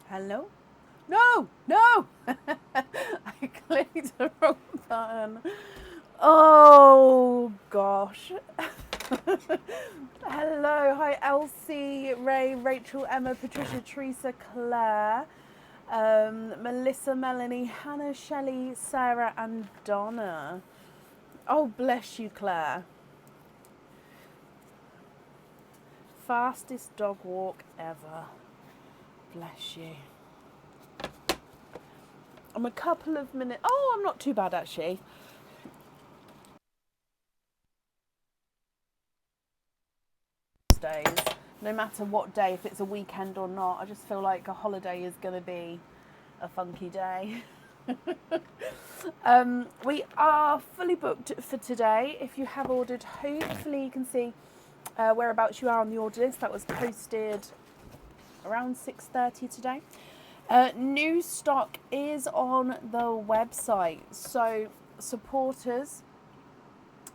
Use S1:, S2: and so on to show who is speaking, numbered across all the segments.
S1: Hello? No! No! I clicked the wrong button. Oh, gosh. Hello. Hi, Elsie, Ray, Rachel, Emma, Patricia, Teresa, Claire, Melissa, Melanie, Hannah, Shelley, Sarah, and Donna. Oh, bless you, Claire. Fastest dog walk ever. Bless you. I'm a couple of minutes. Oh, I'm not too bad actually. Days, no matter what day, if it's a weekend or not, I just feel like a holiday is going to be a funky day. We are fully booked for today. If you have ordered, hopefully you can see whereabouts you are on the order list. That was posted around 6:30 today. New stock is on the website, so supporters,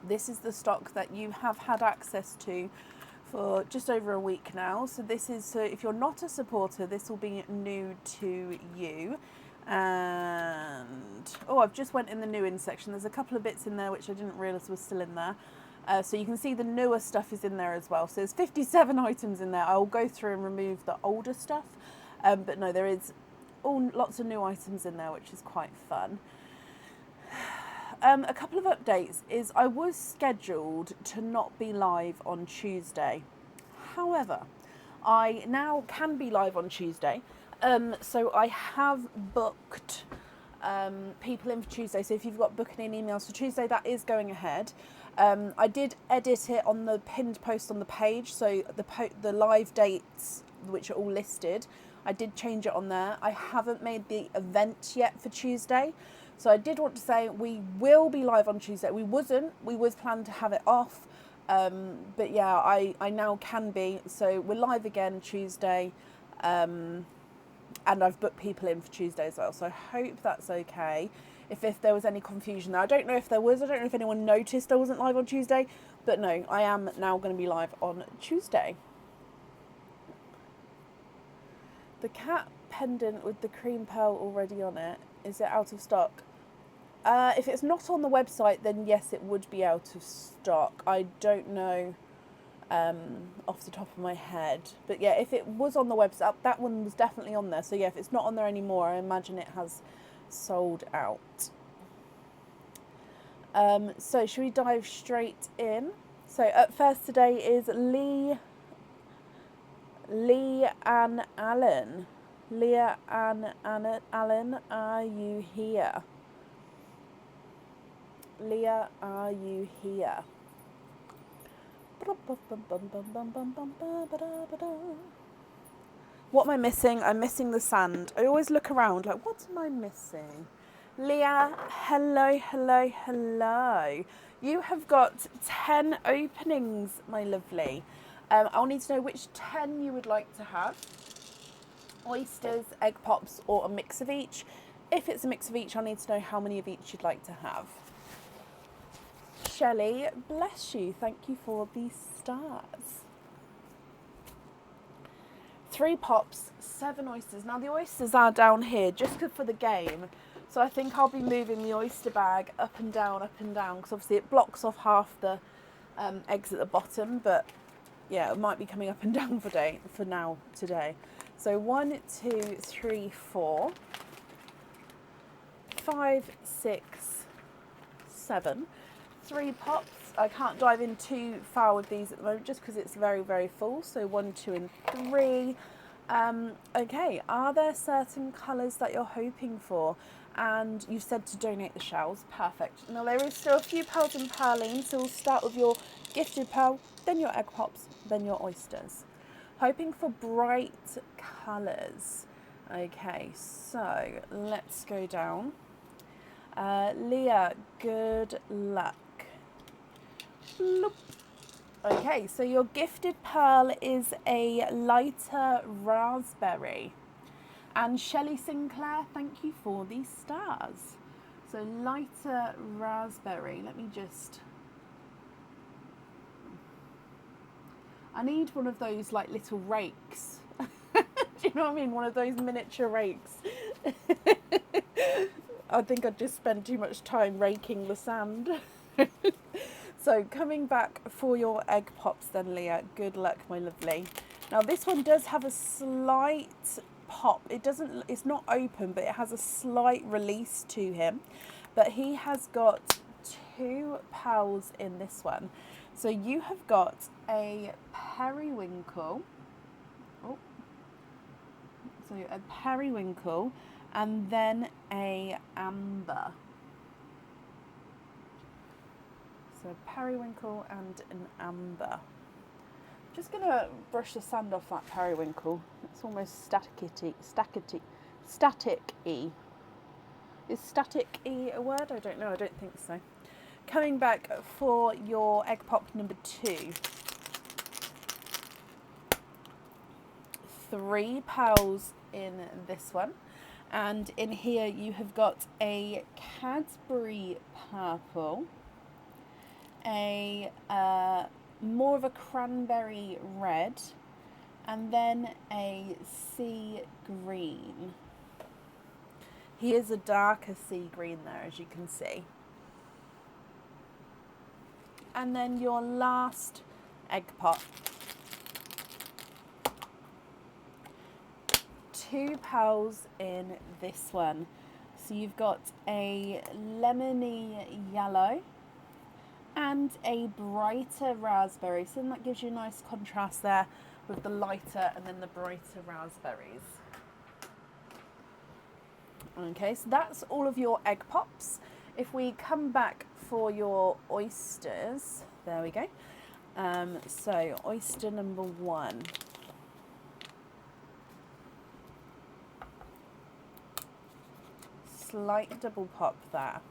S1: this is the stock that you have had access to for just over a week now. So this is, so if you're not a supporter, this will be new to you. And oh, I've just went in the new in section. There's a couple of bits in there which I didn't realise was still in there. So you can see the newer stuff is in there as well. So there's 57 items in there. I'll go through and remove the older stuff. But no, there is lots of new items in there, which is quite fun. A couple of updates is I was scheduled to not be live on Tuesday. However, I now can be live on Tuesday. So I have booked people in for Tuesday. So if you've got booking in emails for Tuesday, that is going ahead. I did edit it on the pinned post on the page. So the live dates, which are all listed, I did change it on there. I haven't made the event yet for Tuesday. So I did want to say we will be live on Tuesday. We was planning to have it off. But yeah, I now can be. So we're live again Tuesday. And I've booked people in for Tuesday as well. So I hope that's okay. If there was any confusion there. I don't know if there was. I don't know if anyone noticed I wasn't live on Tuesday. But no, I am now going to be live on Tuesday. The cat pendant with the cream pearl already on it, is it out of stock? If it's not on the website, then yes, it would be out of stock. I don't know off the top of my head. But yeah, if it was on the website, that one was definitely on there. So yeah, if it's not on there anymore, I imagine it has sold out. So should we dive straight in? So up first today is Lee Ann Allen. Leah Ann Allen, are you here? Leah, are you here? What am I missing? I'm missing the sand. I always look around like, what am I missing? Leah, hello, hello, hello. You have got 10 openings, my lovely. I'll need to know which 10 you would like to have. Oysters, egg pops, or a mix of each. If it's a mix of each, I'll need to know how many of each you'd like to have. Shelley, bless you. Thank you for the stars. 3 pops, 7 oysters. Now the oysters are down here just for the game. So I think I'll be moving the oyster bag up and down, because obviously it blocks off half the eggs at the bottom. But yeah, it might be coming up and down for now today. So 1, 2, 3, 4, 5, 6, 7. 3 pops. I can't dive in too far with these at the moment just because it's very, very full. So 1, 2, and 3. Okay, are there certain colours that you're hoping for? And you said to donate the shells. Perfect. Now there is still a few pearls and pearlines, so we'll start with your gifted pearl, then your egg pops, then your oysters. Hoping for bright colours. Okay, so let's go down. Leah, good luck. Bloop. Okay, so your gifted pearl is a lighter raspberry. And Shelley Sinclair, thank you for the stars. So lighter raspberry. Let me just... I need one of those like little rakes. Do you know what I mean? One of those miniature rakes. I think I just spent too much time raking the sand. So coming back for your egg pops then, Leah. Good luck, my lovely. Now this one does have a slight pop. It's not open, but it has a slight release to him. But he has got 2 pals in this one. So you have got a periwinkle. Oh. So a periwinkle and then a amber. So periwinkle and an amber. Just going to brush the sand off that periwinkle. It's almost static-y. Is static-y a word? I don't know. I don't think so. Coming back for your egg pop number 2. 3 pals in this one. And in here you have got a Cadbury purple, a more of a cranberry red, and then a sea green. He is a darker sea green there, as you can see. And then your last egg pop. 2 pals in this one. So you've got a lemony yellow and a brighter raspberry. So then that gives you a nice contrast there with the lighter and then the brighter raspberries. Okay, so that's all of your egg pops. If we come back for your oysters, there we go. So oyster number 1. Slight double pop there.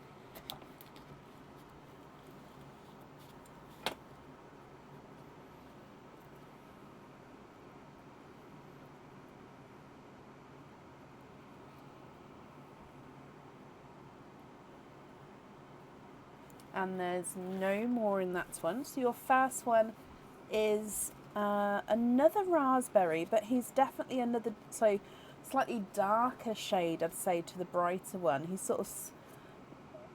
S1: And there's no more in that one. So your first one is another raspberry, but he's definitely another, so slightly darker shade, I'd say, to the brighter one.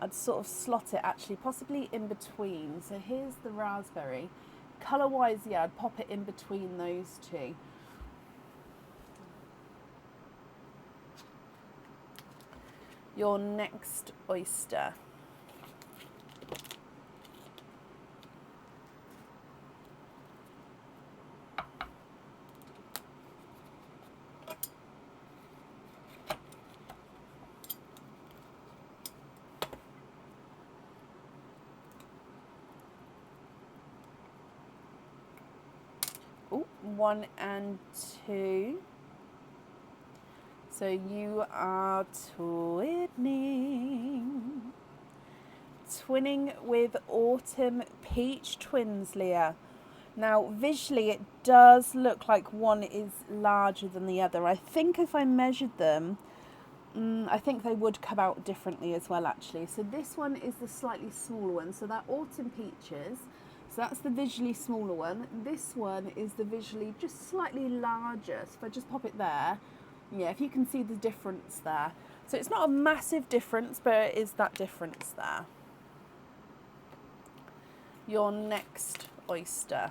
S1: I'd sort of slot it actually, possibly in between. So here's the raspberry. Colour-wise, yeah, I'd pop it in between those 2. Your next oyster. Oh, 1 and 2. So you are twinning with Autumn Peach Twins, Leah. Now, visually, it does look like one is larger than the other. I think if I measured them, I think they would come out differently as well, actually. So this one is the slightly smaller one. So that Autumn Peaches, so that's the visually smaller one. This one is the visually just slightly larger. So if I just pop it there, yeah, if you can see the difference there. So it's not a massive difference, but it is that difference there. Your next oyster.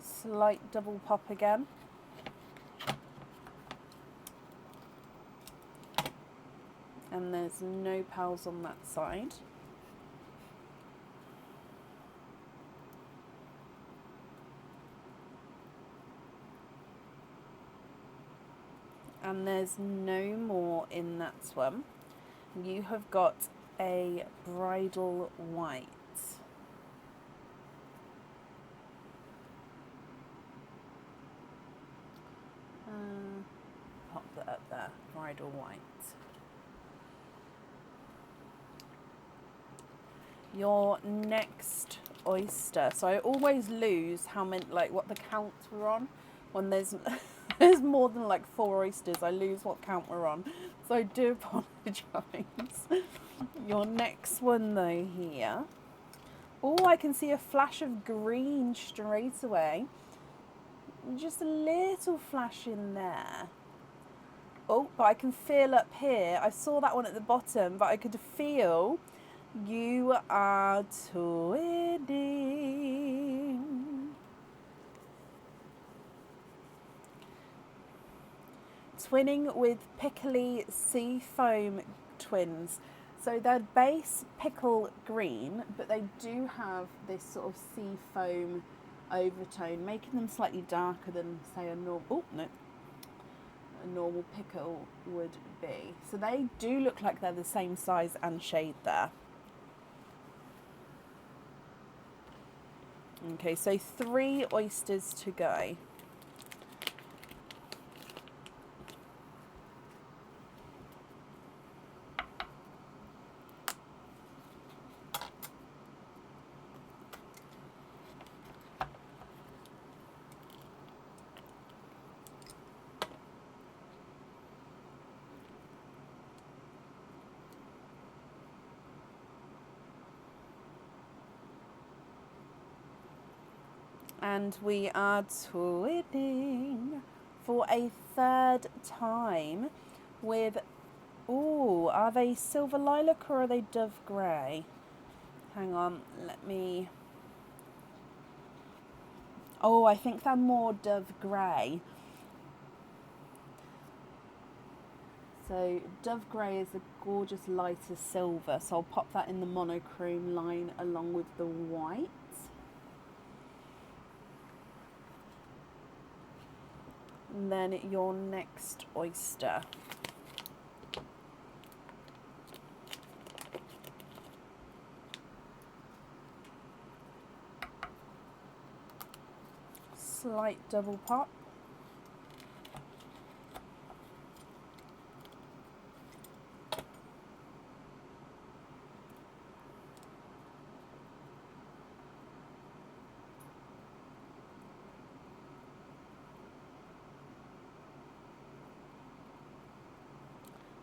S1: Slight double pop again. And there's no pals on that side. And there's no more in that one. You have got a bridal white. Pop that up there, bridal white. Your next oyster. So I always lose how many, like what the counts were on when there's there's more than like 4 oysters. I lose what count we're on. So I do apologise. Your next one though here. Oh, I can see a flash of green straight away. Just a little flash in there. Oh, but I can feel up here. I saw that one at the bottom, but I could feel you are twinning. Twinning with Pickly Sea Foam twins. So they're base pickle green, but they do have this sort of sea foam overtone, making them slightly darker than, say, a normal pickle would be. So they do look like they're the same size and shade there. Okay, so 3 oysters to go. And we are twinning for a 3rd time with, ooh, are they silver lilac or are they dove grey? Hang on, let me, oh, I think they're more dove grey. So dove grey is a gorgeous lighter silver, so I'll pop that in the monochrome line along with the white. And then your next oyster. Slight double pop.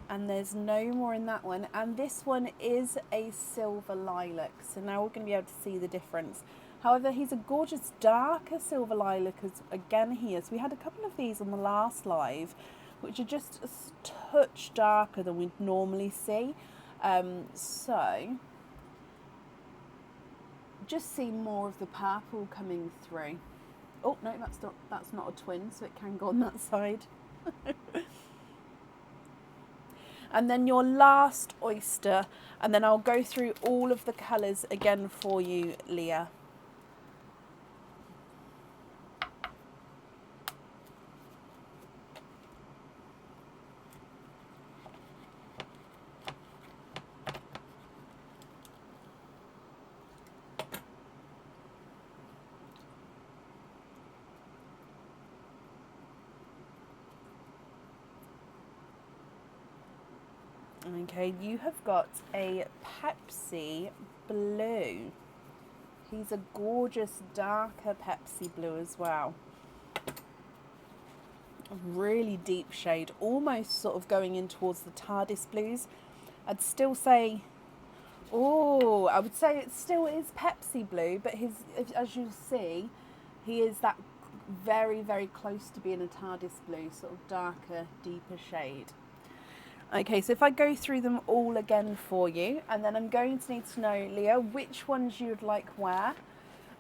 S1: And there's no more in that one. And this one is a silver lilac. So now we're going to be able to see the difference. However, he's a gorgeous darker silver lilac as again here. So we had a couple of these on the last live, which are just a touch darker than we'd normally see. So just see more of the purple coming through. Oh no, that's not a twin, so it can go on that side. And then your last oyster, and then I'll go through all of the colours again for you, Leah. Okay, you have got a Pepsi blue. He's a gorgeous darker Pepsi blue as well. A really deep shade, almost sort of going in towards the TARDIS blues. I'd still say, oh, I would say it still is Pepsi blue, but as you see, he is that very, very close to being a TARDIS blue, sort of darker, deeper shade. Okay, so if I go through them all again for you, and then I'm going to need to know, Leah, which ones you'd like where.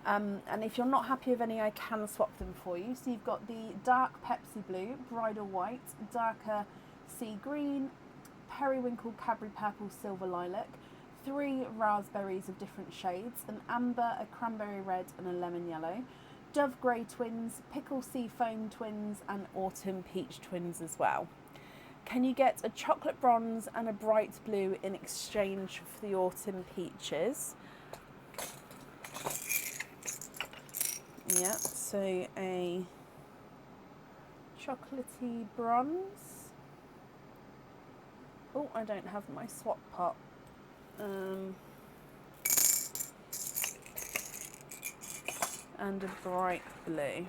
S1: And if you're not happy with any, I can swap them for you. So you've got the dark Pepsi blue, bridal white, darker sea green, periwinkle, Cadbury purple, silver lilac, 3 raspberries of different shades, an amber, a cranberry red, and a lemon yellow, dove grey twins, pickle sea foam twins, and autumn peach twins as well. Can you get a chocolate bronze and a bright blue in exchange for the autumn peaches? Yeah, so a chocolatey bronze. Oh, I don't have my swap pot. And a bright blue.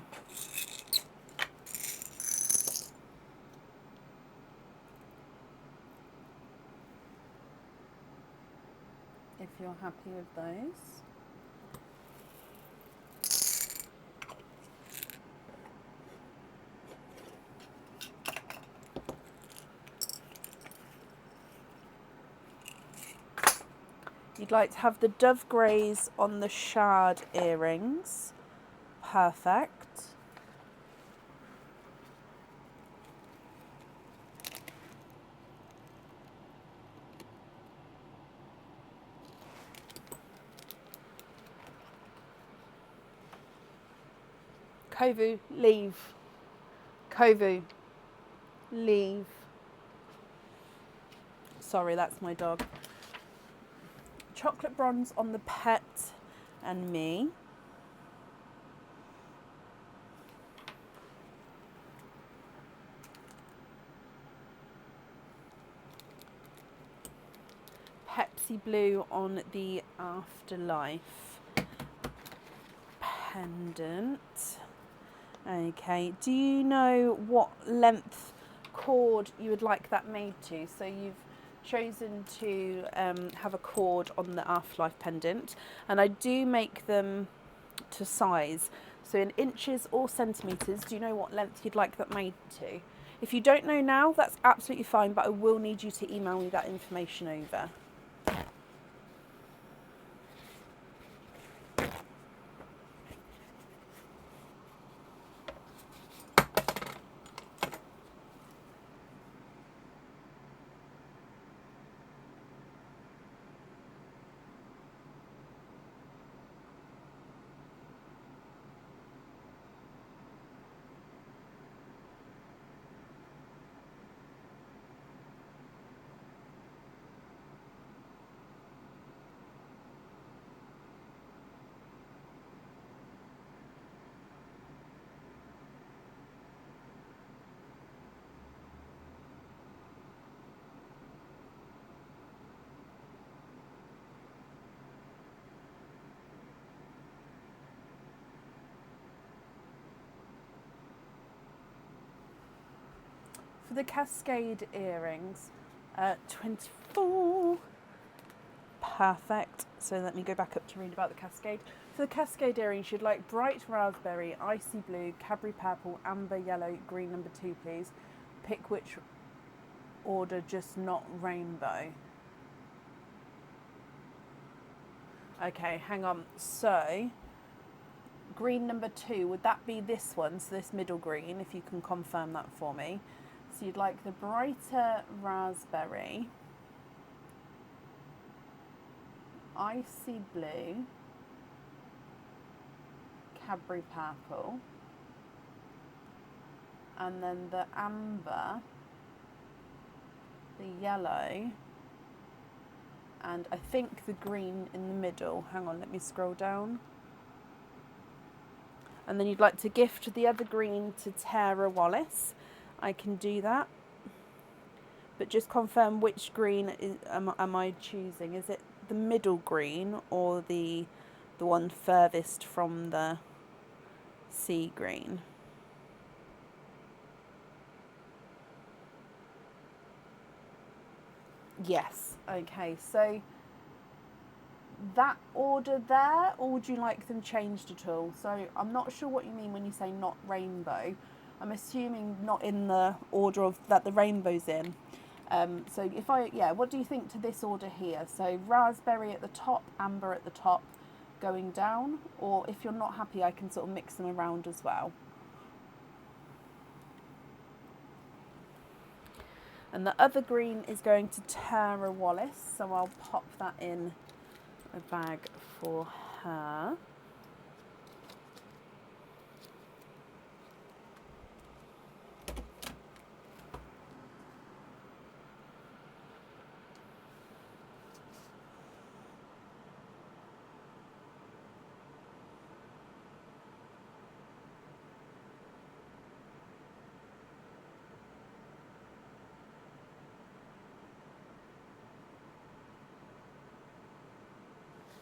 S1: If you're happy with those. You'd like to have the dove greys on the shard earrings. Perfect. Kovu, leave. Kovu, leave. Sorry, that's my dog. Chocolate bronze on the pet and me. Pepsi blue on the afterlife pendant. Okay, do you know what length cord you would like that made to? So you've chosen to have a cord on the afterlife pendant, and I do make them to size, so in inches or centimetres. Do you know what length you'd like that made to? If you don't know now, that's absolutely fine, but I will need you to email me that information over. For the cascade earrings, 24. Perfect. So let me go back up to read about the cascade. For the cascade earrings, you'd like bright raspberry, icy blue, Cadbury purple, amber, yellow, green number 2, please. Pick which order, just not rainbow. Okay, hang on. So, green number 2, would that be this one? So this middle green, if you can confirm that for me. So you'd like the brighter raspberry, icy blue, Cadbury purple, and then the amber, the yellow, and I think the green in the middle. Hang on, let me scroll down. And then you'd like to gift the other green to Tara Wallace. I can do that. But just confirm which green am I choosing. Is it the middle green or the one furthest from the sea green? Yes. Okay, so that order there, or would you like them changed at all? So I'm not sure what you mean when you say not rainbow. I'm assuming not in the order of that the rainbow's in. So if what do you think to this order here? So raspberry at the top, amber at the top, going down, or if you're not happy, I can sort of mix them around as well. And the other green is going to Tara Wallace, so I'll pop that in a bag for her.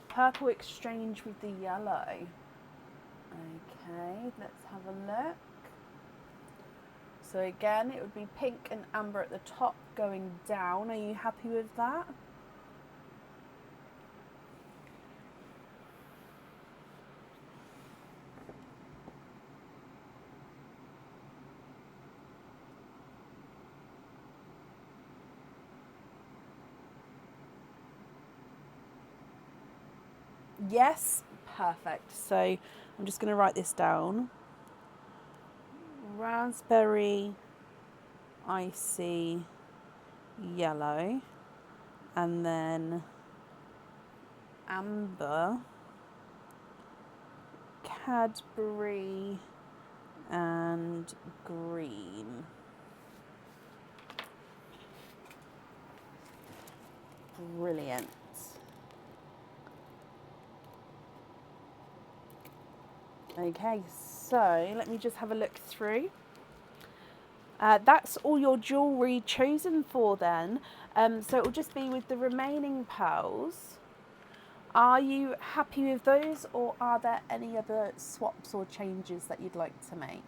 S1: Purple exchange with the yellow. Okay, let's have a look. So again, it would be pink and amber at the top going down. Are you happy with that? Yes, perfect. So I'm just going to write this down. Raspberry, icy, yellow, and then amber, Cadbury, and green. Brilliant. Okay, so let me just have a look through. That's all your jewellery chosen for then. So it will just be with the remaining pearls. Are you happy with those, or are there any other swaps or changes that you'd like to make?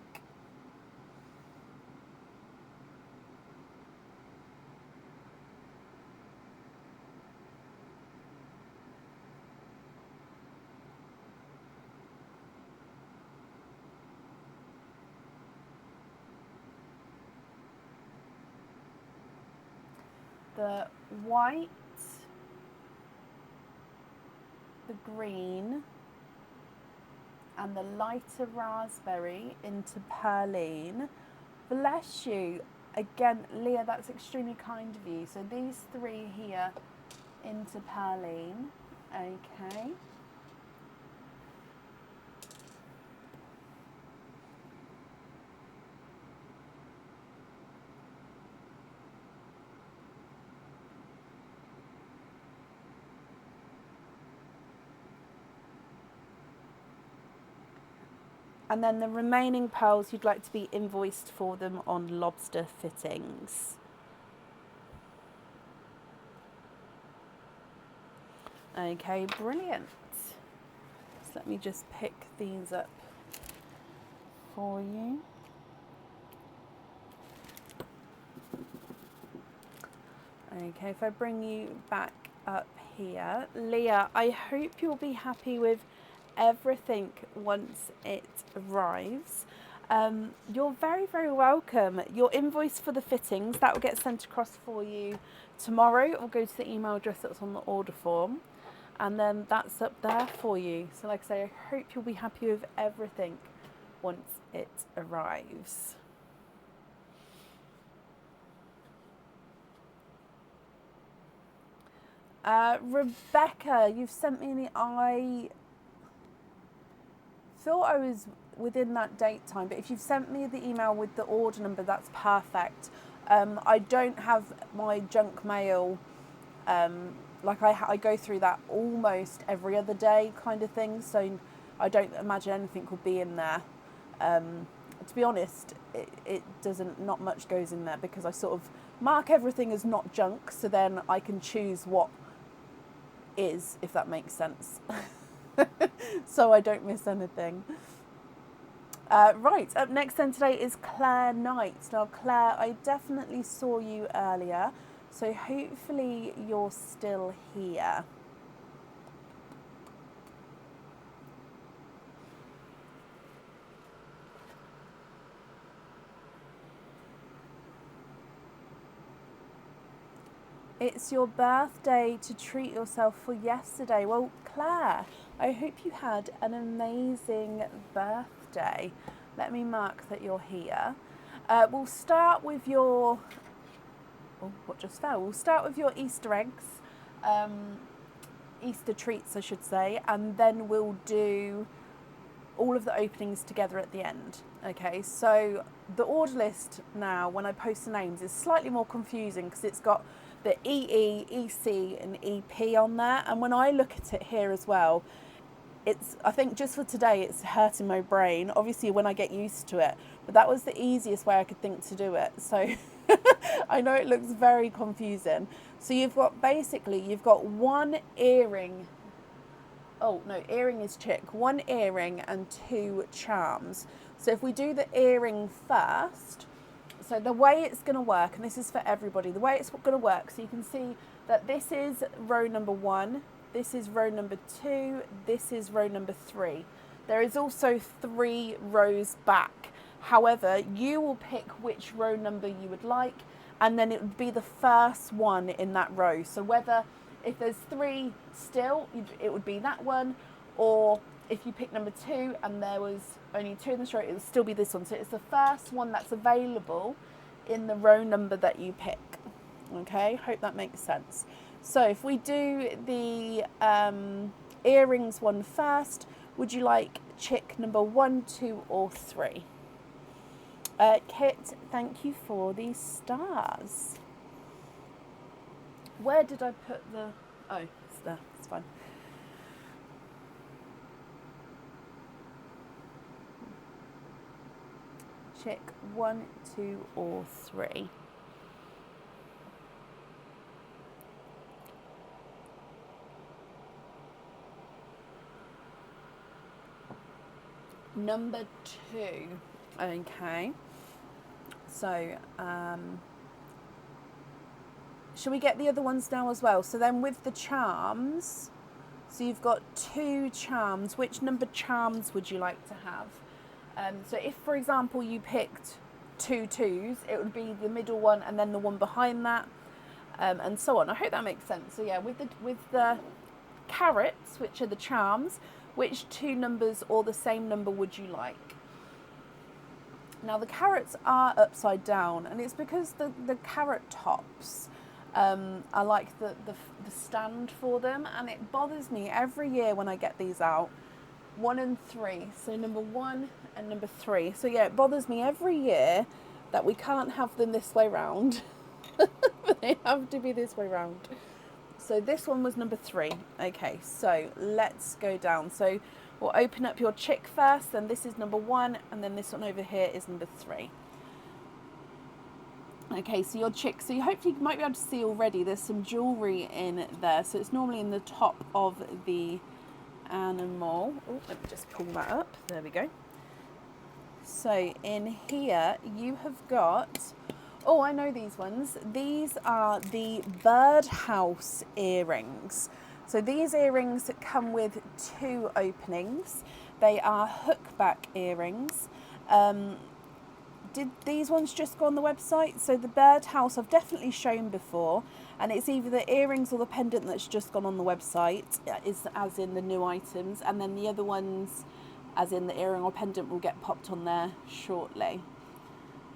S1: The white, the green, and the lighter raspberry into Perline. Bless you. Again, Leah, that's extremely kind of you. So these three here into Perline. Okay. And then the remaining pearls you'd like to be invoiced for them on lobster fittings. Okay, brilliant. So let me just pick these up for you. Okay, if I bring you back up here. Leah, I hope you'll be happy with everything once it arrives. You're very, very welcome. Your invoice for the fittings, that will get sent across for you tomorrow. It will go to the email address that's on the order form. And then that's up there for you. So like I say, I hope you'll be happy with everything once it arrives. Rebecca, you've sent me I thought I was within that date time, but if you've sent me the email with the order number, that's perfect. I don't have my junk mail, like I go through that almost every other day kind of thing, so I don't imagine anything will be in there. To be honest, it doesn't, not much goes in there because I sort of mark everything as not junk, so then I can choose what is, if that makes sense. So I don't miss anything. Right, up next then today is Claire Knight. Now Claire, I definitely saw you earlier, so hopefully you're still here. It's your birthday to treat yourself for yesterday. Well, Claire, I hope you had an amazing birthday. Let me mark that you're here. We'll start with your... Oh, what just fell? We'll start with your Easter eggs. Easter treats, I should say. And then we'll do all of the openings together at the end. Okay, so the order list now, when I post the names, is slightly more confusing because it's got the EE, EC and EP on there, and when I look at it here as well, it's, I think just for today it's hurting my brain, obviously when I get used to it, but that was the easiest way I could think to do it, so I know it looks very confusing. So you've got, basically you've got one earring, oh no, earring is chick, one earring and two charms. So if we do the earring first, so the way it's going to work, and this is for everybody, the way it's going to work, so you can see that this is row number 1, this is row number 2, this is row number 3. There is also 3 rows back. However, you will pick which row number you would like, and then it would be the first one in that row. So whether If there's 3 still, it would be that one. Or if you pick number 2 and there was only 2 in the row, it would still be this one. So it's the first one that's available in the row number that you pick. Okay, hope that makes sense. So if we do the earrings one first, would you like chick number 1, 2 or 3? Kit, thank you for these stars. Where did I put the... Oh, it's there. It's fine. Chick 1, 2 or 3. Number 2. Okay. So, shall we get the other ones now as well? So then with the charms, so you've got 2 charms. Which number charms would you like to have? So if, for example, you picked 2 2s, it would be the middle one and then the one behind that, and so on. I hope that makes sense. So yeah, with the carrots, which are the charms, which 2 numbers or the same number would you like? Now the carrots are upside down, and it's because the carrot tops, I like the stand for them, and it bothers me every year when I get these out. 1 and 3, so number 1 and number 3. So yeah, it bothers me every year that we can't have them this way round. They have to be this way round. So this one was number 3. Okay, so let's go down. So we'll open up your chick first, then this is number 1, and then this one over here is number 3. Okay, so your chick, so you hopefully might be able to see already there's some jewellery in there. So it's normally in the top of the animal. Oh, let me just pull that up. There we go. So in here you have got, oh, I know these ones. These are the birdhouse earrings. So these earrings come with 2 openings. They are hookback earrings. Did these ones just go on the website? So the birdhouse I've definitely shown before, and it's either the earrings or the pendant that's just gone on the website, is as in the new items, and then the other ones, as in the earring or pendant, will get popped on there shortly.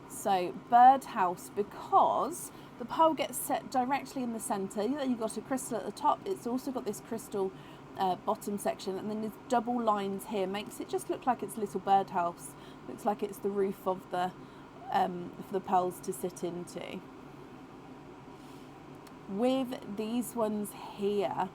S1: So birdhouse, because the pearl gets set directly in the centre. You've got a crystal at the top. It's also got this crystal bottom section, and then there's double lines here. Makes it just look like it's a little birdhouse. Looks like it's the roof of the for the pearls to sit into. With these ones here,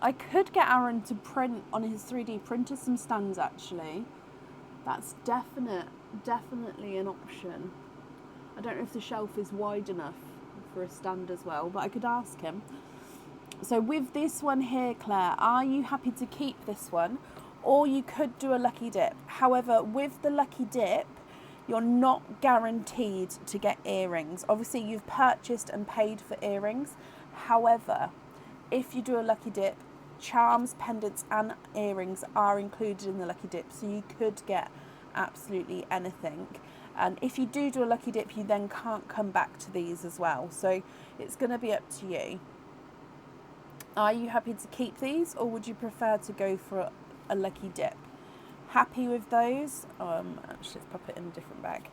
S1: I could get Aaron to print on his 3D printer some stands actually. That's definitely an option. I don't know if the shelf is wide enough for a stand as well, but I could ask him. So with this one here, Claire, are you happy to keep this one? Or you could do a lucky dip. However, with the lucky dip, you're not guaranteed to get earrings. Obviously, you've purchased and paid for earrings. However, if you do a lucky dip, charms, pendants and earrings are included in the lucky dip, so you could get absolutely anything. And if you do a lucky dip, you then can't come back to these as well, so it's going to be up to you. Are you happy to keep these, or would you prefer to go for a lucky dip? Happy with those? Actually, let's pop it in a different bag,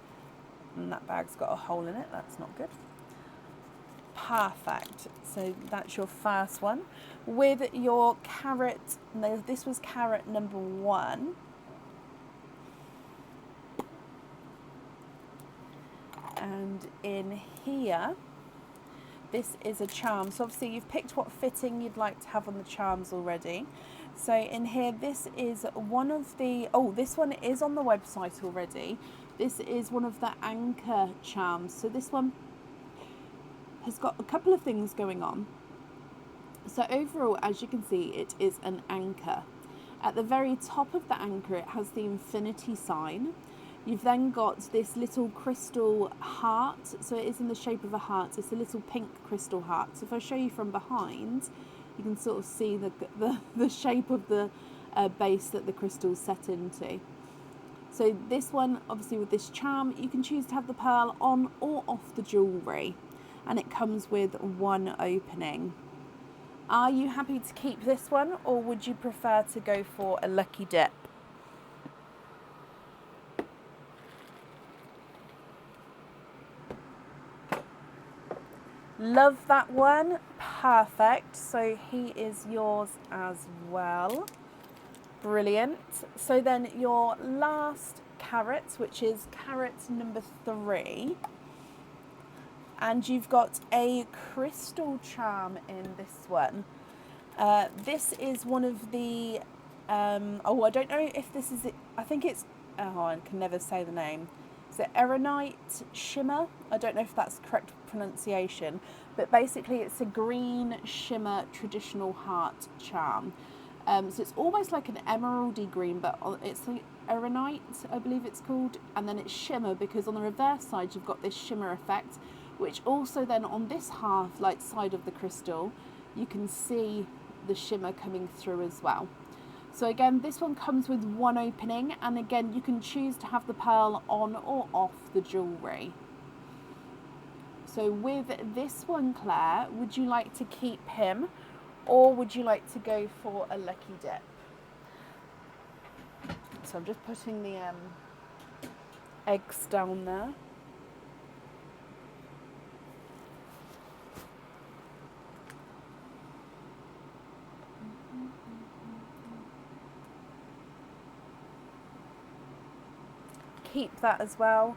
S1: and that bag's got a hole in it. That's not good. Perfect. So that's your first one. With your carrot, no, this was carrot number 1. And in here, this is a charm. So obviously you've picked what fitting you'd like to have on the charms already. So in here, this is one of the, oh, this one is on the website already. This is one of the anchor charms. So this one has got a couple of things going on. So overall, as you can see, it is an anchor. At the very top of the anchor, it has the infinity sign. You've then got this little crystal heart. So it is in the shape of a heart. It's a little pink crystal heart. So if I show you from behind, you can sort of see the shape of the base that the crystal's set into. So this one, obviously with this charm, you can choose to have the pearl on or off the jewellery. And it comes with one opening. Are you happy to keep this one, or would you prefer to go for a lucky dip? Love that one. Perfect. So he is yours as well. Brilliant. So then your last carat, which is carat number 3. And you've got a crystal charm in this one. This is one of the, I don't know if this is it. I think it's, I can never say the name. Is it Eronite Shimmer? I don't know if that's the correct pronunciation, but basically it's a green shimmer traditional heart charm. So it's almost like an emeraldy green, but it's like Eronite, I believe it's called, and then it's shimmer because on the reverse side you've got this shimmer effect, which also then on this half, like side of the crystal, you can see the shimmer coming through as well. So again, this one comes with one opening, and again, you can choose to have the pearl on or off the jewellery. So with this one, Claire, would you like to keep him, or would you like to go for a lucky dip? So I'm just putting the eggs down there. Keep that as well.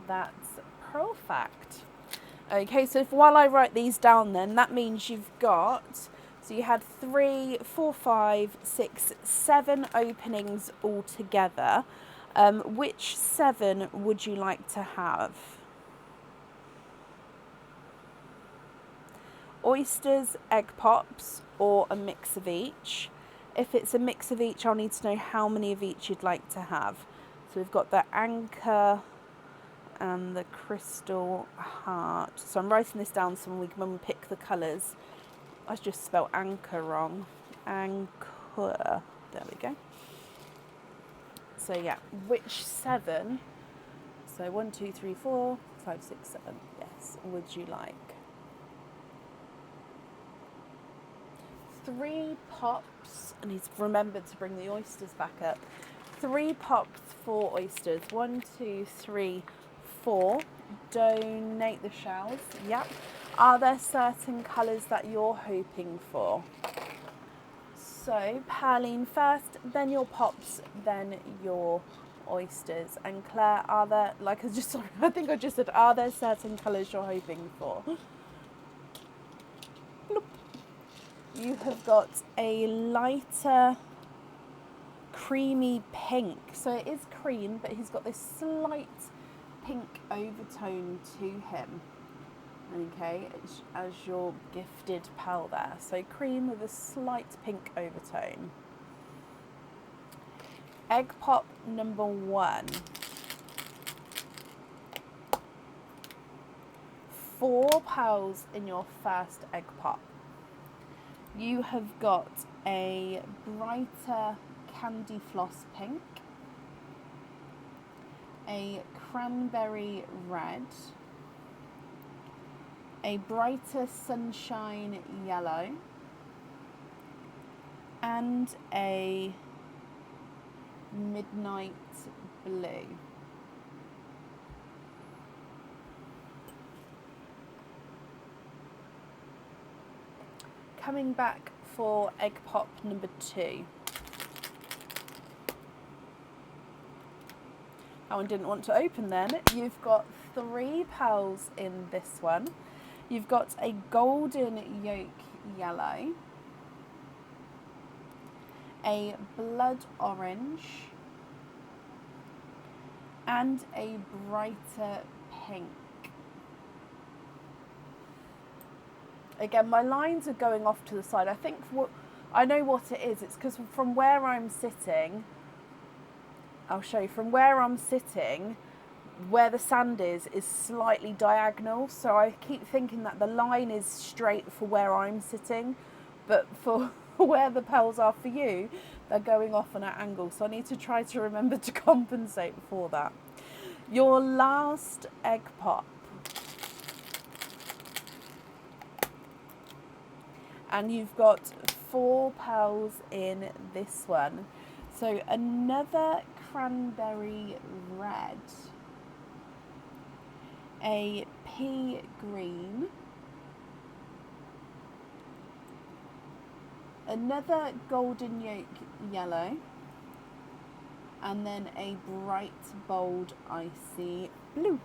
S1: That's perfect. Okay, so while I write these down then, that means you've got, so you had 3, 4, 5, 6, 7 openings altogether. Which 7 would you like to have? Oysters, egg pops, or a mix of each? If it's a mix of each, I'll need to know how many of each you'd like to have. So we've got the anchor and the crystal heart. So I'm writing this down so when we pick the colours, I just spelled anchor wrong. Anchor. There we go. So yeah, which 7? So 1, 2, 3, 4, 5, 6, 7. Yes, would you like? 3 pops, and he's remembered to bring the oysters back up. 3 pops for oysters. 1, 2, 3, 4. Donate the shells. Yep. Are there certain colours that you're hoping for? So Perline first, then your pops, then your oysters. And Claire, are there, like I just, sorry, I think I just said, are there certain colours you're hoping for? Nope. You have got a lighter creamy pink. So it is cream, but he's got this slight pink overtone to him. Okay, as your gifted pal there. So cream with a slight pink overtone. Egg pop number 1. 4 pearls in your first egg pop. You have got a brighter candy floss pink, a cranberry red, a brighter sunshine yellow, and a midnight blue. Coming back for egg pop number 2. That one didn't want to open then. You've got 3 pearls in this one. You've got a golden yolk yellow, a blood orange, and a brighter pink. Again, my lines are going off to the side. I think I know what it is. It's because from where I'm sitting, I'll show you from where I'm sitting. Where the sand is slightly diagonal, so I keep thinking that the line is straight for where I'm sitting, but for where the pearls are for you, they're going off on an angle, so I need to try to remember to compensate for that. Your last egg pop, and you've got 4 pearls in this one. So another cranberry red, a pea green, another golden yolk yellow, and then a bright bold icy blue.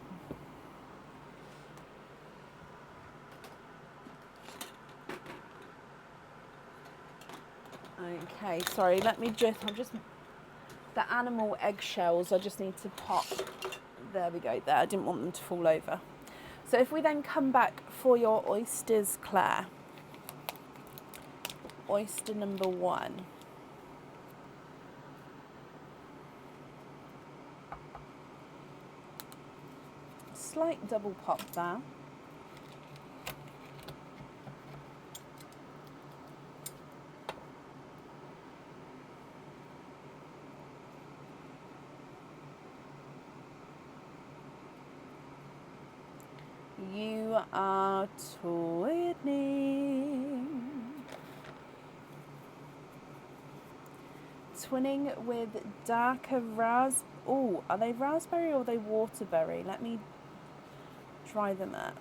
S1: Okay, sorry, I'm just, the animal eggshells, I just need to pop. There we go, there, I didn't want them to fall over. So if we then come back for your oysters, Claire. Oyster number 1. Slight double pop there. You are twinning with darker raspberry. Oh, are they raspberry or are they waterberry? Let me try them up.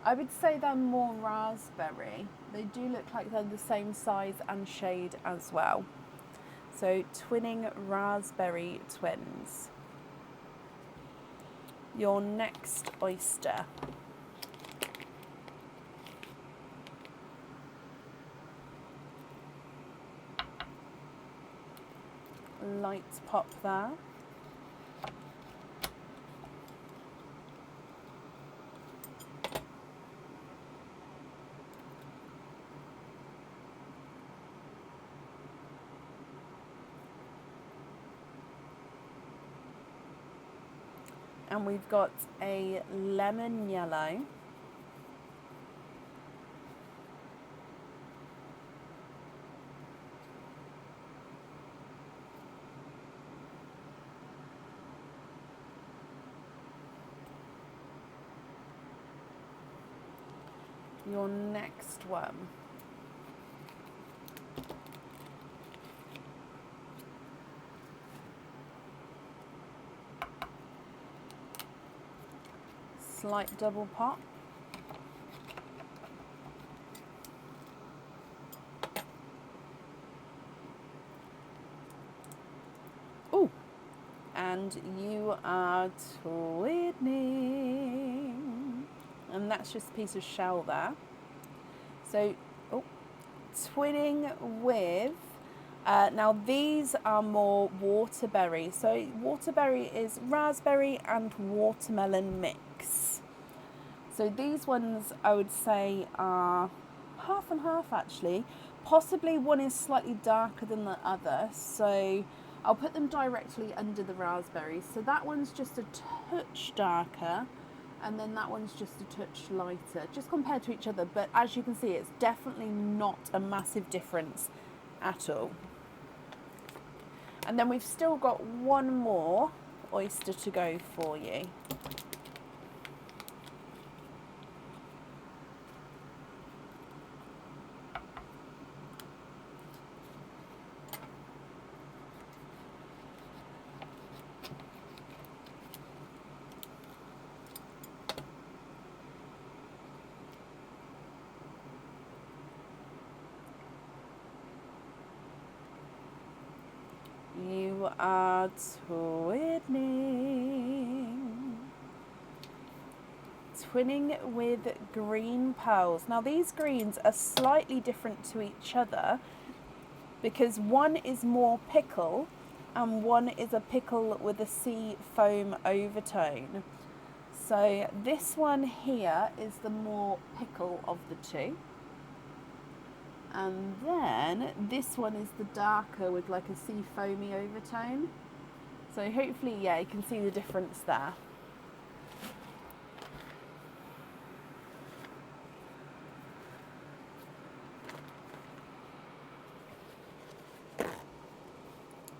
S1: I would say they're more raspberry. They do look like they're the same size and shade as well. So twinning raspberry twins. Your next oyster. Light pop there. And we've got a lemon yellow. Your next one. Slight double pop. Ooh, and you are twinning. And that's just a piece of shell there. So, twinning with, now these are more waterberry. So waterberry is raspberry and watermelon mix. So these ones I would say are half and half actually. Possibly one is slightly darker than the other. So I'll put them directly under the raspberries. So that one's just a touch darker. And then that one's just a touch lighter, just compared to each other. But as you can see, it's definitely not a massive difference at all. And then we've still got one more oyster to go for you. You are twinning. Twinning with green pearls. Now these greens are slightly different to each other because one is more pickle and one is a pickle with a sea foam overtone. So this one here is the more pickle of the two. And then this one is the darker with like a sea foamy overtone. So hopefully, yeah, you can see the difference there.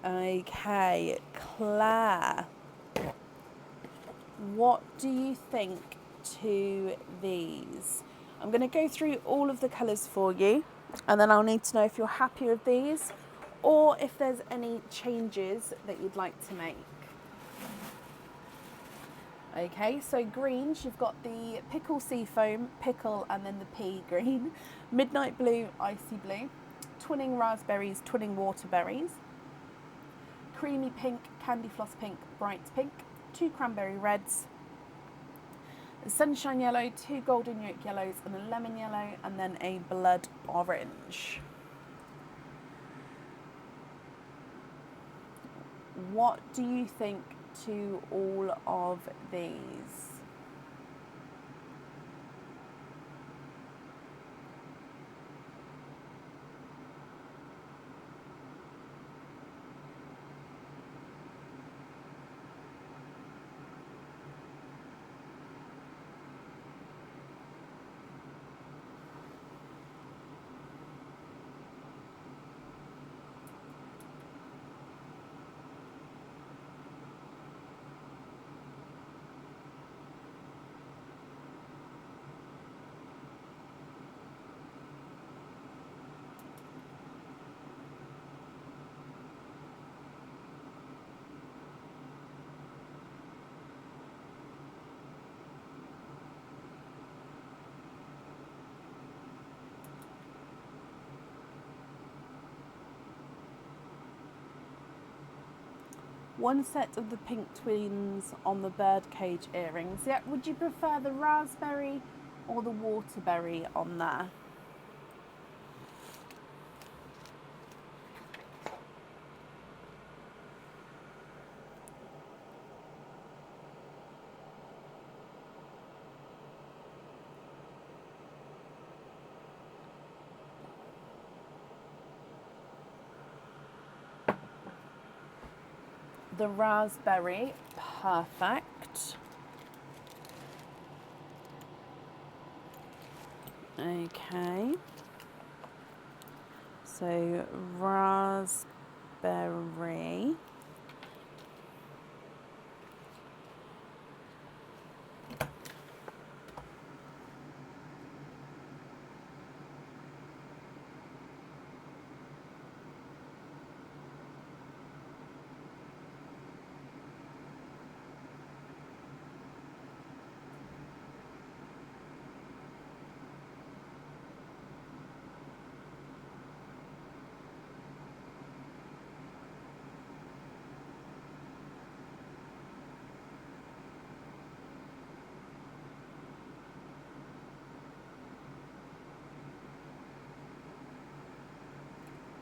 S1: Okay, Claire, what do you think to these? I'm going to go through all of the colours for you, and then I'll need to know if you're happy with these or if there's any changes that you'd like to make. Okay, so greens, you've got the pickle seafoam, pickle, and then the pea green, midnight blue, icy blue, twinning raspberries, twinning waterberries, creamy pink, candy floss pink, bright pink, 2 cranberry reds, a sunshine yellow, 2 golden yolk yellows, and a lemon yellow, and then a blood orange. What do you think to all of these? One set of the pink twins on the birdcage earrings. Yeah, would you prefer the raspberry or the waterberry on there? The raspberry, perfect. Okay. So raspberry.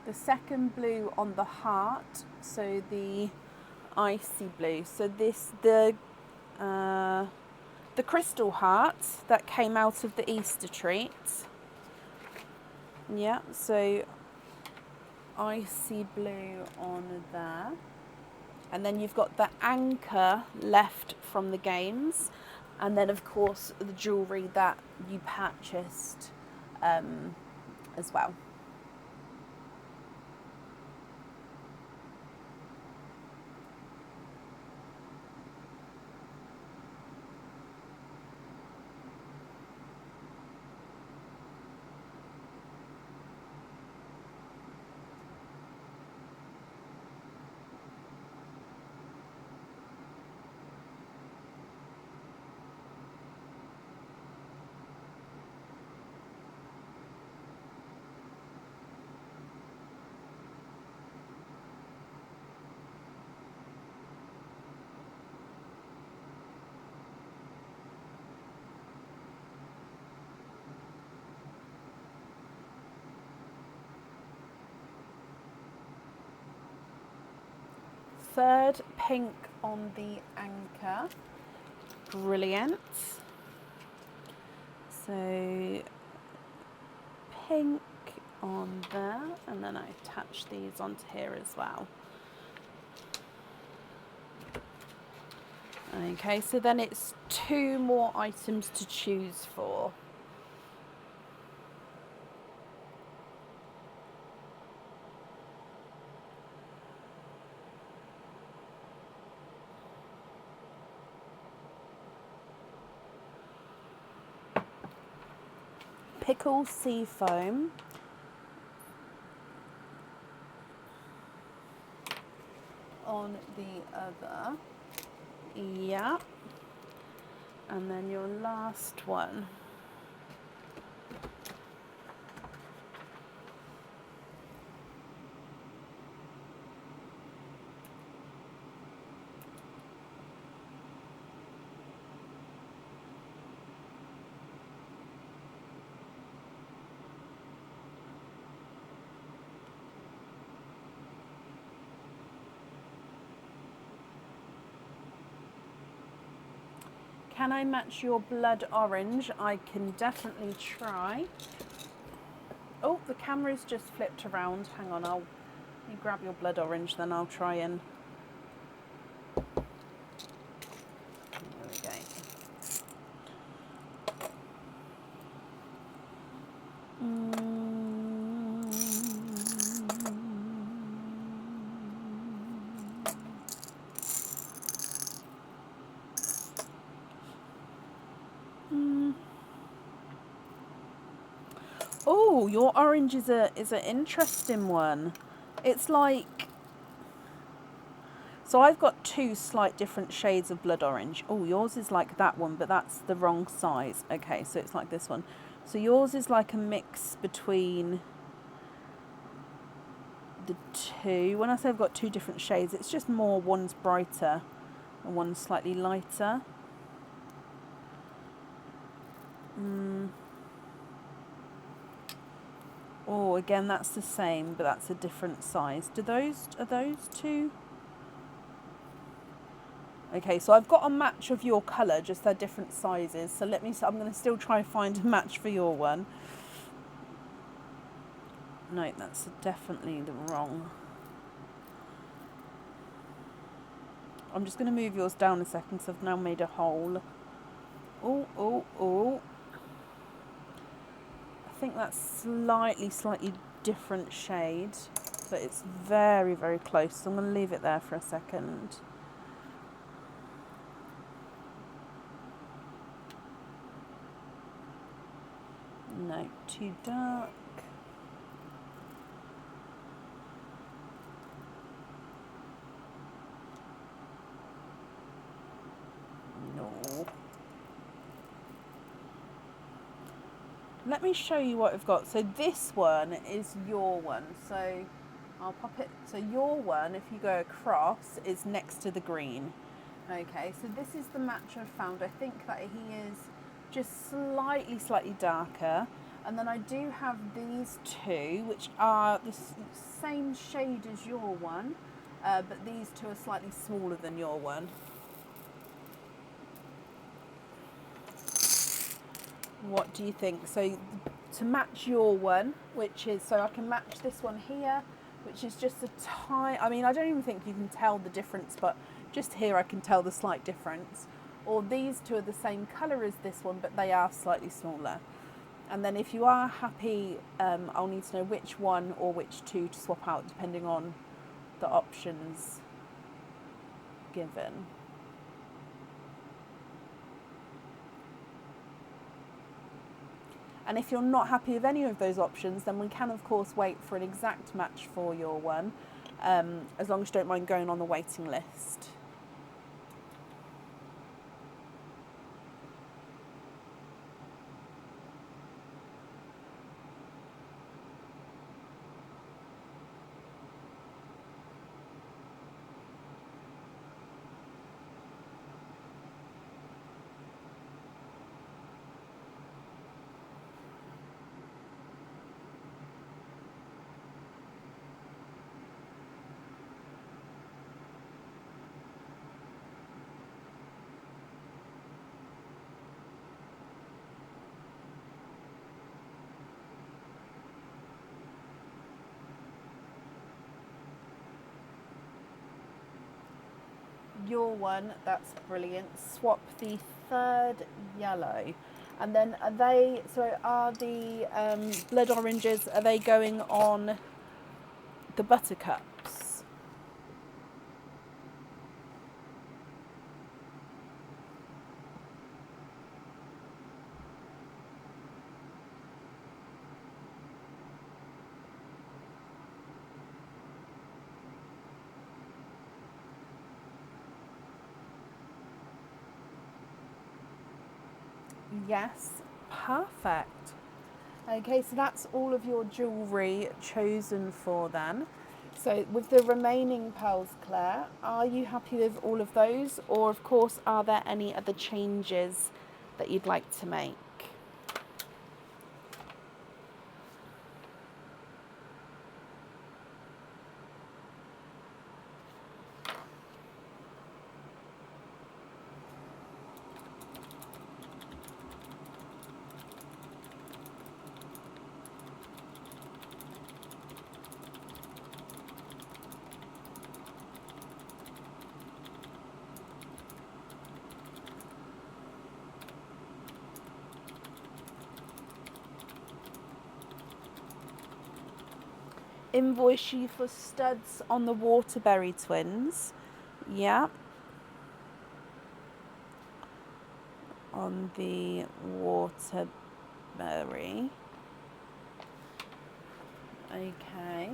S1: The second blue on the heart, so the icy blue. So this the crystal heart that came out of the Easter treat. Yeah, so icy blue on there. And then you've got the anchor left from the games. And then, of course, the jewellery that you purchased as well. Third pink on the anchor. Brilliant. So pink on there, and then I attach these onto here as well. Okay, so then it's 2 more items to choose for. Pickle sea foam. On the other. Yeah. And then your last one. Can I match your blood orange? I can definitely try. Oh, the camera's just flipped around. Hang on, you grab your blood orange, then I'll try and... There we go. Oh, your orange is an interesting one. It's like... So I've got 2 slight different shades of blood orange. Oh, yours is like that one, but that's the wrong size. Okay, so it's like this one. So yours is like a mix between the 2. When I say I've got 2 different shades, it's just more one's brighter and one's slightly lighter. Oh, again, that's the same, but that's a different size. Are those 2? Okay, so I've got a match of your colour, just they're different sizes. So I'm going to still try and find a match for your one. No, that's definitely the wrong. I'm just going to move yours down a second, so I've now made a hole. Oh. I think that's slightly different shade, but it's very, very close. So I'm going to leave it there for a second. No, too dark. No. Let me show you what I've got. So this one is your one. So I'll pop it. So your one, if you go across, is next to the green. Okay, so this is the match I've found. I think that he is just slightly darker. And then I do have these 2, which are the same shade as your one, but these 2 are slightly smaller than your one. What do you think? So to match your one, which is, so I can match this one here, which is just a tiny, I mean, I don't even think you can tell the difference, but just here I can tell the slight difference. Or these 2 are the same colour as this one, but they are slightly smaller. And then if you are happy, I'll need to know which one or which 2 to swap out, depending on the options given. And if you're not happy with any of those options, then we can, of course, wait for an exact match for your one, as long as you don't mind going on the waiting list. your one, that's brilliant. Swap the third yellow. And then are the blood oranges, are they going on the buttercups? Yes, perfect. Okay, so that's all of your jewellery chosen for then. So with the remaining pearls, Claire, are you happy with all of those? Or of course, are there any other changes that you'd like to make? Invoice you for studs on the Waterbury twins. Yeah. On the Waterbury. Okay.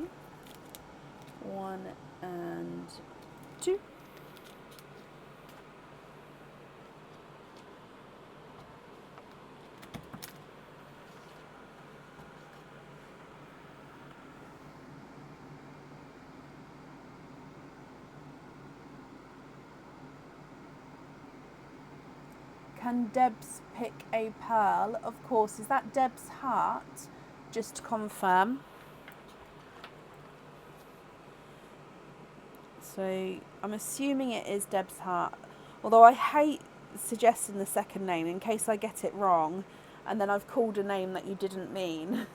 S1: 1 and 2. Can Debs pick a pearl? Of course. Is that Deb's heart? Just to confirm. So I'm assuming it is Deb's heart. Although I hate suggesting the second name in case I get it wrong and then I've called a name that you didn't mean.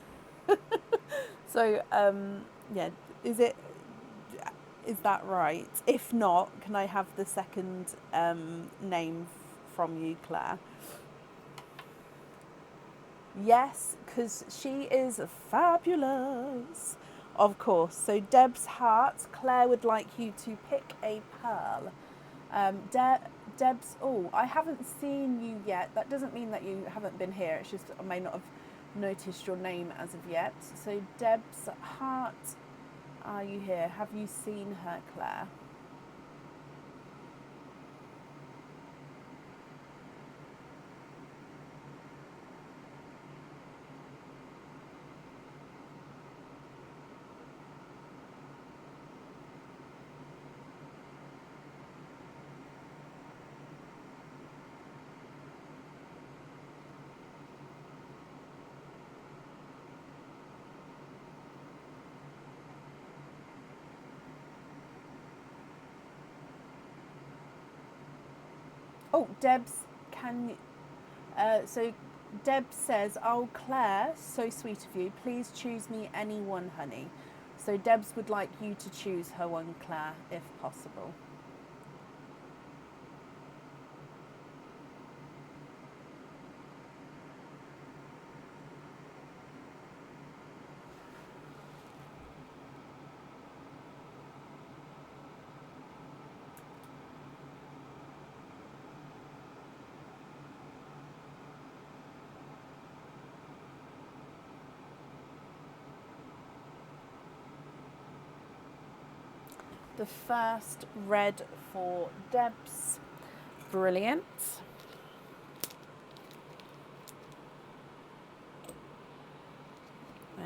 S1: So, yeah, is that right? If not, can I have the second name from you, Claire? Yes, because she is fabulous. Of course. So Deb's heart, Claire would like you to pick a pearl. Deb's, oh, I haven't seen you yet. That doesn't mean that you haven't been here. It's just I may not have noticed your name as of yet. So Deb's heart, are you here? Have you seen her, Claire? Oh, Deb's, so Deb says, oh, Claire, so sweet of you. Please choose me any one, honey. So Deb's would like you to choose her one, Claire, if possible. The first red for Deb's. Brilliant.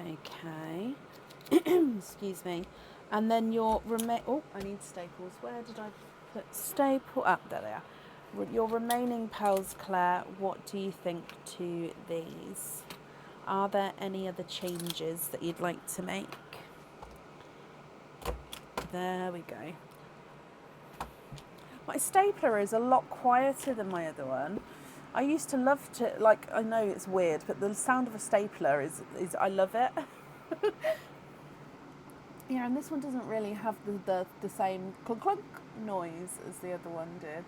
S1: Okay. Excuse me. And then your oh, I need staples. Where did I put staple? Ah, there they are. Your remaining pearls, Claire, what do you think to these? Are there any other changes that you'd like to make? There we go. My stapler is a lot quieter than my other one. I used to love to, like, I know it's weird, but the sound of a stapler is I love it. Yeah, and this one doesn't really have the same clunk clunk noise as the other one did.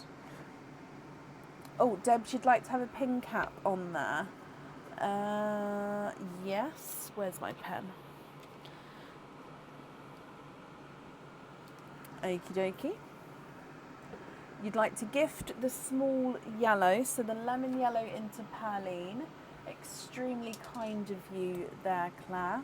S1: Oh, Deb, you'd like to have a pin cap on there? Yes. Where's my pen? Okie dokie. You'd like to gift the small yellow, so the lemon yellow into Perline. Extremely kind of you there, Claire.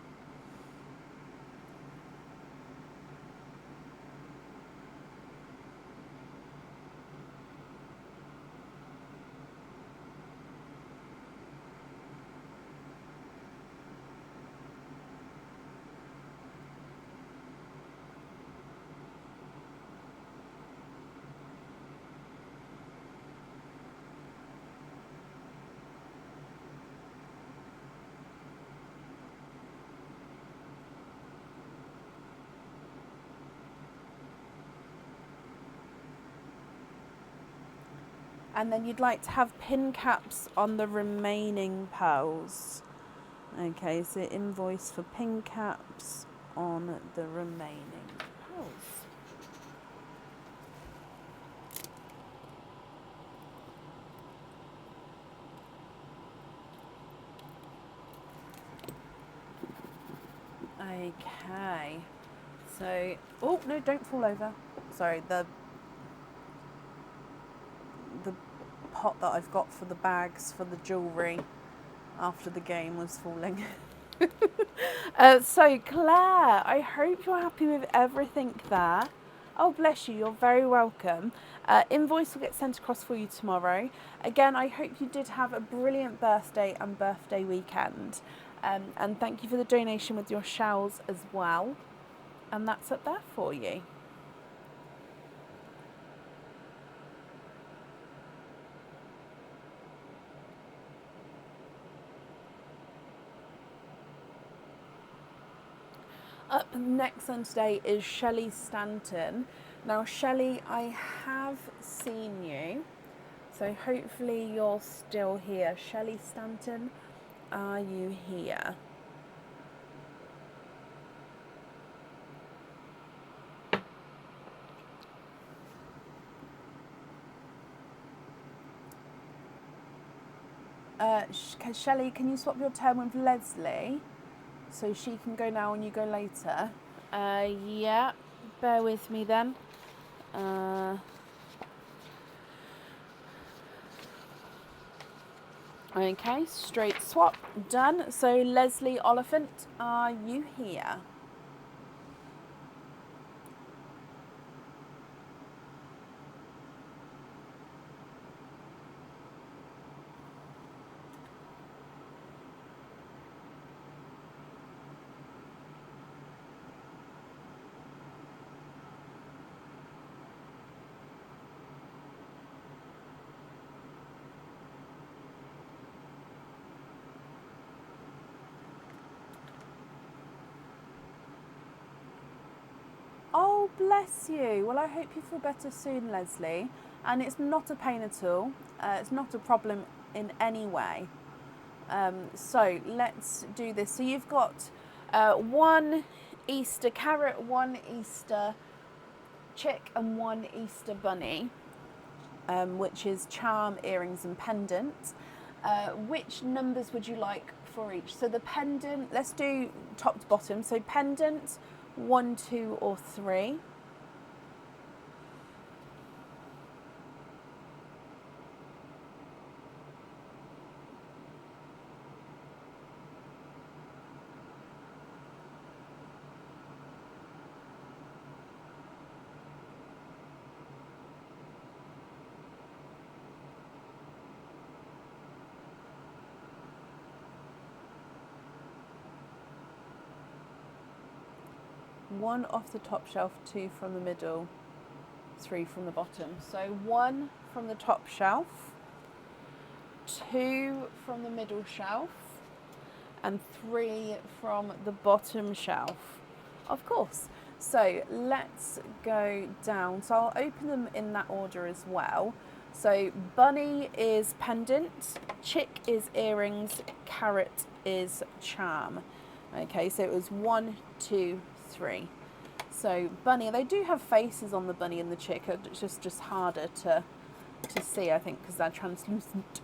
S1: And then you'd like to have pin caps on the remaining pearls. Okay, so invoice for pin caps on the remaining pearls. Okay, so, oh no, don't fall over. Sorry, the pot that I've got for the bags for the jewellery after the game was falling. So Claire, I hope you're happy with everything there. Oh, bless you, you're very welcome. Invoice will get sent across for you tomorrow. Again, I hope you did have a brilliant birthday and birthday weekend. And thank you for the donation with your shells as well. And that's up there for you. Up next on today is Shelley Stanton. Now, Shelley, I have seen you, so hopefully you're still here. Shelley Stanton, are you here? Shelley, can you swap your turn with Leslie? So she can go now and you go later. Yeah, bear with me then. Okay, straight swap, done. So Leslie Oliphant, are you here? Oh, bless you. Well, I hope you feel better soon, Leslie. And it's not a pain at all. It's not a problem in any way. So let's do this. So you've got one Easter carrot, one Easter chick, and one Easter bunny, which is charm, earrings, and pendant. Which numbers would you like for each? So the pendant, let's do top to bottom. So pendant, 1, 2, or 3. One off the top shelf, 2 from the middle, 3 from the bottom. So 1 from the top shelf, 2 from the middle shelf, and 3 from the bottom shelf. Of course. So let's go down. So I'll open them in that order as well. So bunny is pendant, chick is earrings, carrot is charm. Okay, so it was 1, 2, 3. So bunny, they do have faces on the bunny and the chick. It's just harder to see, I think, because they're translucent.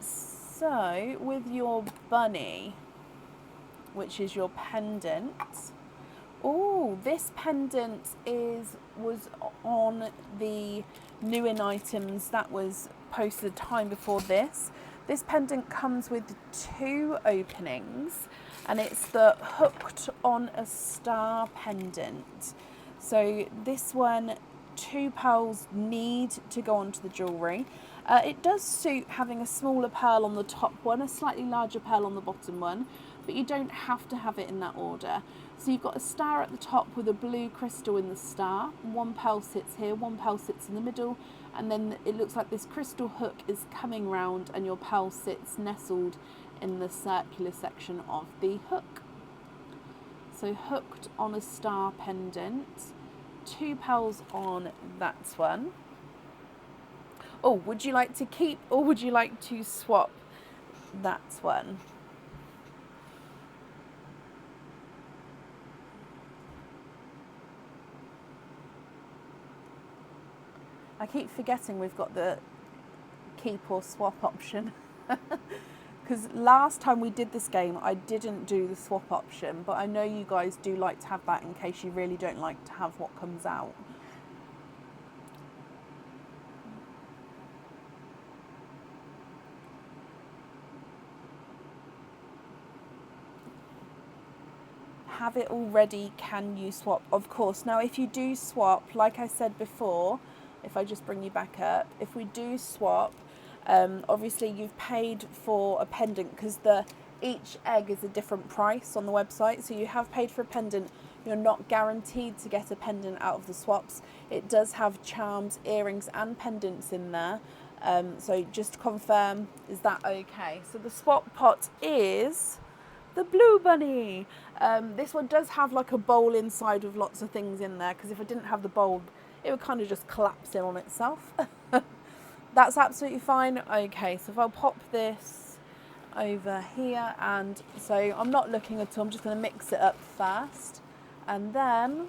S1: So with your bunny, which is your pendant. Oh, this pendant was on the new in items that was posted time before this. This pendant comes with 2 openings, and it's the hooked on a star pendant. So this one, 2 pearls need to go onto the jewellery. It does suit having a smaller pearl on the top one, a slightly larger pearl on the bottom one, but you don't have to have it in that order. So you've got a star at the top with a blue crystal in the star. 1 pearl sits here, 1 pearl sits in the middle, and then it looks like this crystal hook is coming round and your pearl sits nestled in the circular section of the hook. So hooked on a star pendant, 2 pearls on that one. Oh, would you like to keep or would you like to swap that one? I keep forgetting we've got the keep or swap option. Because last time we did this game, I didn't do the swap option, but I know you guys do like to have that in case you really don't like to have what comes out. Have it already, can you swap? Of course. Now, if you do swap, like I said before, if I just bring you back up, if we do swap, obviously you've paid for a pendant because each egg is a different price on the website. So you have paid for a pendant. You're not guaranteed to get a pendant out of the swaps. It does have charms, earrings and pendants in there. So just to confirm, is that okay? So the swap pot is the blue bunny. This one does have like a bowl inside with lots of things in there, because if I didn't have the bowl, it would kind of just collapse in on itself. That's absolutely fine. Okay, so if I'll pop this over here, and so I'm not looking at all, I'm just going to mix it up first. And then,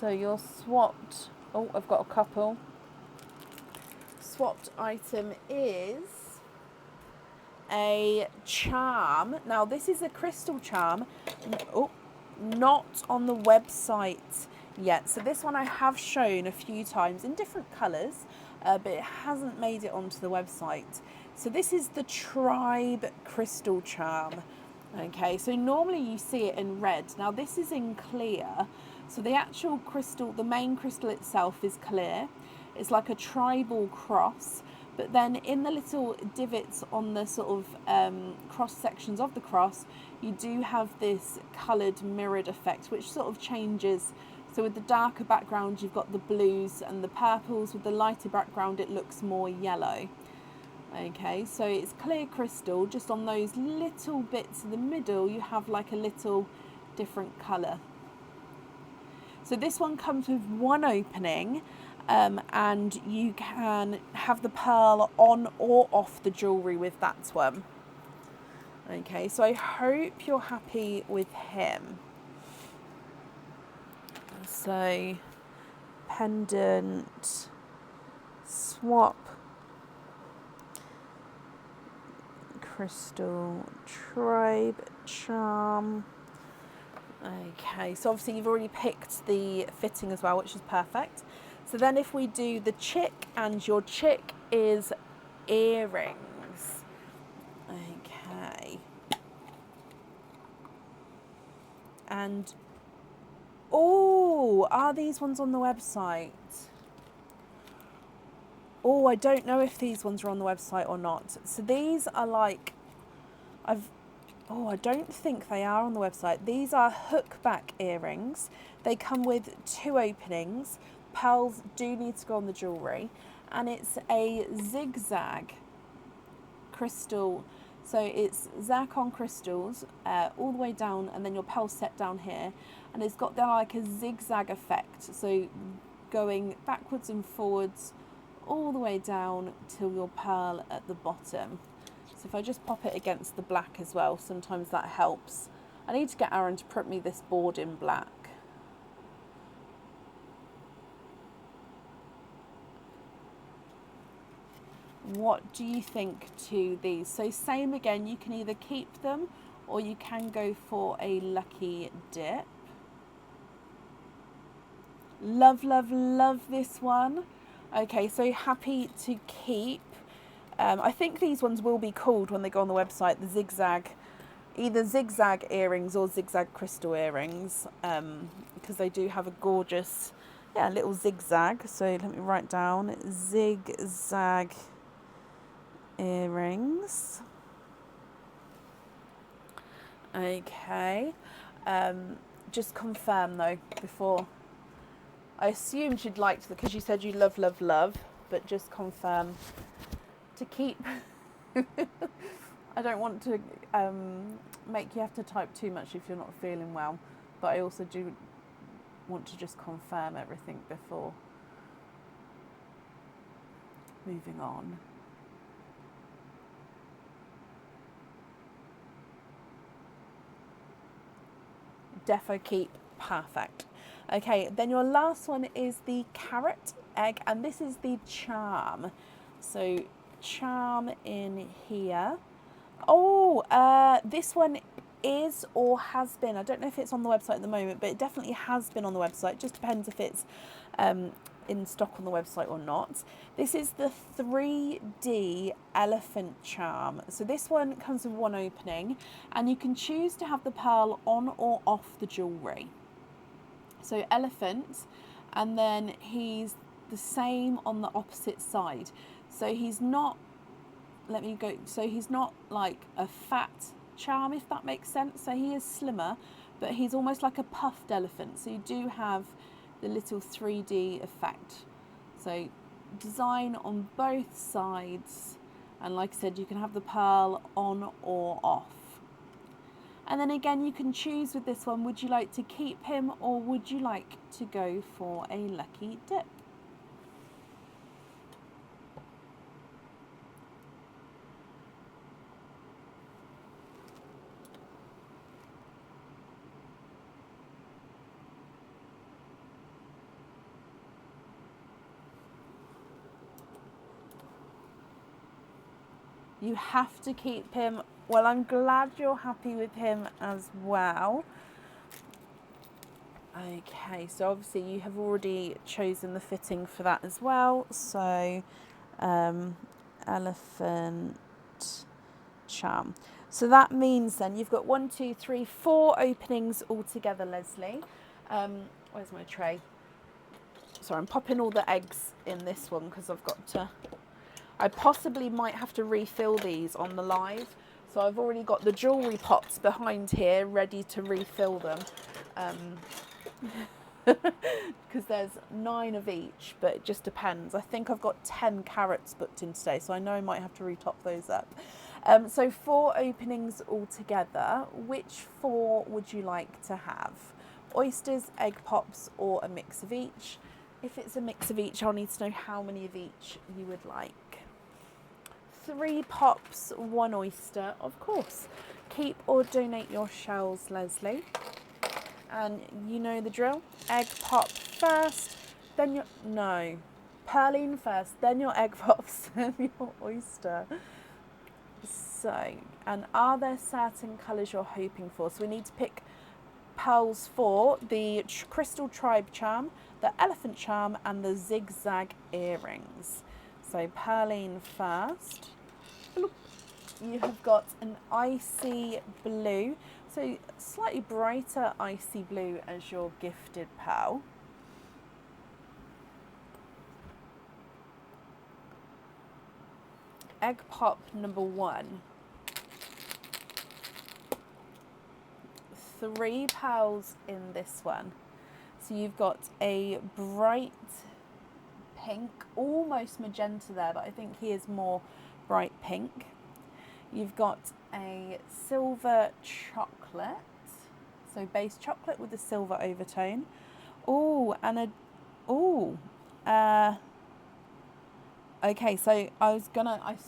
S1: so your swapped, oh, I've got a couple. Swapped item is a charm. Now this is a crystal charm. Oh, not on the website yet. So this one I have shown a few times in different colours, but it hasn't made it onto the website. So this is the Tribe crystal charm. Okay, so normally you see it in red. Now this is in clear. So the actual crystal, the main crystal itself is clear. It's like a tribal cross. But then in the little divots on the sort of cross sections of the cross, you do have this coloured mirrored effect, which sort of changes. So with the darker background, you've got the blues and the purples. With the lighter background, it looks more yellow. Okay, so it's clear crystal. Just on those little bits in the middle, you have like a little different colour. So this one comes with 1 opening. And you can have the pearl on or off the jewellery with that one. Okay, so I hope you're happy with him. So, pendant, swap, crystal, tribe, charm. Okay, so obviously you've already picked the fitting as well, which is perfect. So then if we do the chick, and your chick is earrings. Okay. And, oh, are these ones on the website? Oh, I don't know if these ones are on the website or not. So these are like, I don't think they are on the website. These are hook back earrings. They come with 2 openings. Pearls do need to go on the jewellery, and it's a zigzag crystal. So it's zircon crystals all the way down, and then your pearls set down here, and it's got like a zigzag effect, so going backwards and forwards all the way down till your pearl at the bottom. So if I just pop it against the black as well, sometimes that helps. I need to get Aaron to print me this board in black. What do you think to these? So same again, you can either keep them or you can go for a lucky dip. Love, love, love this one. Okay, so happy to keep. I think these ones will be called when they go on the website, the zigzag, either zigzag earrings or zigzag crystal earrings, because they do have a gorgeous, yeah, little zigzag. So let me write down zigzag earrings. Okay, just confirm though before. I assumed you'd liked them because you said you love, love, love, but just confirm to keep. I don't want to make you have to type too much if you're not feeling well, but I also do want to just confirm everything before moving on. Defo keep, perfect. Okay, then your last one is the carrot egg, and this is the charm. So charm in here. Oh, this one is or has been, I don't know if it's on the website at the moment, but it definitely has been on the website. Just depends if it's in stock on the website or not. This is the 3D elephant charm. So this one comes with one opening, and you can choose to have the pearl on or off the jewellery. So elephant, and then he's the same on the opposite side. So he's not, let me go, so he's not like a fat charm, if that makes sense. So he is slimmer, but he's almost like a puffed elephant. So you do have the little 3D effect. So design on both sides, and like I said, you can have the pearl on or off. And then again, you can choose with this one, would you like to keep him or would you like to go for a lucky dip? You have to keep him. Well, I'm glad you're happy with him as well. Okay, so obviously you have already chosen the fitting for that as well. So, elephant charm. So that means then you've got 1, 2, 3, 4 openings altogether, Leslie. Where's my tray? Sorry, I'm popping all the eggs in this one because I've got to... I possibly might have to refill these on the live. So I've already got the jewellery pots behind here ready to refill them. Because there's 9 of each, but it just depends. I think I've got 10 carrots booked in today, so I know I might have to retop those up. So 4 openings altogether. Which 4 would you like to have? Oysters, egg pops, or a mix of each? If it's a mix of each, I'll need to know how many of each you would like. 3 pops, 1 oyster, of course. Keep or donate your shells, Leslie. And you know the drill. Egg pop first, then your... No. Pearline first, then your egg pops, then your oyster. So, and are there certain colours you're hoping for? So we need to pick pearls for the crystal tribe charm, the elephant charm, and the zigzag earrings. So pearline first. You have got an icy blue, so slightly brighter icy blue as your gifted pearl. Egg pop number 1. 3 pearls in this one. So you've got a bright pink, almost magenta there, but I think he is more bright pink. You've got a silver chocolate, so base chocolate with a silver overtone. Oh, and okay, so I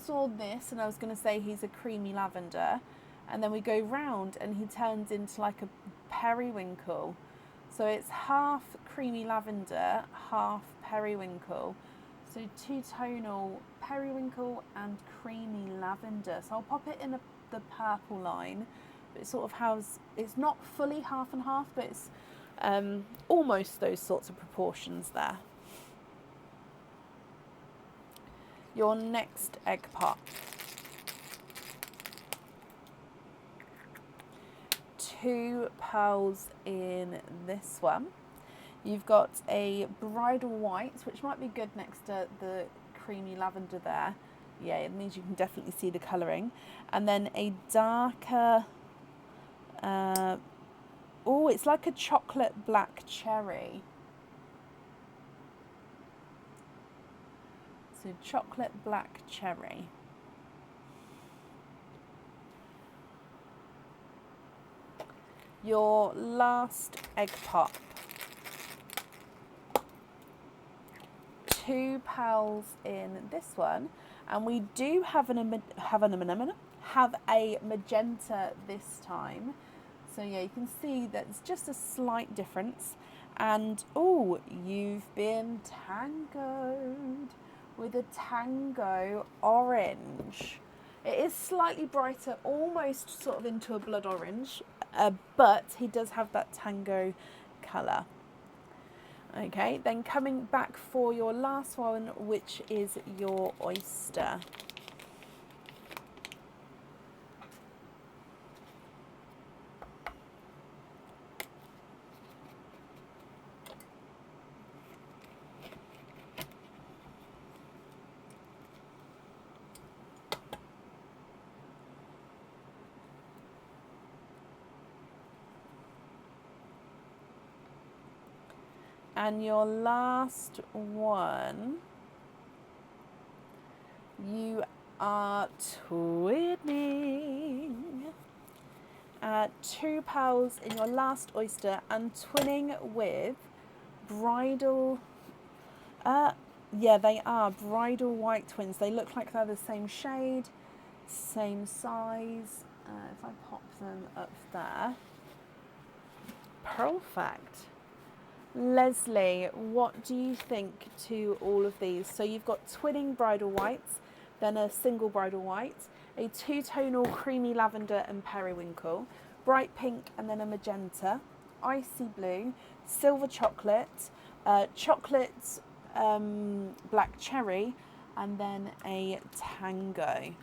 S1: saw this and I was gonna say he's a creamy lavender, and then we go round and he turns into like a periwinkle. So it's half creamy lavender, half periwinkle. So two-tonal periwinkle and creamy lavender. So I'll pop it in the purple line, but it sort of has, it's not fully half and half, but it's almost those sorts of proportions there. Your next egg pot. 2 pearls in this one. You've got a bridal white, which might be good next to the creamy lavender there. Yeah, it means you can definitely see the colouring. And then a darker, oh, it's like a chocolate black cherry. So chocolate black cherry. Your last egg pop. 2 pearls in this one, and we do have a magenta this time. So yeah, you can see that it's just a slight difference. And oh, you've been tangoed with a tango orange. It is slightly brighter, almost sort of into a blood orange, but he does have that tango colour. Okay, then coming back for your last one, which is your oyster. And your last one, you are twinning. 2 pearls in your last oyster and twinning with bridal, yeah, they are bridal white twins. They look like they're the same shade, same size. If I pop them up there, perfect. Leslie, what do you think to all of these? So you've got twinning bridal whites, then a single bridal white, a two-tonal creamy lavender and periwinkle, bright pink and then a magenta, icy blue, silver chocolate, chocolate black cherry, and then a tango.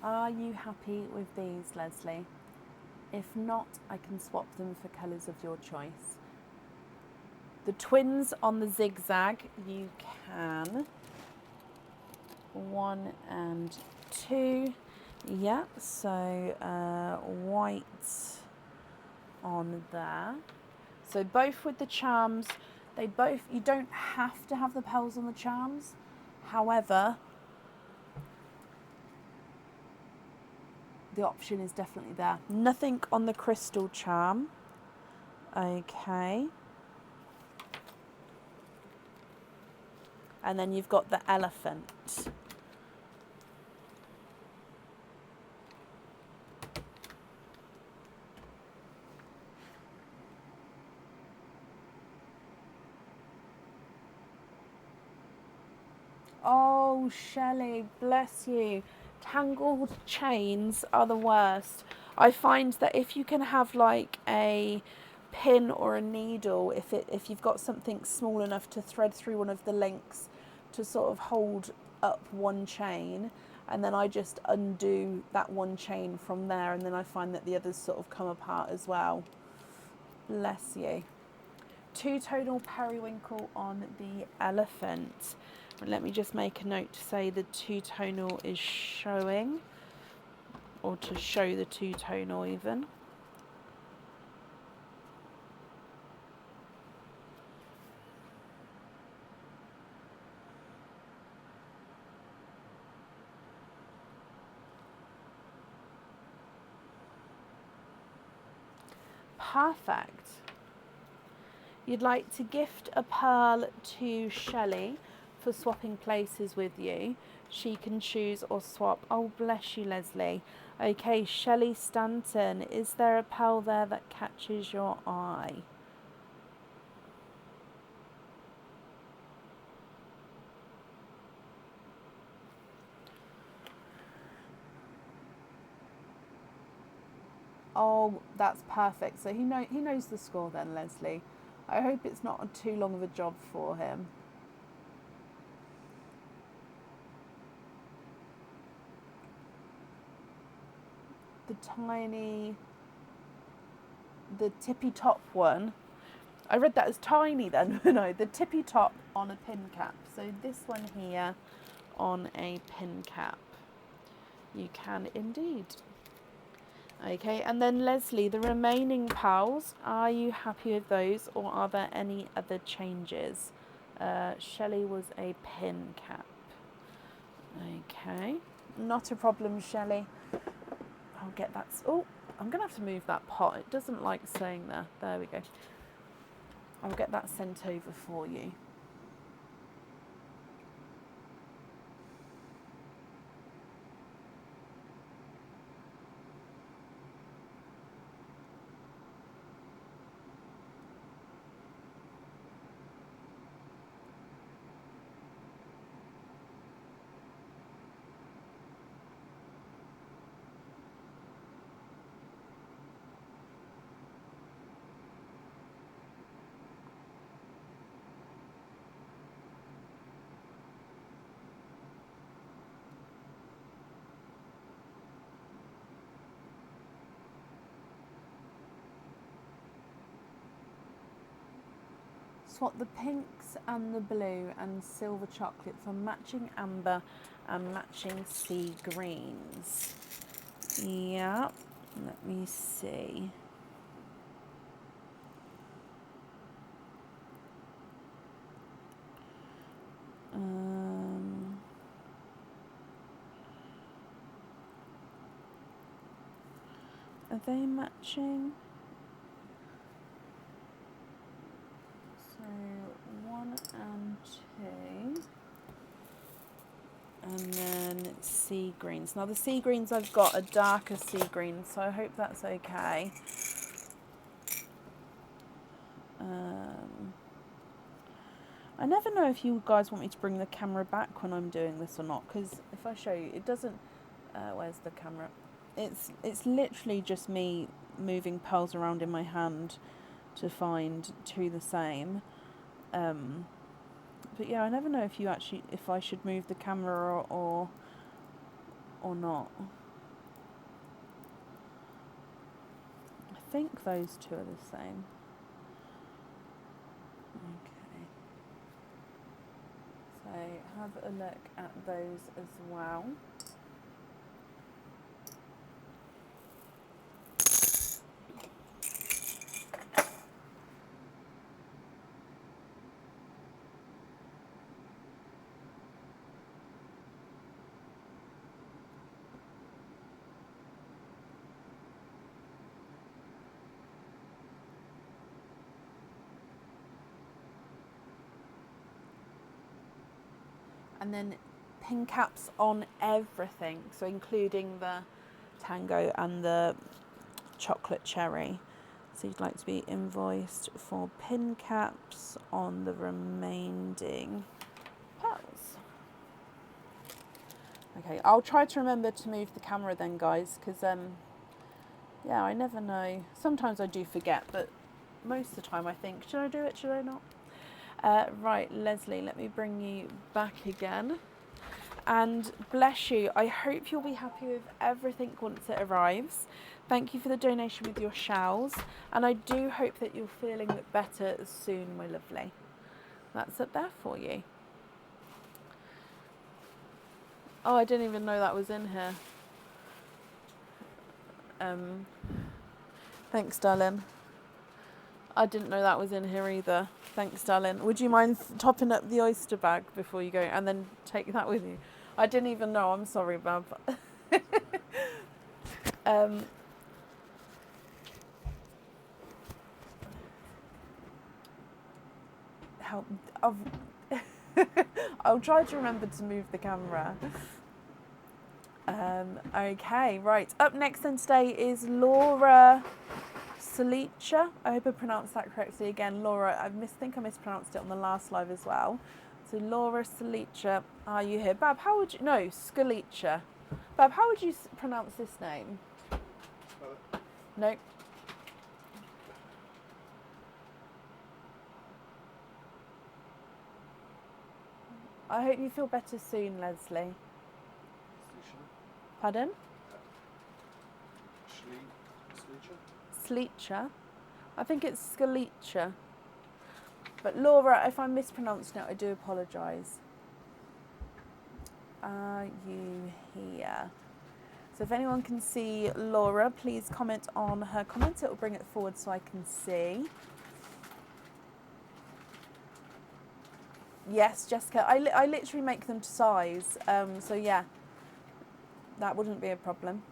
S1: Are you happy with these, Leslie? If not, I can swap them for colours of your choice. The twins on the zigzag, you can. 1 and 2. Yeah, so white on there. So both with the charms, you don't have to have the pearls on the charms. However, the option is definitely there. Nothing on the crystal charm. Okay. And then you've got the elephant. Oh, Shelley, bless you. Tangled chains are the worst. I find that if you can have like a pin or a needle, if you've got something small enough to thread through one of the links to sort of hold up one chain, and then I just undo that one chain from there, and then I find that the others sort of come apart as well. Bless you. Two-tonal periwinkle on the elephant. Let me just make a note to say the two-tonal is showing, or to show the two-tonal even. Perfect. You'd like to gift a pearl to Shelley for swapping places with you. She can choose or swap. Oh, bless you, Leslie. Okay, Shelley Stanton, is there a pearl there that catches your eye? Oh, that's perfect. So he knows the score then, Leslie. I hope it's not too long of a job for him. The tippy top one. I read that as tiny then. No, the tippy top on a pin cap. So this one here on a pin cap. You can indeed. Okay, and then Leslie, the remaining pals, are you happy with those or are there any other changes? Shelley was a pin cap. Okay, not a problem, Shelley. I'll get that. Oh, I'm going to have to move that pot. It doesn't like staying there. There we go. I'll get that sent over for you. Swap the pinks and the blue and silver chocolate for matching amber and matching sea greens. Yeah, let me see. Are they matching? So 1 and 2. And then sea greens. Now the sea greens I've got are darker sea greens, so I hope that's okay. I never know if you guys want me to bring the camera back when I'm doing this or not, because if I show you, it doesn't... where's the camera? It's literally just me moving pearls around in my hand to find two the same. But yeah, I never know if I should move the camera or not. I think those two are the same. Okay. So have a look at those as well. And then pin caps on everything, so including the tango and the chocolate cherry. So you'd like to be invoiced for pin caps on the remaining pearls. Okay, I'll try to remember to move the camera then, guys, because yeah, I never know. Sometimes I do forget, but most of the time I think, should I do it, should I not? Right, Leslie, let me bring you back again. And bless you, I hope you'll be happy with everything once it arrives. Thank you for the donation with your shells. And I do hope that you're feeling better soon, my lovely. That's up there for you. Oh, I didn't even know that was in here. Thanks, darling. I didn't know that was in here either. Thanks, darling. Would you mind topping up the oyster bag before you go and then take that with you? I didn't even know. I'm sorry, Bab. How? I'll try to remember to move the camera. Okay, right. Up next then today is Laura Salicha. I hope I pronounced that correctly again. Laura, I think I mispronounced it on the last live as well. So Laura Salicha, are you here? Bab, how would you... No, Scalicha. Bab, how would you pronounce this name? No. I hope you feel better soon, Leslie. Pardon? Sleecher? I think it's Scalicha. But Laura, if I'm mispronouncing it, I do apologise. Are you here? So if anyone can see Laura, please comment on her comment. It will bring it forward so I can see. Yes, Jessica. I literally make them to size. So yeah, that wouldn't be a problem.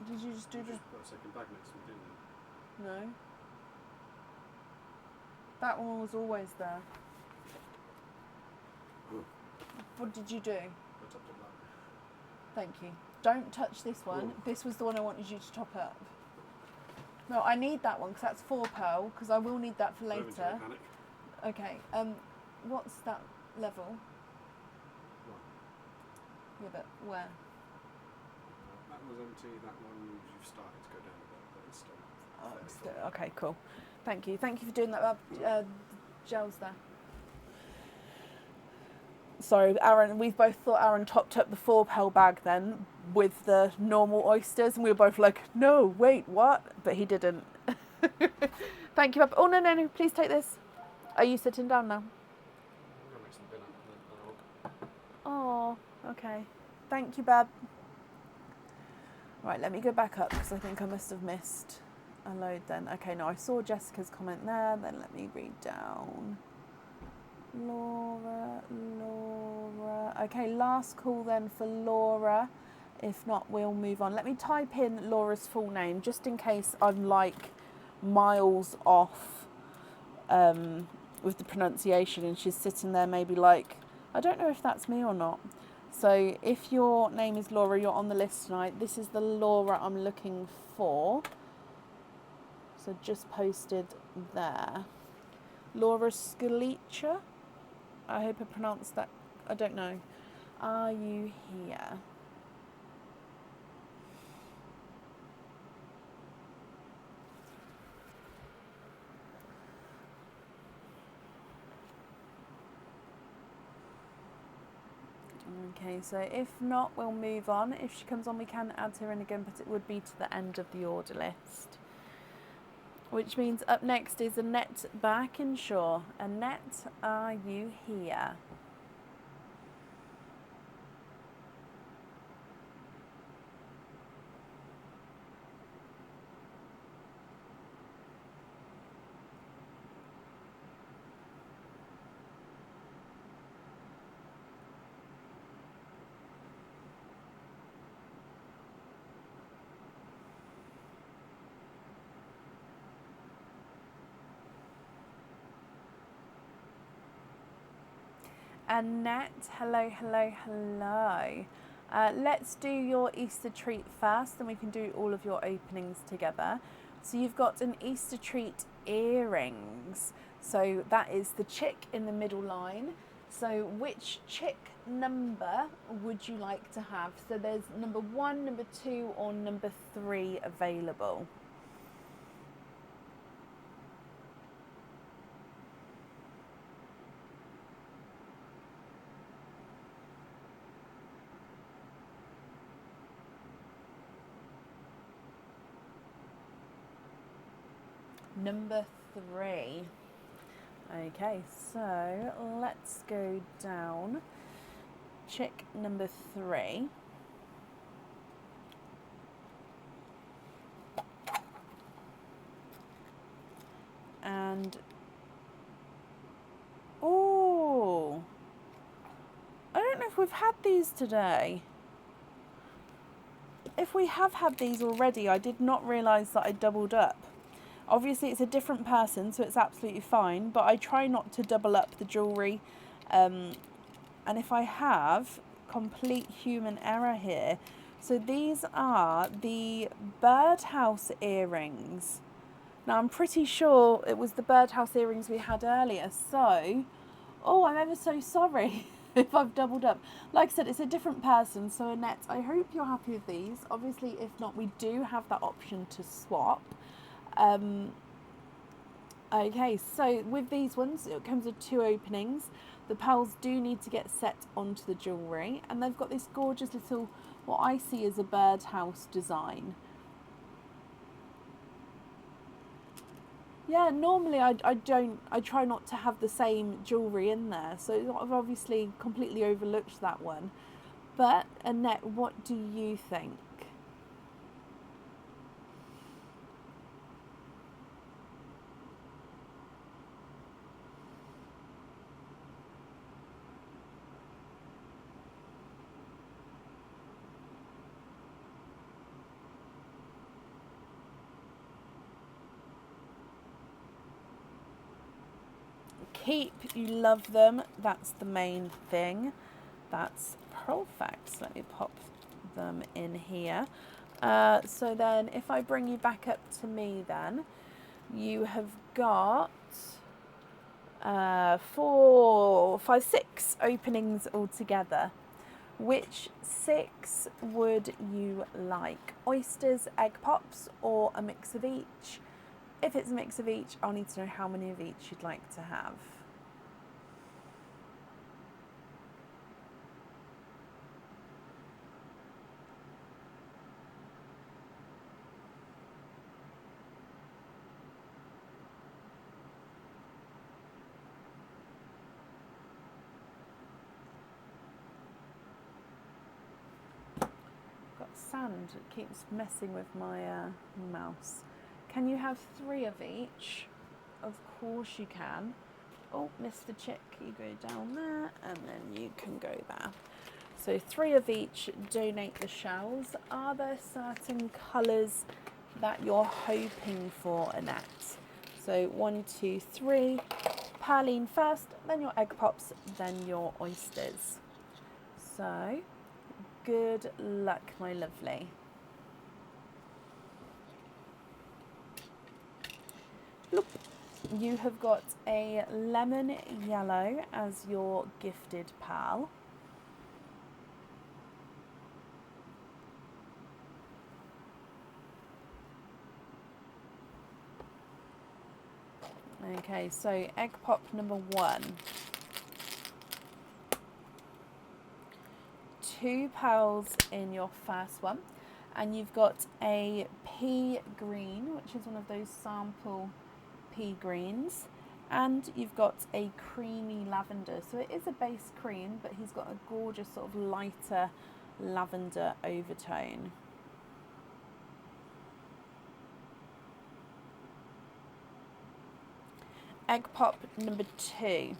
S1: Did you just do the...
S2: Just put a second bag next to me, didn't you?
S1: No. That one was always there.
S2: Oh.
S1: What did you do?
S2: I topped up that.
S1: Thank you. Don't touch this one.
S2: Oh.
S1: This was the one I wanted you to top up. No, I need that one because that's 4 pearl, because I will need that for later. Okay. What's that level?
S2: What?
S1: Yeah, but where?
S2: That was empty. That one you've started to go down a bit, but it's still.
S1: Oh, it's still, okay, cool. Thank you. Thank you for doing that. Gel's there. Sorry, Aaron. We both thought Aaron topped up the 4 pearl bag then with the normal oysters, and we were both like, "No, wait, what?" But he didn't. Thank you. Oh no, no, no! Please take this. Are you sitting down now?
S2: I'm gonna make some dinner and then
S1: Oh, okay. Thank you, Bab. Right, let me go back up because I think I must have missed a load then. Okay, no, I saw Jessica's comment there. Then let me read down. Laura. Okay, last call then for Laura. If not, we'll move on. Let me type in Laura's full name just in case I'm like miles off with the pronunciation and she's sitting there maybe like, I don't know if that's me or not. So if your name is Laura, you're on the list tonight. This is the Laura I'm looking for. So just posted there. Laura Scalicha. I hope I pronounced that. I don't know. Are you here? Okay, so if not, we'll move on. If she comes on, we can add her in again, but it would be to the end of the order list. Which means up next is Annette Barkinshaw. Annette, are you here? Annette, hello, hello, hello. Let's do your Easter treat first, then we can do all of your openings together. So you've got an Easter treat earrings. So that is the chick in the middle line. So which chick number would you like to have? So there's number 1, number 2, or number 3 available. Number 3. Okay, so let's go down. Chick number 3. And oh, I don't know if we've had these today. If we have had these already, I did not realise that I doubled up. Obviously it's a different person, so it's absolutely fine, but I try not to double up the jewellery. And if I have, complete human error here. So these are the birdhouse earrings. Now I'm pretty sure it was the birdhouse earrings we had earlier, so, oh, I'm ever so sorry if I've doubled up. Like I said, it's a different person, so Annette, I hope you're happy with these. Obviously, if not, we do have that option to swap. Okay, so with these ones, it comes with 2 openings. The pearls do need to get set onto the jewellery, and they've got this gorgeous little, what I see as a birdhouse design. Yeah, normally I try not to have the same jewellery in there, so I've obviously completely overlooked that one. But Annette, what do you think? Keep, you love them, that's the main thing. That's perfect. So let me pop them in here. So then if I bring you back up to me then, you have got 4, 5, 6 openings altogether. Which 6 would you like? Oysters, egg pops, or a mix of each? If it's a mix of each, I'll need to know how many of each you'd like to have. Got sand, it keeps messing with my mouse. Can you have 3 of each? Of course you can. Oh, Mr. Chick, you go down there, and then you can go there. So 3 of each, donate the shells. Are there certain colours that you're hoping for, Annette? So 1, 2, 3. Perline first, then your egg pops, then your oysters. So, good luck, my lovely. Look. You have got a lemon yellow as your gifted pearl. Okay, so egg pop number 1. 2 pearls in your first one, and you've got a pea green, which is one of those sample pea greens, and you've got a creamy lavender. So it is a base cream, but he's got a gorgeous sort of lighter lavender overtone. Egg pop number 2.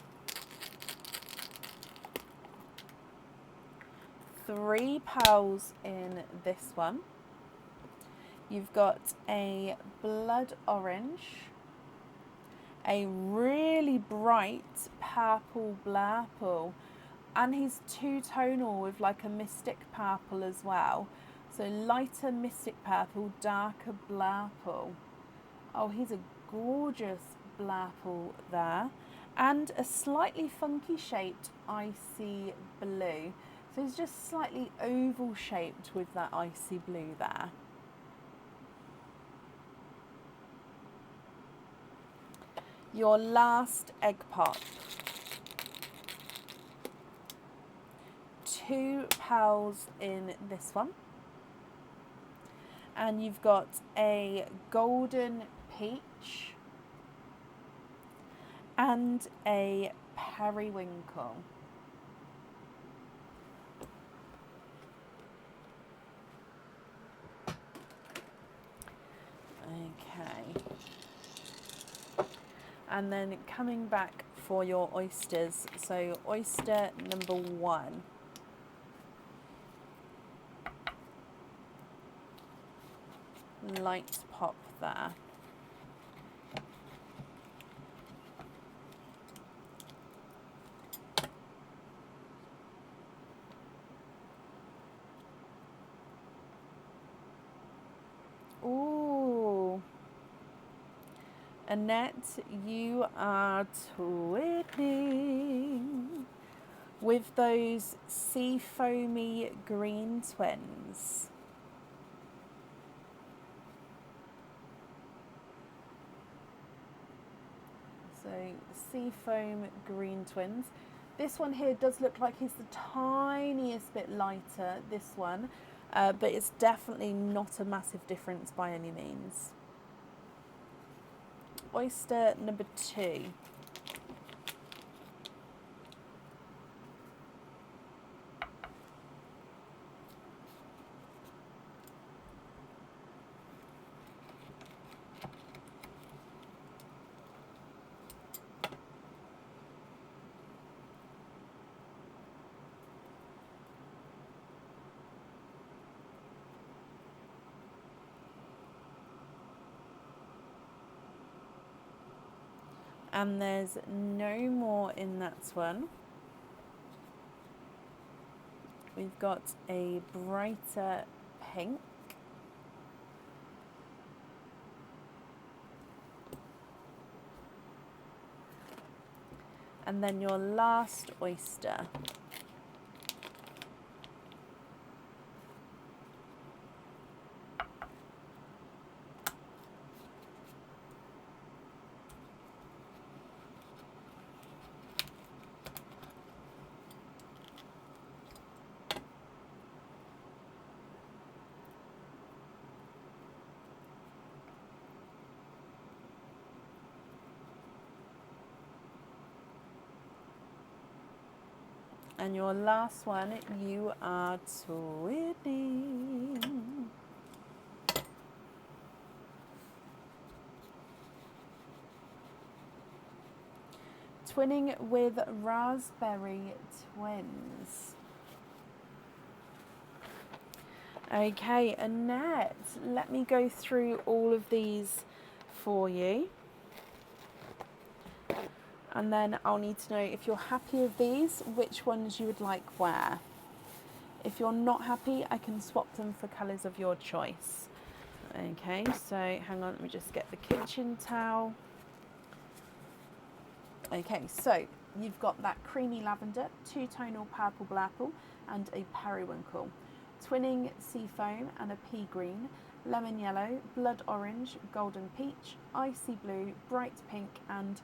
S1: 3 pearls in this one. You've got a blood orange, a really bright purple blurple, and he's 2-tonal with like a mystic purple as well. So lighter mystic purple, darker blurple. Oh, he's a gorgeous blurple there. And a slightly funky shaped icy blue. So it's just slightly oval shaped with that icy blue there. Your last egg pop. 2 pearls in this one. And you've got a golden peach and a periwinkle. Okay. And then coming back for your oysters. So oyster number 1. Light pop there. Ooh. Annette, you are twinning with those sea foamy green twins. So sea foam green twins. This one here does look like it's the tiniest bit lighter, this one, but it's definitely not a massive difference by any means. Oyster number 2. And there's no more in that one. We've got a brighter pink. And then your last oyster. And your last one, you are twinning. Twinning with raspberry twins. Okay, Annette, let me go through all of these for you. And then I'll need to know if you're happy with these, which ones you would like where. If you're not happy, I can swap them for colours of your choice. Okay, so hang on, let me just get the kitchen towel. Okay, so you've got that creamy lavender, two-tonal purple blapple, and a periwinkle. Twinning sea foam and a pea green, lemon yellow, blood orange, golden peach, icy blue, bright pink, and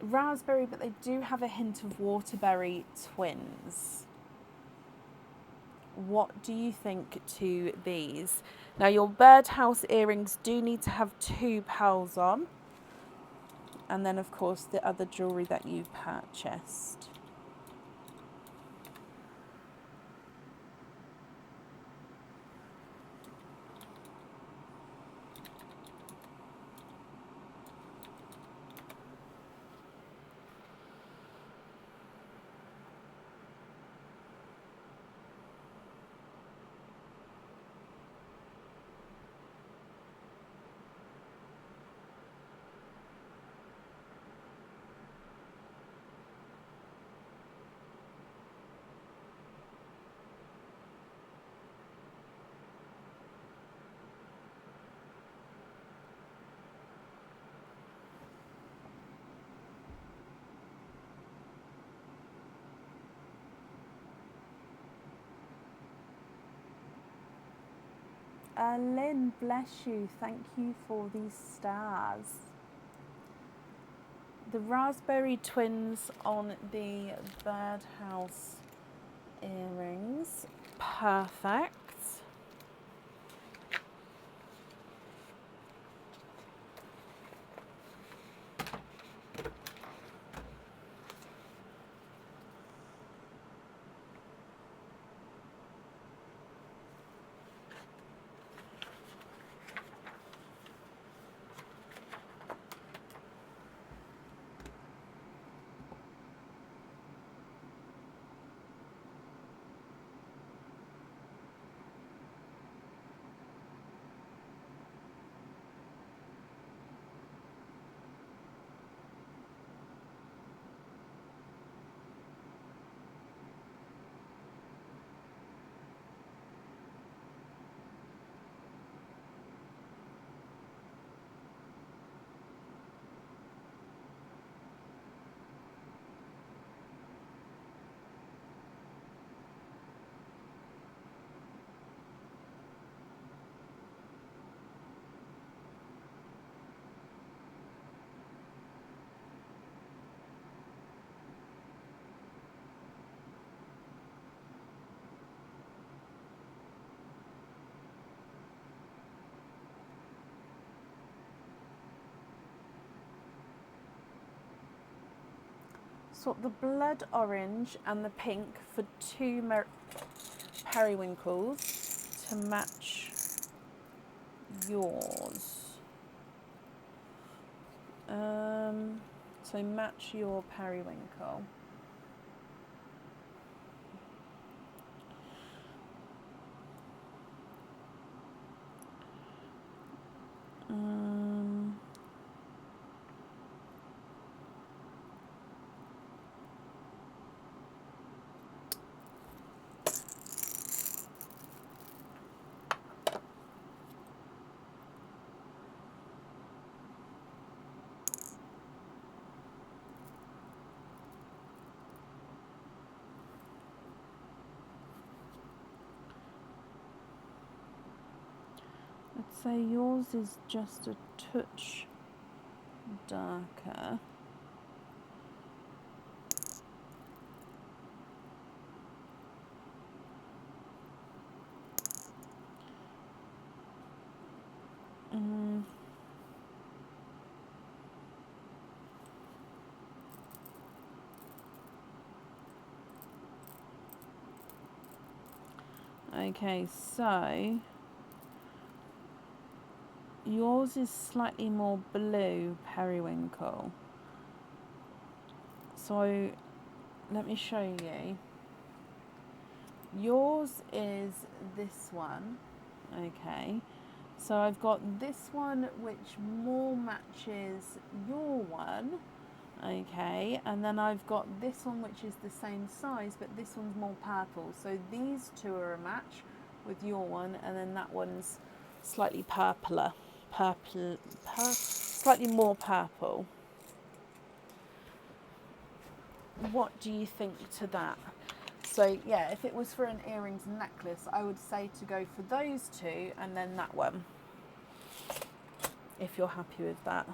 S1: raspberry, but they do have a hint of waterberry twins. What do you think to these? Now your birdhouse earrings do need to have 2 pearls on, and then of course the other jewellery that you've purchased. Lynn, bless you. Thank you for these stars. The raspberry twins on the birdhouse earrings. Perfect. Swap the blood orange and the pink for two periwinkles to match yours. So match your periwinkle. I'd say yours is just a touch darker. Okay, so yours is slightly more blue periwinkle. So let me show you. Yours is this one. Okay, so I've got this one which more matches your one. Okay, and then I've got this one which is the same size, but this one's more purple. So these two are a match with your one, and then that one's slightly slightly more purple. What do you think to that? So yeah, if it was for an earrings and necklace, I would say to go for those two and then that one, if you're happy with that.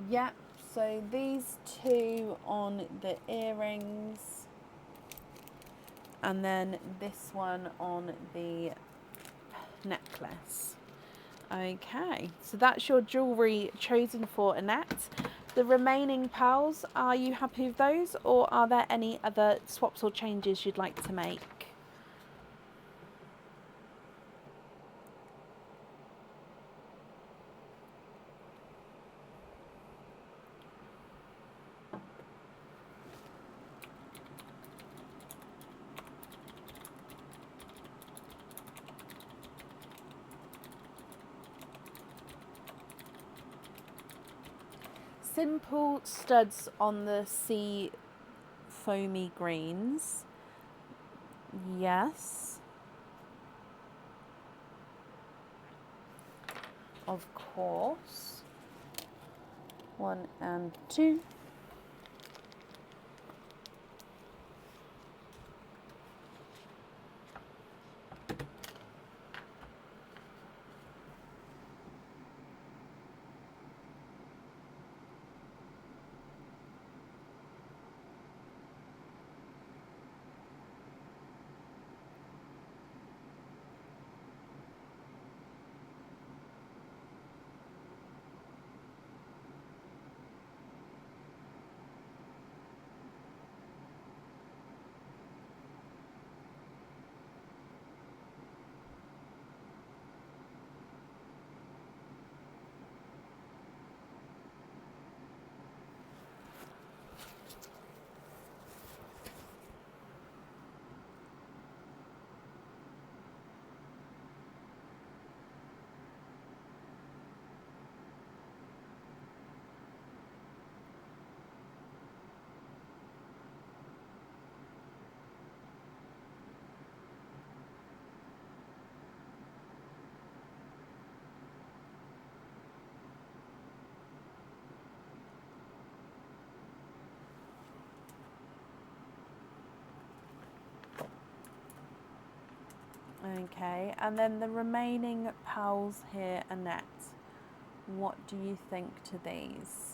S1: Yep, so these two on the earrings and then this one on the necklace. Okay, so that's your jewellery chosen for Annette. The remaining pearls, are you happy with those, or are there any other swaps or changes you'd like to make? Simple studs on the sea foamy greens. Yes. Of course. 1 and 2. Okay, and then the remaining pals here, Annette, what do you think to these?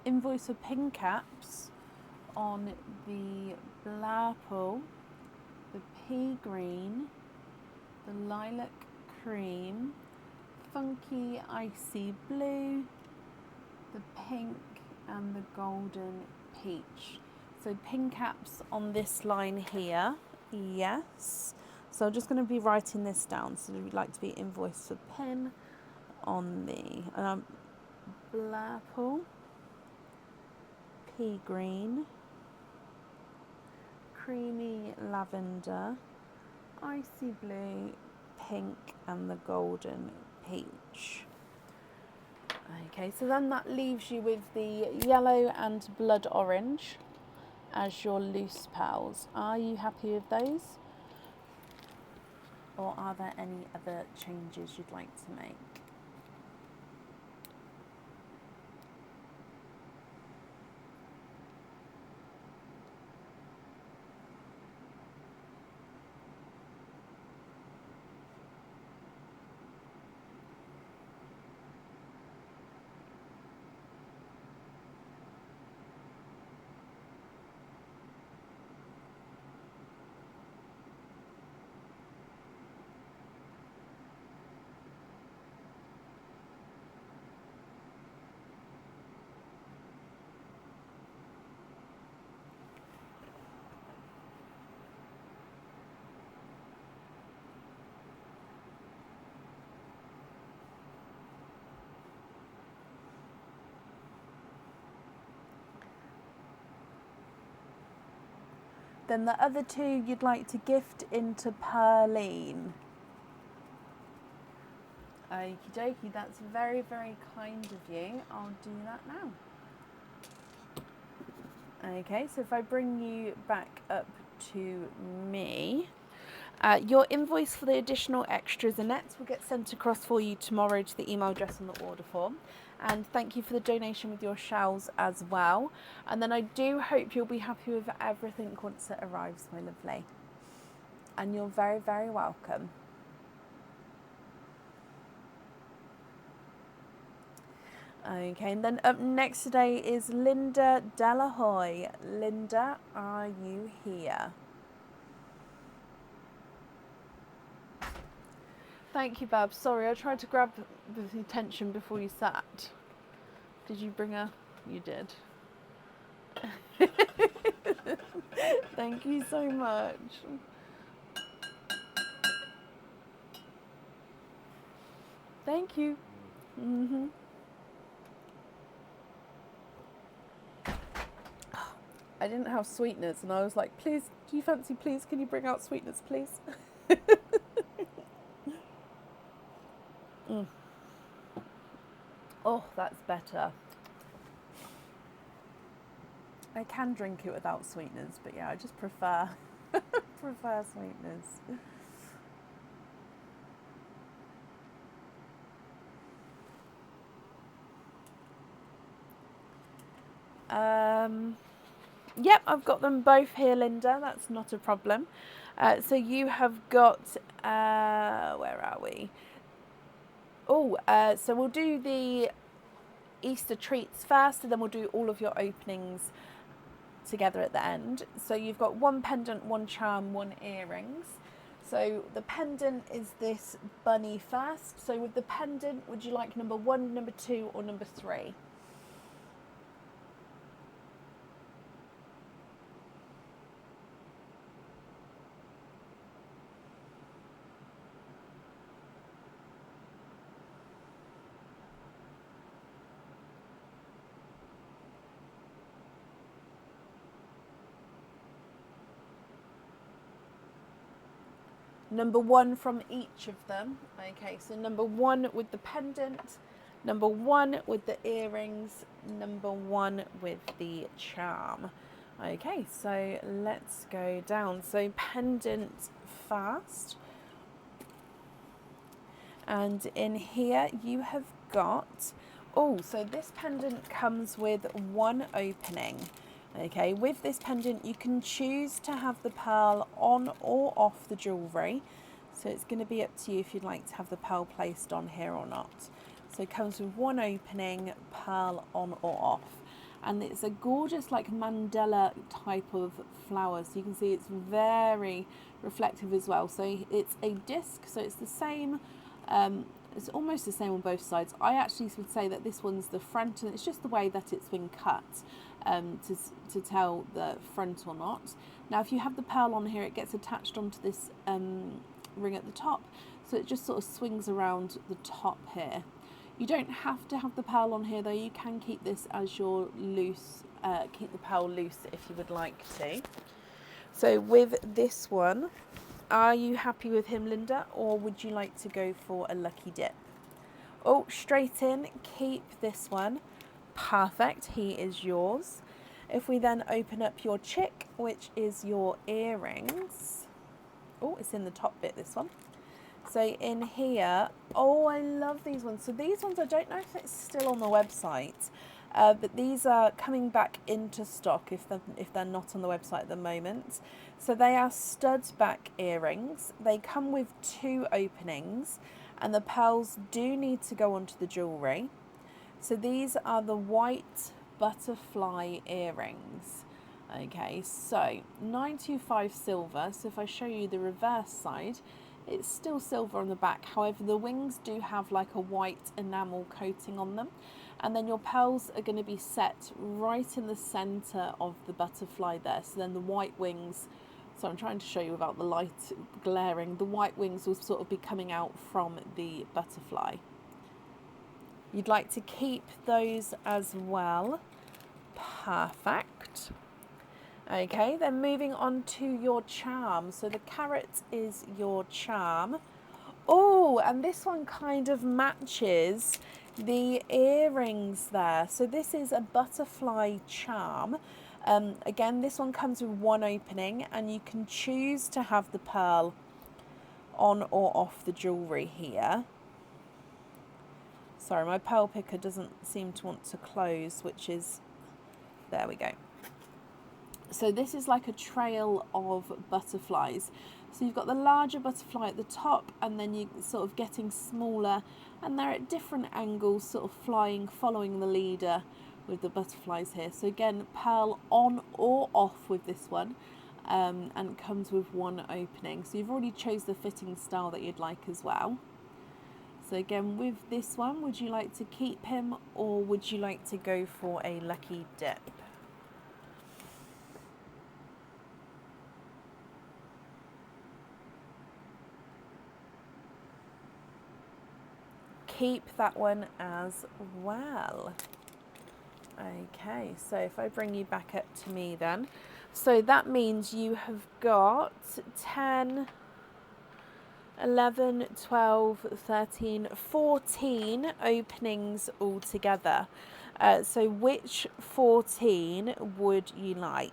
S1: Invoice for pin caps on the Blurple, the pea green, the lilac cream, funky icy blue, the pink and the golden peach. So pin caps on this line here, yes. So I'm just going to be writing this down. So we'd like to be invoice for pin on the Blurple, pea green, creamy lavender, icy blue, pink and the golden peach. Okay, so then that leaves you with the yellow and blood orange as your loose pals. Are you happy with those? Or are there any other changes you'd like to make? Then the other two you'd like to gift into Pearline. Okie dokie, that's very, very kind of you. I'll do that now. Okay, so if I bring you back up to me, your invoice for the additional extras, Annette, will get sent across for you tomorrow to the email address on the order form. And thank you for the donation with your shells as well. And then I do hope you'll be happy with everything once it arrives, my lovely. And you're very, very welcome. Okay, and then up next today is Linda Delahoy. Linda, are you here? Thank you, Babs. Sorry, I tried to grab the attention before you sat. Did you bring her? You did. Thank you so much. Thank you. I didn't have sweeteners and I was like, please, do you fancy, please, can you bring out sweeteners, please? Oh, that's better. I can drink it without sweeteners, but yeah, I just prefer sweeteners. Yep, I've got them both here, Linda. That's not a problem. So you have got, where are we? Oh, so we'll do the Easter treats first, and then we'll do all of your openings together at the end. So you've got one pendant, one charm, one earrings. So the pendant is this bunny first. So with the pendant, would you like number 1, number 2, or number 3? Number 1 from each of them. Okay, so number 1 with the pendant, number 1 with the earrings, number 1 with the charm. Okay, so let's go down. So pendant first. And in here you have got, oh, so this pendant comes with 1 opening. Okay, with this pendant you can choose to have the pearl on or off the jewellery. So it's going to be up to you if you'd like to have the pearl placed on here or not. So it comes with 1 opening, pearl on or off. And it's a gorgeous like mandala type of flower. So you can see it's very reflective as well. So it's a disc, so it's the same, it's almost the same on both sides. I actually would say that this one's the front, and it's just the way that it's been cut to tell the front or not. Now if you have the pearl on here, it gets attached onto this ring at the top, so it just sort of swings around the top here. You don't have to have the pearl on here though, you can keep this as your loose, keep the pearl loose if you would like to. So with this one, are you happy with him, Linda, or would you like to go for a lucky dip? Oh, straight in, keep this one. Perfect, he is yours. If we then open up your chick, which is your earrings. Oh, it's in the top bit, this one. So in here, oh, I love these ones. So these ones, I don't know if it's still on the website, but these are coming back into stock if they're not on the website at the moment. So they are stud back earrings. They come with 2 openings, and the pearls do need to go onto the jewellery. So these are the white butterfly earrings. Okay, so 925 silver. So if I show you the reverse side, it's still silver on the back. However, the wings do have like a white enamel coating on them. And then your pearls are going to be set right in the centre of the butterfly there. So then the white wings, so I'm trying to show you without the light glaring, the white wings will sort of be coming out from the butterfly. You'd like to keep those as well. Perfect. Okay, then moving on to your charm. So the carrot is your charm. Oh, and this one kind of matches the earrings there. So this is a butterfly charm. Again, this one comes with 1 opening, and you can choose to have the pearl on or off the jewellery here. Sorry, my pearl picker doesn't seem to want to close, which is, there we go. So this is like a trail of butterflies. So you've got the larger butterfly at the top, and then you're sort of getting smaller, and they're at different angles, sort of flying, following the leader with the butterflies here. So again, pearl on or off with this one, and it comes with 1 opening. So you've already chose the fitting style that you'd like as well. So again, with this one, would you like to keep him, or would you like to go for a lucky dip? Keep that one as well. Okay, so if I bring you back up to me then, so that means you have got 10, 11, 12, 13, 14 openings altogether. So which 14 would you like?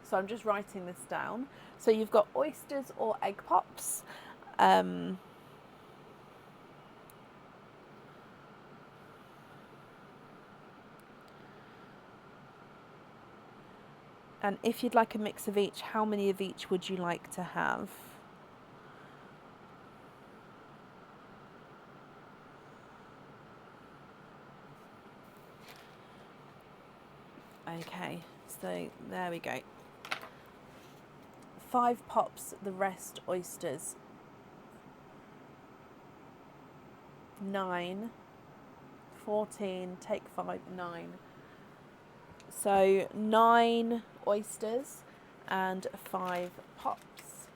S1: So I'm just writing this down. So you've got oysters or egg pops. And if you'd like a mix of each, how many of each would you like to have? Okay, so there we go. 5 pops, the rest oysters. 9, 14, take 5, 9. So 9 oysters and 5 pops.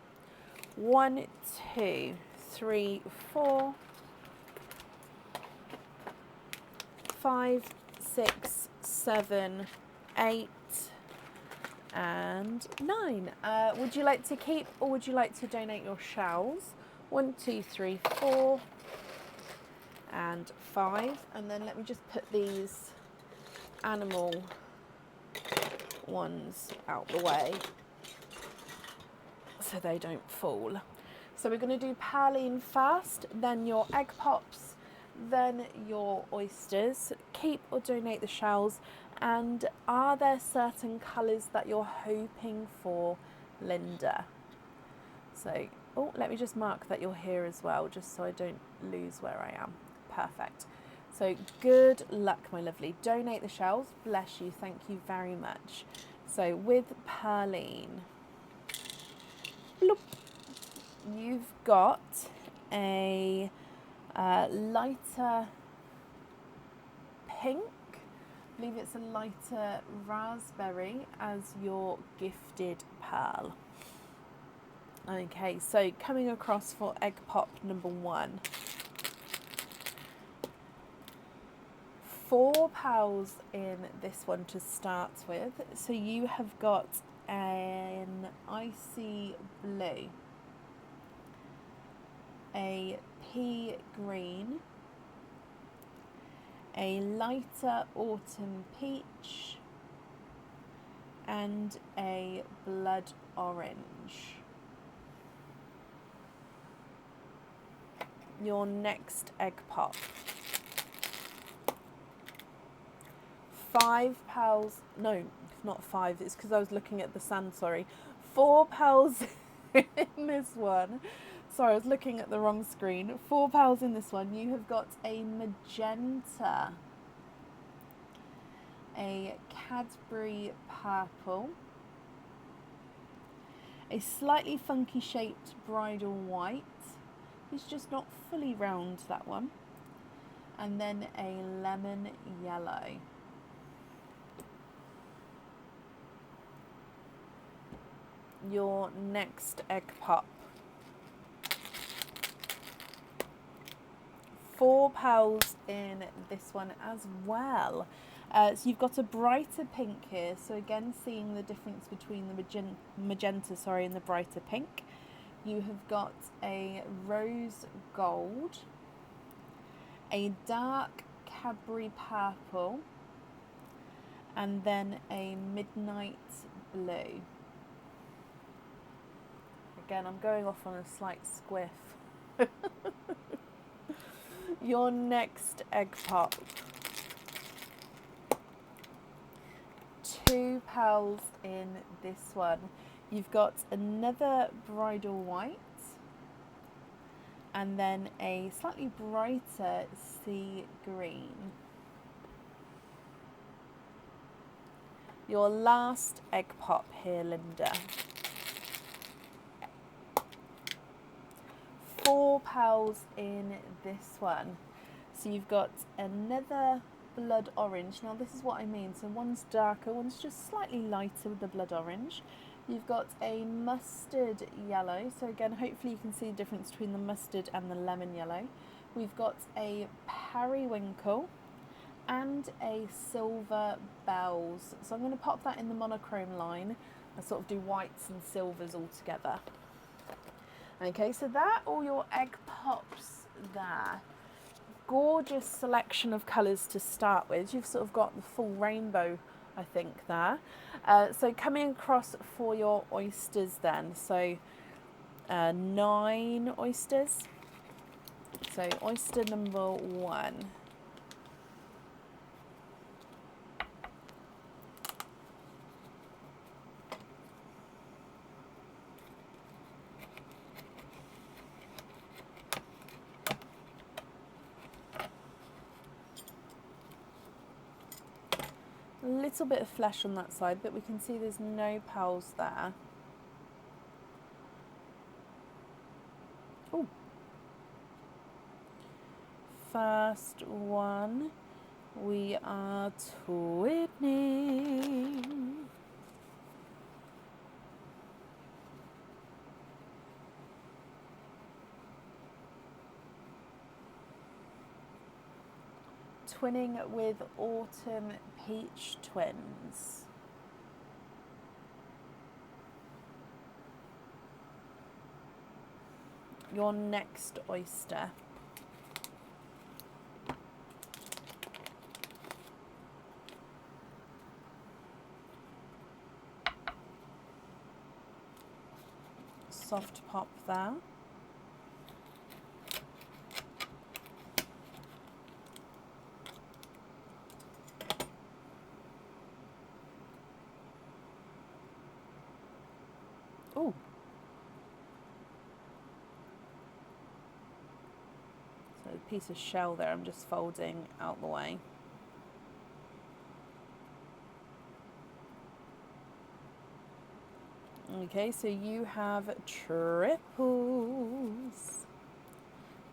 S1: 1, 2, 3, 4, 5, 6, 7, 8, and 9. Would you like to keep or would you like to donate your shells? 1, 2, 3, 4, and 5. And then let me just put these animal ones out the way so they don't fall. So we're going to do Perline first, then your egg pops, then your oysters. Keep or donate the shells. And are there certain colours that you're hoping for, Linda? So, oh, let me just mark that you're here as well, just so I don't lose where I am. Perfect. So good luck, my lovely. Donate the shells. Bless you. Thank you very much. So with Perline, bloop, you've got a lighter pink. I believe it's a lighter raspberry as your gifted pearl. Okay, so coming across for egg pop number 1. 4 pals in this one to start with. So you have got an icy blue, a pea green, a lighter autumn peach, and a blood orange. Your next egg pop. 5 pals, no, not 5, it's because I was looking at the sand, sorry. 4 pals in this one. Sorry, I was looking at the wrong screen. 4 pals in this one. You have got a magenta, a Cadbury purple, a slightly funky shaped bridal white. It's just not fully round, that one. And then a lemon yellow. Your next egg pop. 4 pals in this one as well. So you've got a brighter pink here. So again, seeing the difference between the magenta, and the brighter pink. You have got a rose gold, a dark Cadbury purple, and then a midnight blue. Again, I'm going off on a slight squiff. Your next egg pop. 2 pals in this one. You've got another bridal white, and then a slightly brighter sea green. Your last egg pop here, Linda. 4 pals in this one. So you've got another blood orange. Now this is what I mean. So one's darker, one's just slightly lighter with the blood orange. You've got a mustard yellow. So again, hopefully you can see the difference between the mustard and the lemon yellow. We've got a periwinkle and a silver bells. So I'm going to pop that in the monochrome line and sort of do whites and silvers all together. Okay, so that all your egg pops there. Gorgeous selection of colours to start with. You've sort of got the full rainbow, I think, there. So coming across for your oysters then. So 9 oysters. So oyster number 1. A little bit of flesh on that side, but we can see there's no pearls there. Oh. First one, we are twinning. Twinning with Autumn Peach Twins. your next oyster. Soft pop there. Oh. So a piece of shell there, I'm just folding out the way. Okay, so you have triples.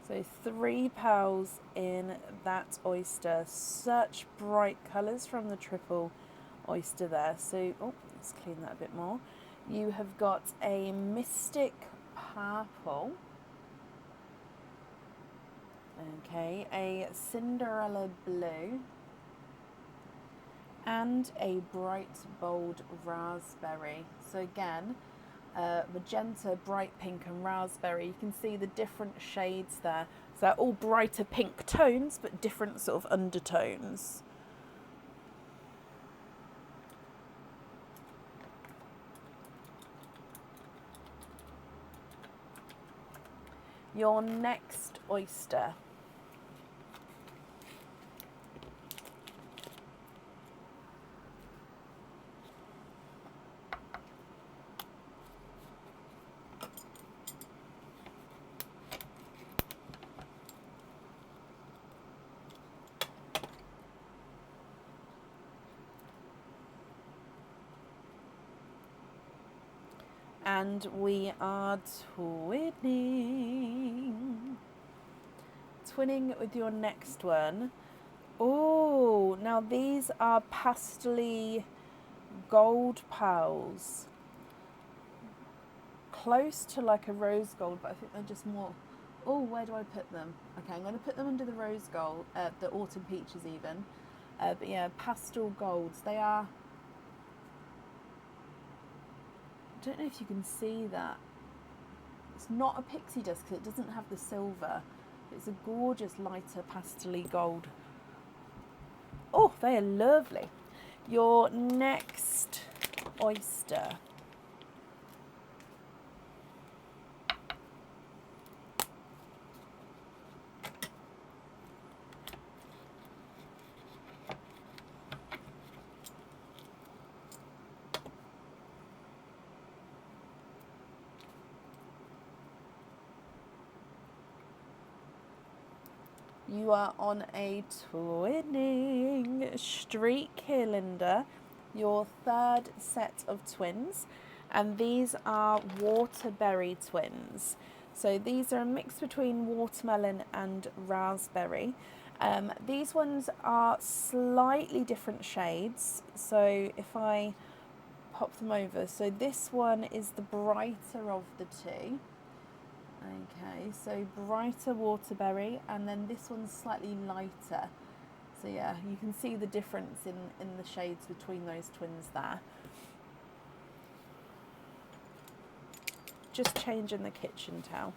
S1: So 3 pearls in that oyster. Such bright colours from the triple oyster there. So, oh, let's clean that a bit more. You have got a mystic purple. Okay, a Cinderella blue. And a bright bold raspberry. So again, magenta, bright pink and raspberry. You can see the different shades there. So they're all brighter pink tones, but different sort of undertones. Your next oyster. And we are twinning. Twinning with your next one. Oh, now these are pastely gold pearls. Close to like a rose gold, but I think they're just more... Oh, where do I put them? Okay, I'm going to put them under the rose gold, the autumn peaches even. But yeah, pastel golds. They are... I don't know if you can see that. It's not a pixie dust because it doesn't have the silver. It's a gorgeous lighter pastel-y gold. Oh, they are lovely. Your next oyster. You are on a twinning streak here, Linda. Your third set of twins. And these are waterberry twins. So these are a mix between watermelon and raspberry. These ones are slightly different shades. So if I pop them over. So this one is the brighter of the two. Okay, so brighter waterberry, and then this one's slightly lighter. So yeah, you can see the difference in the shades between those twins there. Just changing the kitchen towel.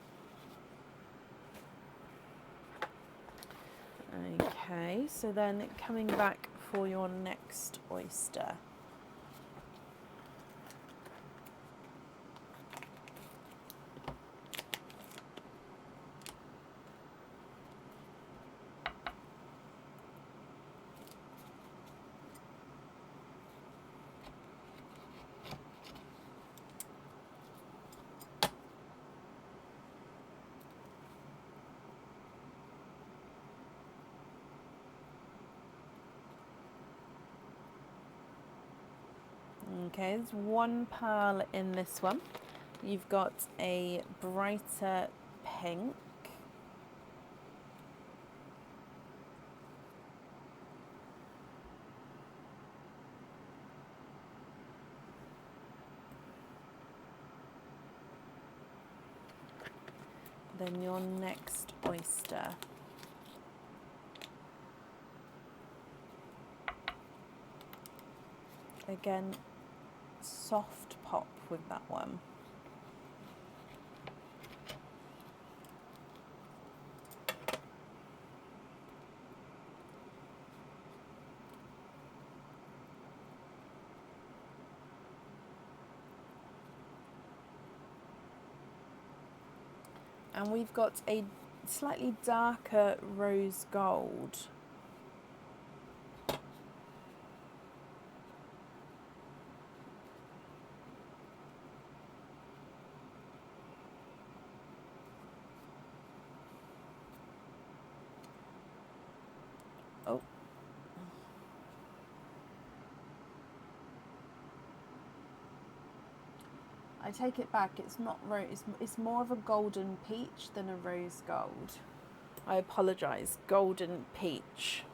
S1: Okay, so then coming back for your next oyster. Okay, there's one pearl in this one. You've got a brighter pink. Then your next oyster. Again, soft pop with that one. and we've got a slightly darker rose gold. Oh. I take it back, it's not rose, it's more of a golden peach than a rose gold. I apologise, golden peach.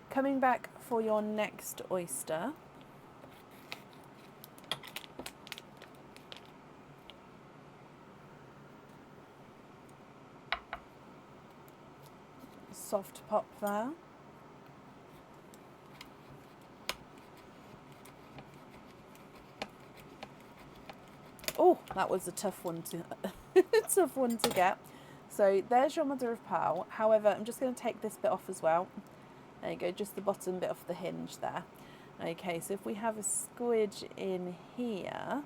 S1: Coming back for your next oyster. Soft pop there. Oh, that was a tough one to tough one to get. So there's your mother of pearl. However, I'm just going to take this bit off as well. There you go, just the bottom bit off the hinge there. Okay, so if we have a squidge in here.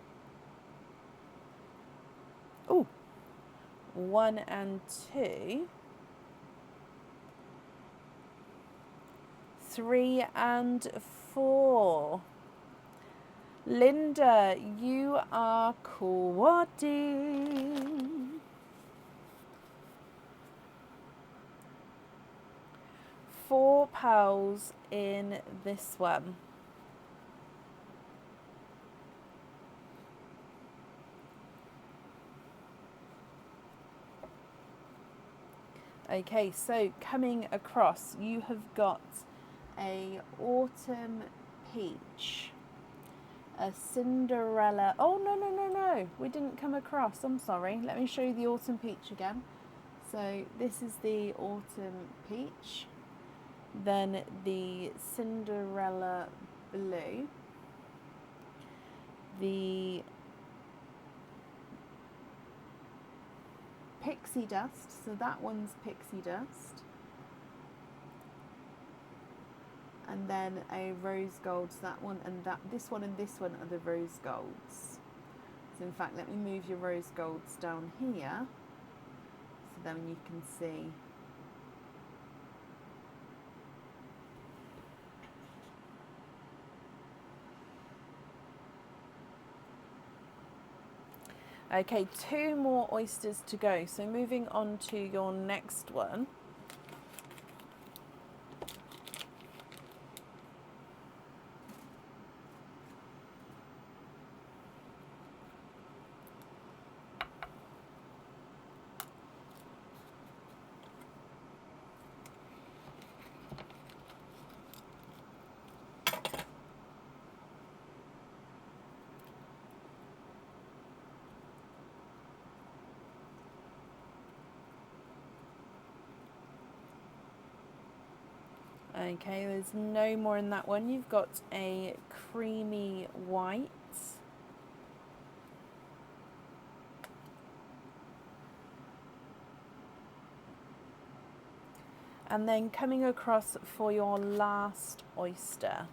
S1: Oh, 1 and 2. 3 and 4. Linda, you are quadding. 4 pearls in this one. Okay, so coming across, you have got a autumn peach, a Cinderella. Oh, no, we didn't come across. I'm sorry. Let me show you the autumn peach again. So this is the autumn peach, then the Cinderella blue, the pixie dust, so that one's pixie dust, and then a rose gold, so that one and this one and this one are the rose golds. So in fact, let me move your rose golds down here so then you can see. Okay, 2 more oysters to go. So moving on to your next one. Okay, there's no more in that one. You've got a creamy white. And then coming across for your last oyster.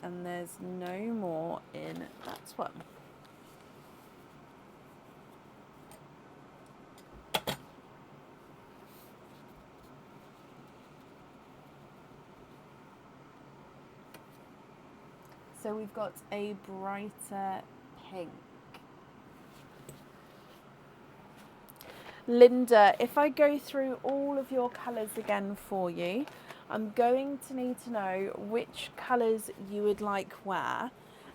S1: And there's no more in that one. So we've got a brighter pink. Linda, if I go through all of your colours again for you, I'm going to need to know which colours you would like where.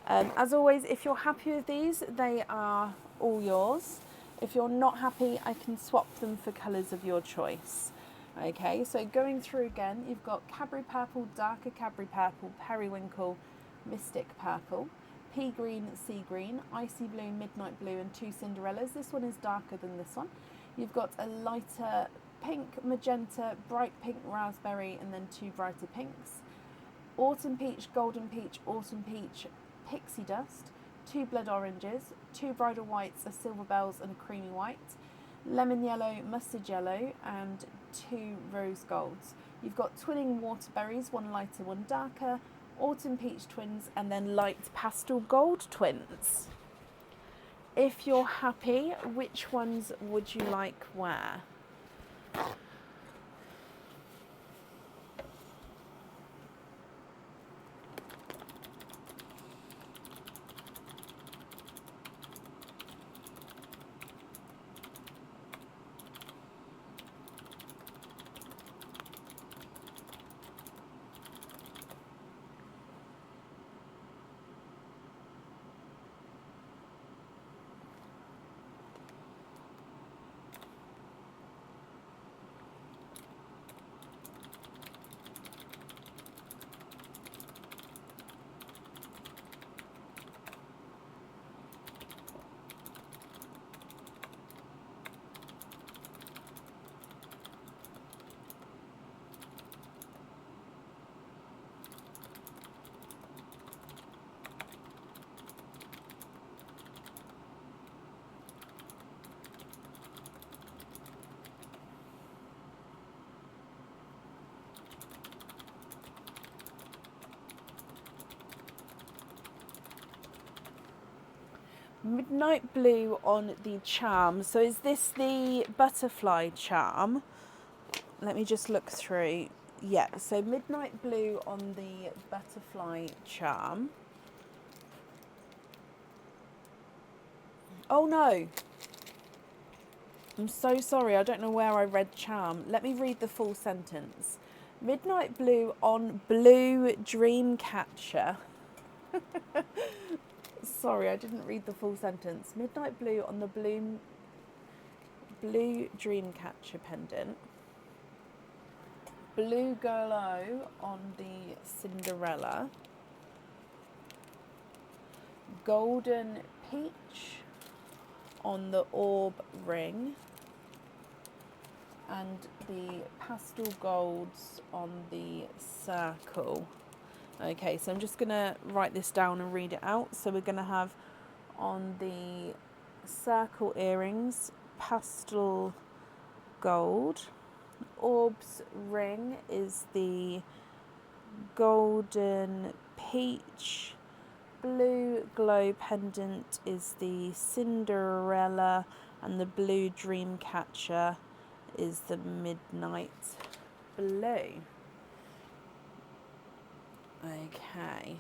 S1: As always, if you're happy with these, they are all yours. If you're not happy, I can swap them for colours of your choice. Okay, so going through again, you've got Cadbury Purple, Darker Cadbury Purple, Periwinkle, Mystic Purple, Pea Green, Sea Green, Icy Blue, Midnight Blue, and 2 Cinderellas. This one is darker than this one. You've got a lighter pink, magenta, bright pink, raspberry, and then 2 brighter pinks. Autumn Peach, Golden Peach, Autumn Peach, Pixie Dust, 2 blood oranges, 2 bridal whites, a silver bells, and a creamy white. Lemon yellow, mustard yellow, and 2 rose golds. You've got twinning waterberries, 1 lighter, 1 darker, autumn peach twins, and then light pastel gold twins. If you're happy, which ones would you like where? Midnight blue on the charm. So is this the butterfly charm? Let me just look through. Yeah, so midnight blue on the butterfly charm. Oh no. I'm so sorry, I don't know where I read charm. Let me read the full sentence. Midnight blue on blue dream catcher. Sorry, I didn't read the full sentence. Midnight blue on the blue dreamcatcher pendant. Blue glow on the Cinderella. Golden peach on the orb ring. And the pastel golds on the circle. Okay, so I'm just going to write this down and read it out. So we're going to have on the circle earrings, pastel gold. Orb's ring is the golden peach. Blue glow pendant is the Cinderella. And the blue dream catcher is the midnight blue. Okay.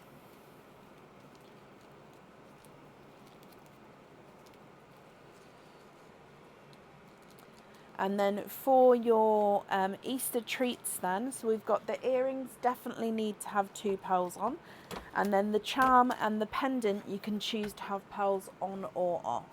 S1: And then for your Easter treats then, so we've got the earrings definitely need to have 2 pearls on. And then the charm and the pendant, you can choose to have pearls on or off.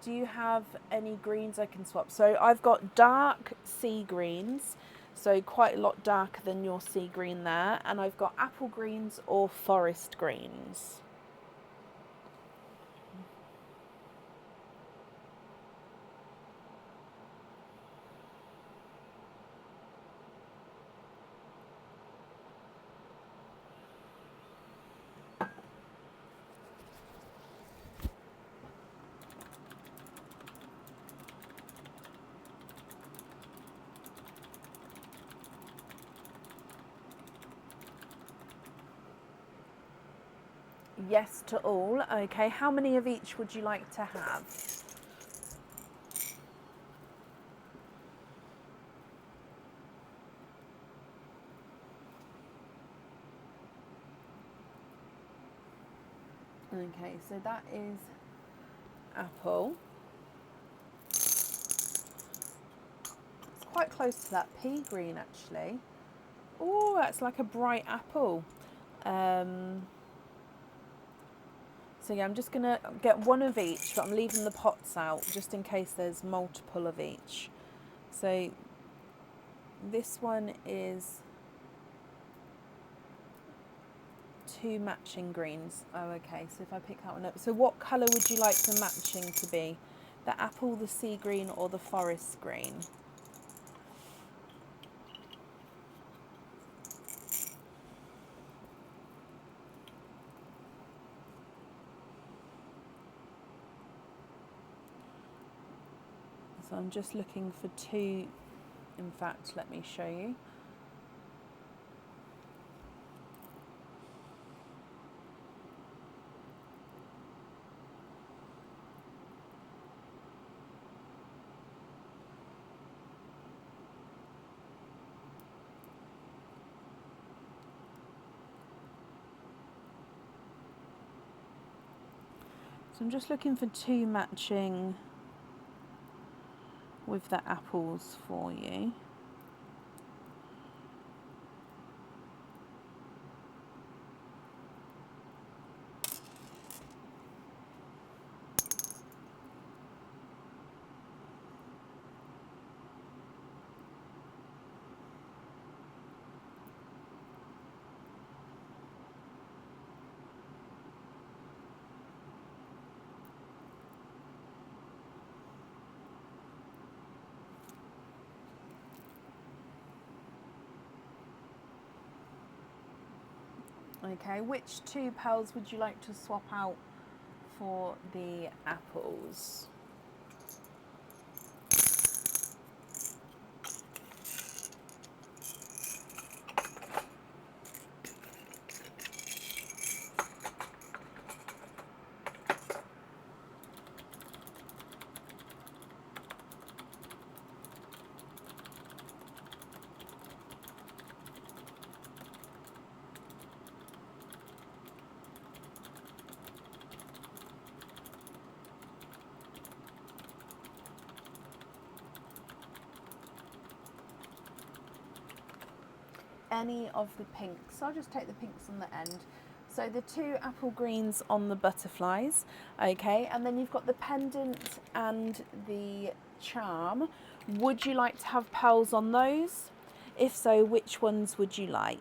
S1: Do you have any greens I can swap? So I've got dark sea greens, so quite a lot darker than your sea green there. And I've got apple greens or forest greens. Yes to all. Okay, how many of each would you like to have? Okay, so that is apple. quite close to that pea green actually. Oh, that's like a bright apple. So yeah, I'm just going to get one of each, but I'm leaving the pots out just in case there's multiple of each. So this one is 2 matching greens. Oh, okay, so if I pick that one up. So what colour would you like the matching to be? The apple, the sea green, or the forest green? So I'm just looking for 2. In fact, let me show you. So I'm just looking for 2 matching with the apples for you. Okay, which 2 pearls would you like to swap out for the apples? Any of the pinks. So I'll just take the pinks on the end. So the 2 apple greens on the butterflies, okay, and then you've got the pendant and the charm. Would you like to have pearls on those? If so, which ones would you like?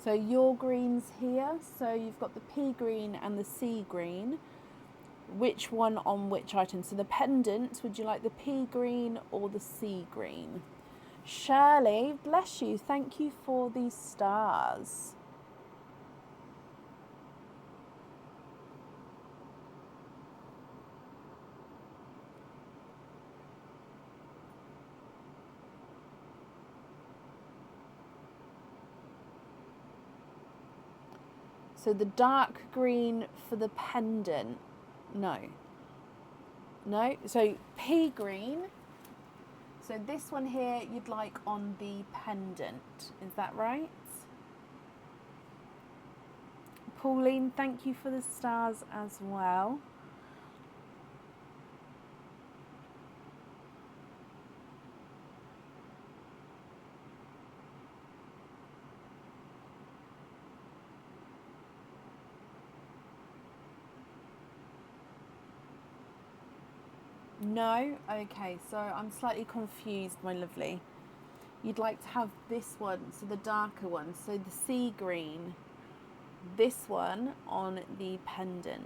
S1: So your greens here, so you've got the pea green and the sea green. Which one on which item? So the pendant, would you like the pea green or the sea green? Shirley, bless you, thank you for these stars. So the dark green for the pendant, no. No, so pea green. So this one here you'd like on the pendant, is that right? Pauline, thank you for the stars as well. No? Okay, so I'm slightly confused, my lovely. You'd like to have this one, so the darker one, so the sea green. This one on the pendant.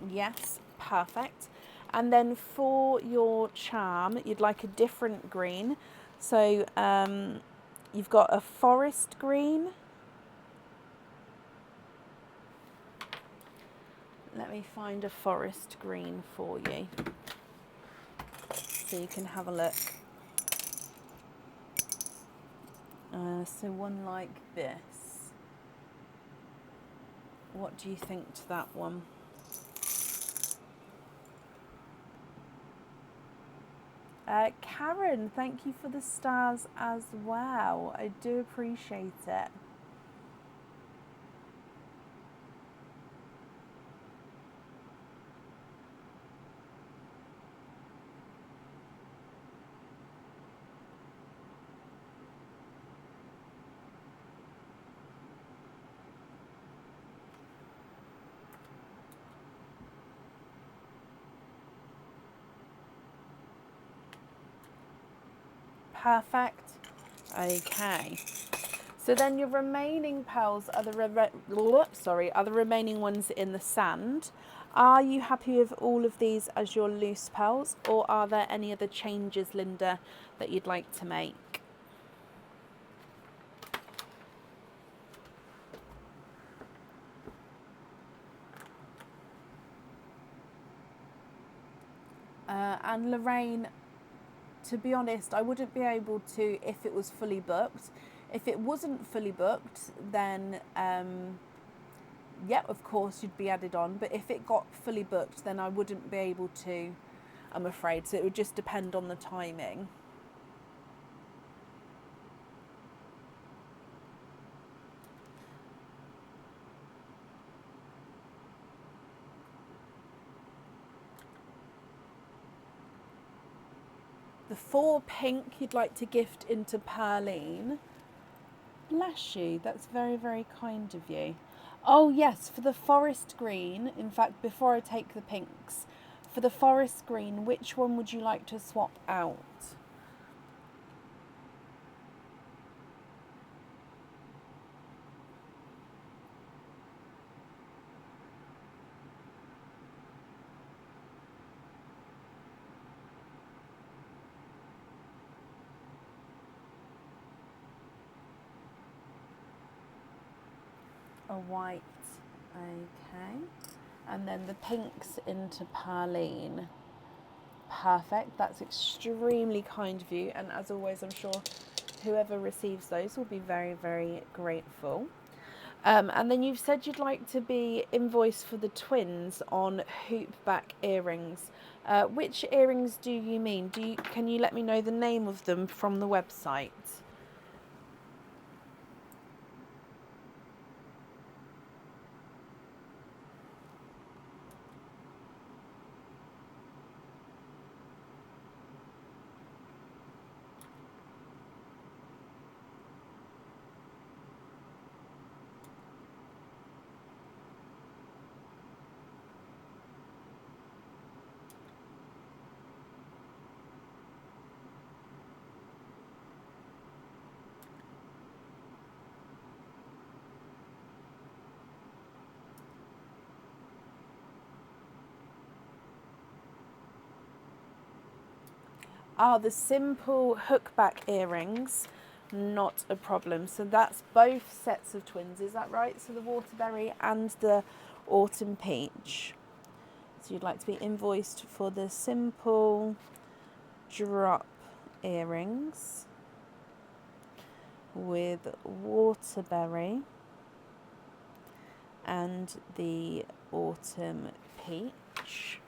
S1: Yes, perfect. And then for your charm, you'd like a different green. So you've got a forest green. Let me find a forest green for you so you can have a look. So one like this. What do you think to that one? Karen, thank you for the stars as well. I do appreciate it. Perfect. Okay. So then your remaining pearls are the remaining ones in the sand. Are you happy with all of these as your loose pearls, or are there any other changes, Linda, that you'd like to make? And Lorraine, to be honest, I wouldn't be able to if it was fully booked. If it wasn't fully booked, then yep, of course you'd be added on. But if it got fully booked, then I wouldn't be able to, I'm afraid. So it would just depend on the timing. The 4 pink you'd like to gift into Perline. Bless you, that's very, very kind of you. Oh yes, for the forest green, in fact, before I take the pinks, for the forest green, which one would you like to swap out? A white, okay. And then the pinks into Perline. Perfect, that's extremely kind of you. And as always, I'm sure whoever receives those will be very, very grateful. And then you've said you'd like to be invoiced for the twins on hoopback earrings. Which earrings do you mean? Can you let me know the name of them from the website? The simple hookback earrings, not a problem. So that's both sets of twins, is that right? So the waterberry and the autumn peach. So you'd like to be invoiced for the simple drop earrings with waterberry and the autumn peach.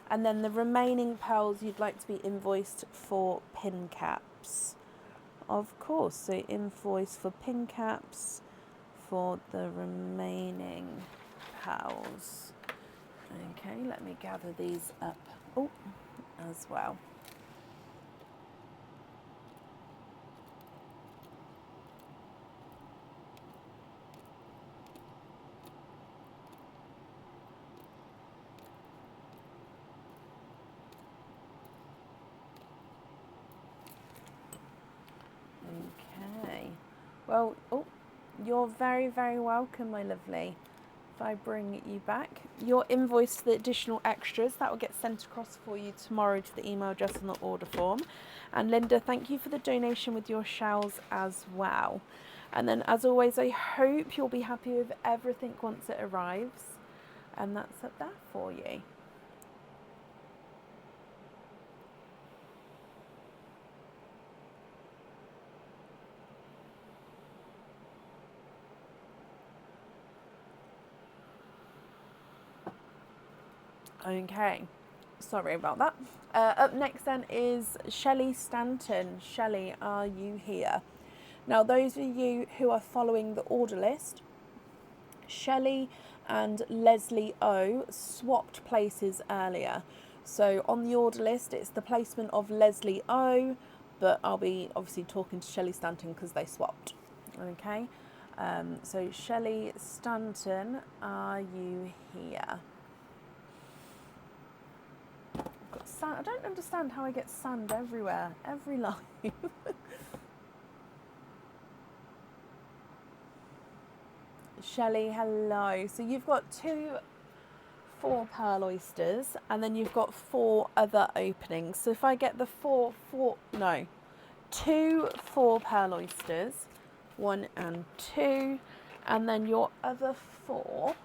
S1: And then the remaining pearls you'd like to be invoiced for pin caps. Of course, so invoice for pin caps for the remaining pearls. Okay, let me gather these up as well. Okay, well, you're very, very welcome, my lovely. If I bring you back, your invoice for the additional extras, that will get sent across for you tomorrow to the email address on the order form. And Linda, thank you for the donation with your shells as well. And then, as always, I hope you'll be happy with everything once it arrives. And that's up there for you. Okay, sorry about that. Up next then is Shelley Stanton. Shelley, are you here? Now, those of you who are following the order list, Shelley and Leslie O swapped places earlier. So on the order list, it's the placement of Leslie O, but I'll be obviously talking to Shelley Stanton because they swapped. Okay, so Shelley Stanton, are you here? Got sand. I don't understand how I get sand everywhere, every line. Shelley, hello. So you've got 4 pearl oysters, and then you've got 4 other openings. So if I get the 2 4 pearl oysters, 1 and 2, and then your other 4.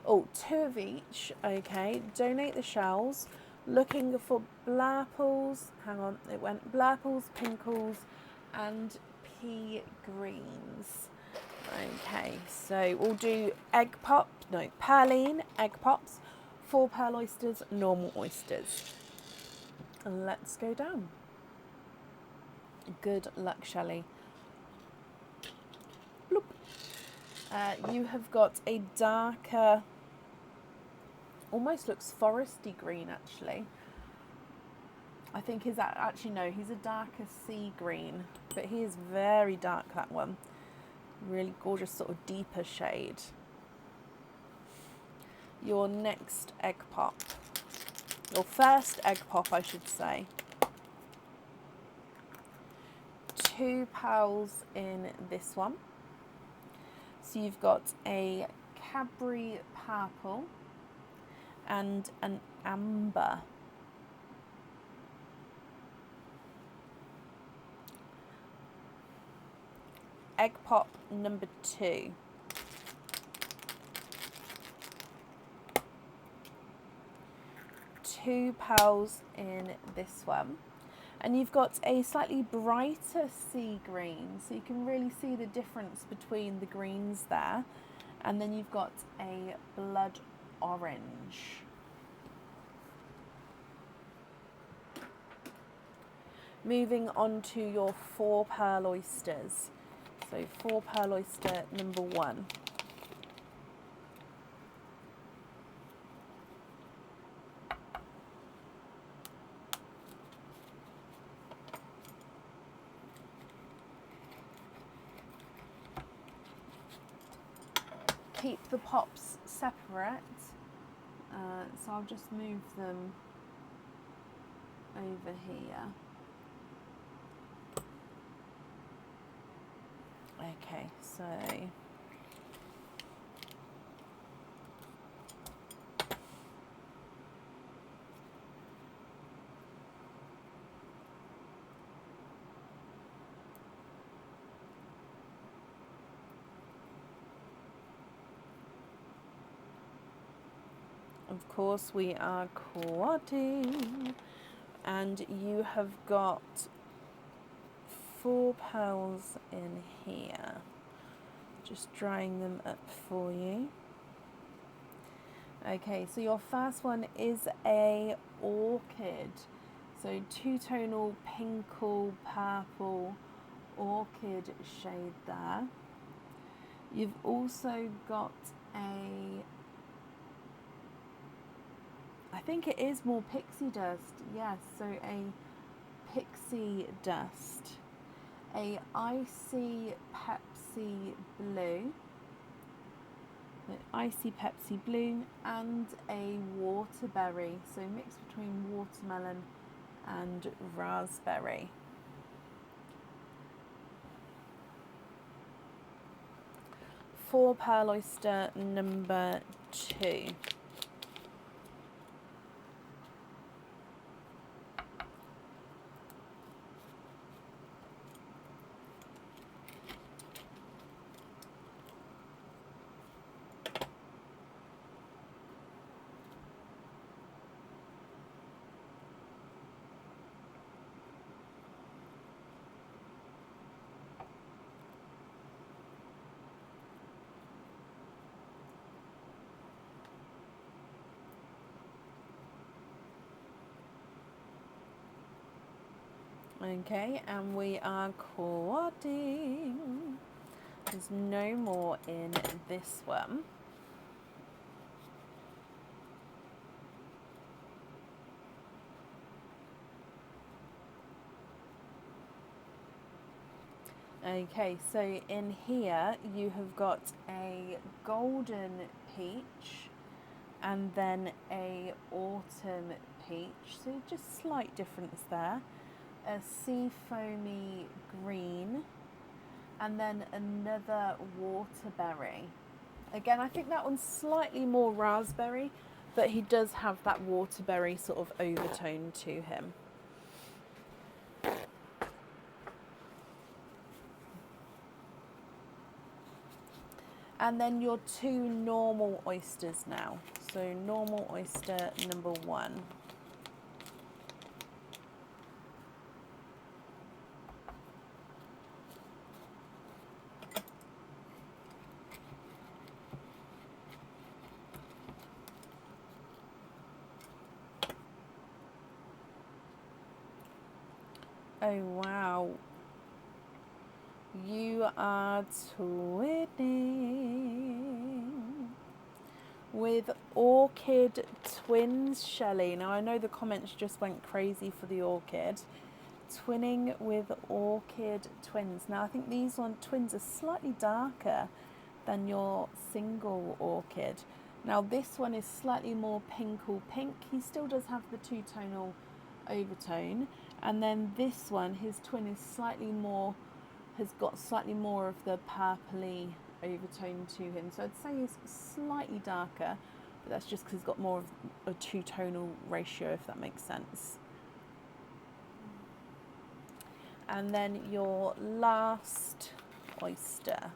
S1: 2 of each. Okay, donate the shells. Looking for blurples. Hang on, it went blurples, pinkles, and pea greens. Okay, so we'll do perline, egg pops, 4 pearl oysters, normal oysters. Let's go down. Good luck, Shelley. Bloop. You have got a darker, almost looks foresty green actually. I think he's a darker sea green, but he is very dark, that one. Really gorgeous sort of deeper shade. Your next egg pop, your first egg pop I should say. 2 pearls in this one. So you've got a Cadbury purple and an amber. Egg pop number 2. Two pearls in this one. And you've got a slightly brighter sea green, so you can really see the difference between the greens there. And then you've got a blood orange. Moving on to your 4 pearl oysters. So 4 pearl oyster number 1. Keep the pops separate, so I'll just move them over here. Okay, so of course we are quadding, and you have got 4 pearls in here. Just drying them up for you. Okay, so your first one is a orchid. So two-tonal pinkle purple orchid shade there. You've also got a, I think it is more pixie dust, yes, so a pixie dust, a icy Pepsi blue, icy Pepsi blue, and a waterberry, so mix between watermelon and raspberry. For pearl oyster number 2. Okay, and we are quadding. There's no more in this one. Okay, so in here you have got a golden peach and then a autumn peach, so just slight difference there. A sea foamy green and then another waterberry. Again, I think that one's slightly more raspberry, but he does have that waterberry sort of overtone to him. And then your 2 normal oysters now. So normal oyster number 1. Oh wow. You are twinning with orchid twins, Shelley. Now I know the comments just went crazy for the orchid. Twinning with orchid twins. Now I think these twins are slightly darker than your single orchid. Now this one is slightly more pinkle pink. He still does have the two-tonal overtone. And then this one, his twin, is slightly more, has got slightly more of the purpley overtone to him. So I'd say he's slightly darker, but that's just because he's got more of a two-tonal ratio, if that makes sense. And then your last oyster.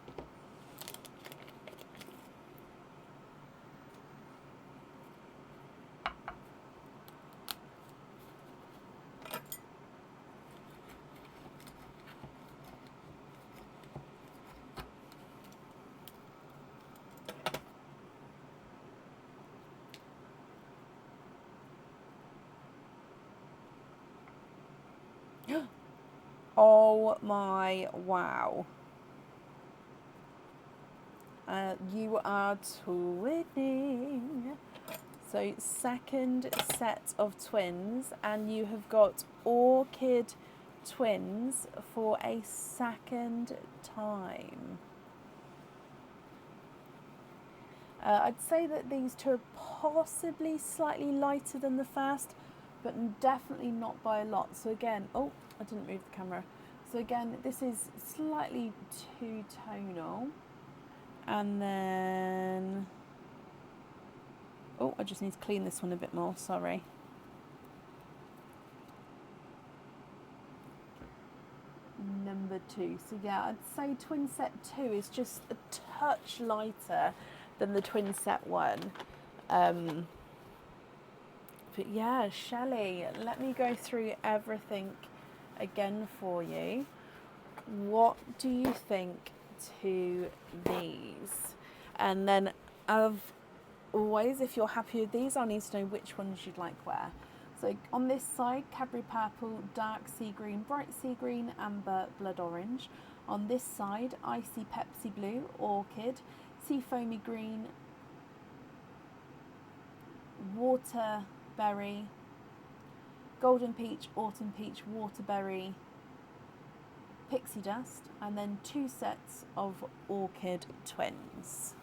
S1: Oh my wow. You are twinning. So second set of twins, and you have got orchid twins for a second time. I'd say that these two are possibly slightly lighter than the first, but definitely not by a lot. So again, oh, I didn't move the camera. So again, this is slightly two-tonal. And then, oh, I just need to clean this one a bit more, sorry. Number 2. So yeah, I'd say twin set 2 is just a touch lighter than the twin set 1. But yeah, Shelley, let me go through everything again for you. What do you think to these? And then always, if you're happy with these, I'll need to know which ones you'd like where. So on this side, Cadbury Purple, Dark Sea Green, Bright Sea Green, Amber, Blood Orange. On this side, Icy Pepsi Blue, Orchid, Sea Foamy Green, Waterberry, Golden Peach, Autumn Peach, Waterberry, Pixie Dust, and then 2 sets of Orchid Twins.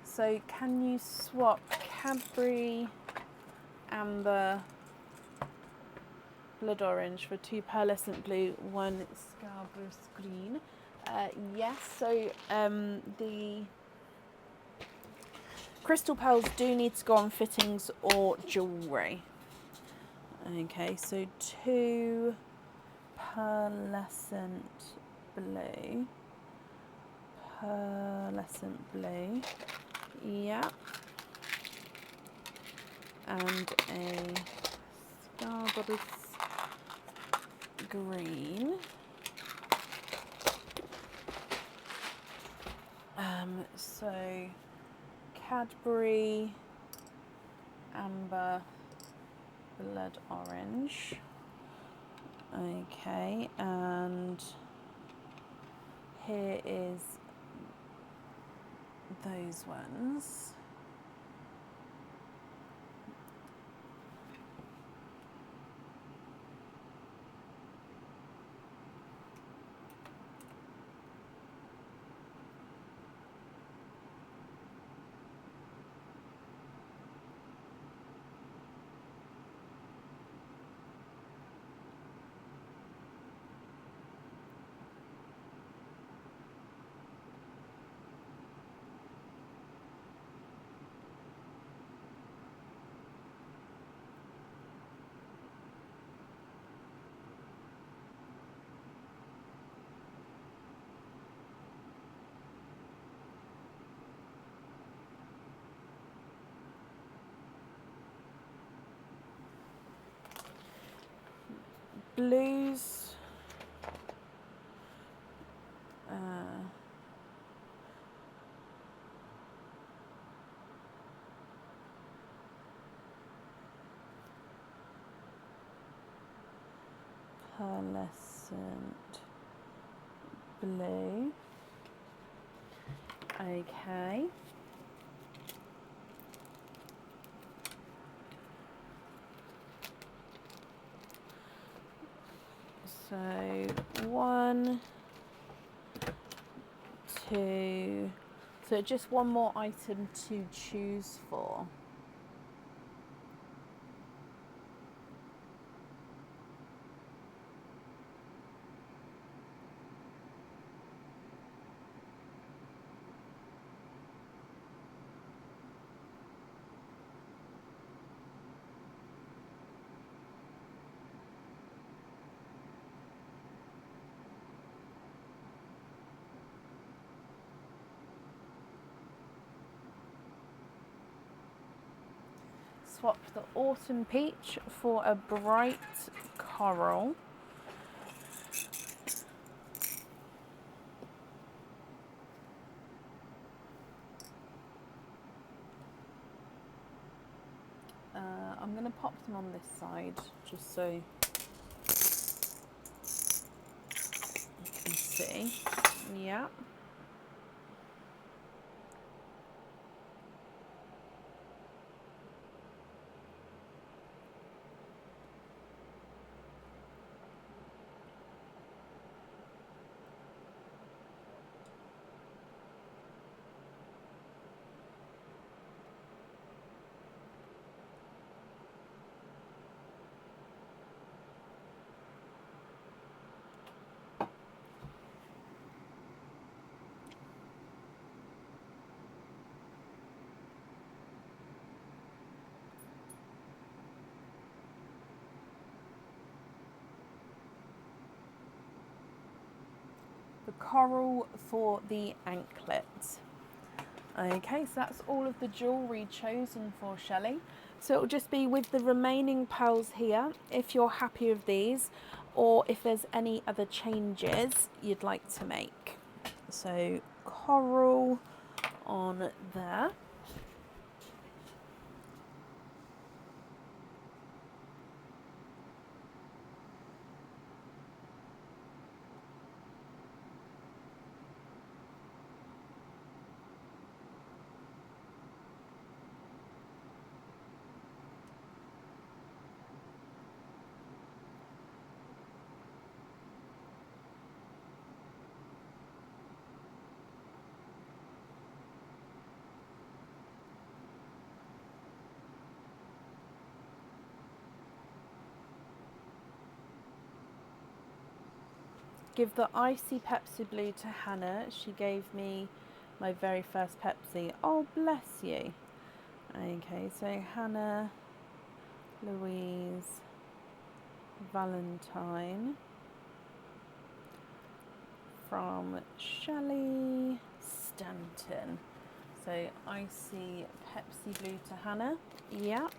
S1: So can you swap Cadbury Amber Blood Orange for 2 Pearlescent Blue, 1 Scarborough Green? Yes, so the crystal pearls do need to go on fittings or jewellery. Okay, so 2 Pearlescent Blue. Pearlescent Blue. Yeah. And a Scarborough Green. So Cadbury Amber Blood Orange. Okay, and here is those ones. Blues, pearlescent blue. Okay. So 1, 2. So just one more item to choose for. Swap the autumn peach for a bright coral. I'm going to to pop them on this side just so you can see. Yeah. The coral for the anklet. Okay, so that's all of the jewellery chosen for Shelley. So it'll just be with the remaining pearls here, if you're happy with these, or if there's any other changes you'd like to make. So coral on there. Give the icy Pepsi Blue to Hannah. She gave me my very first Pepsi. Oh, bless you. Okay, so Hannah, Louise, Valentine from Shelley Stanton. So icy Pepsi Blue to Hannah. Yeah.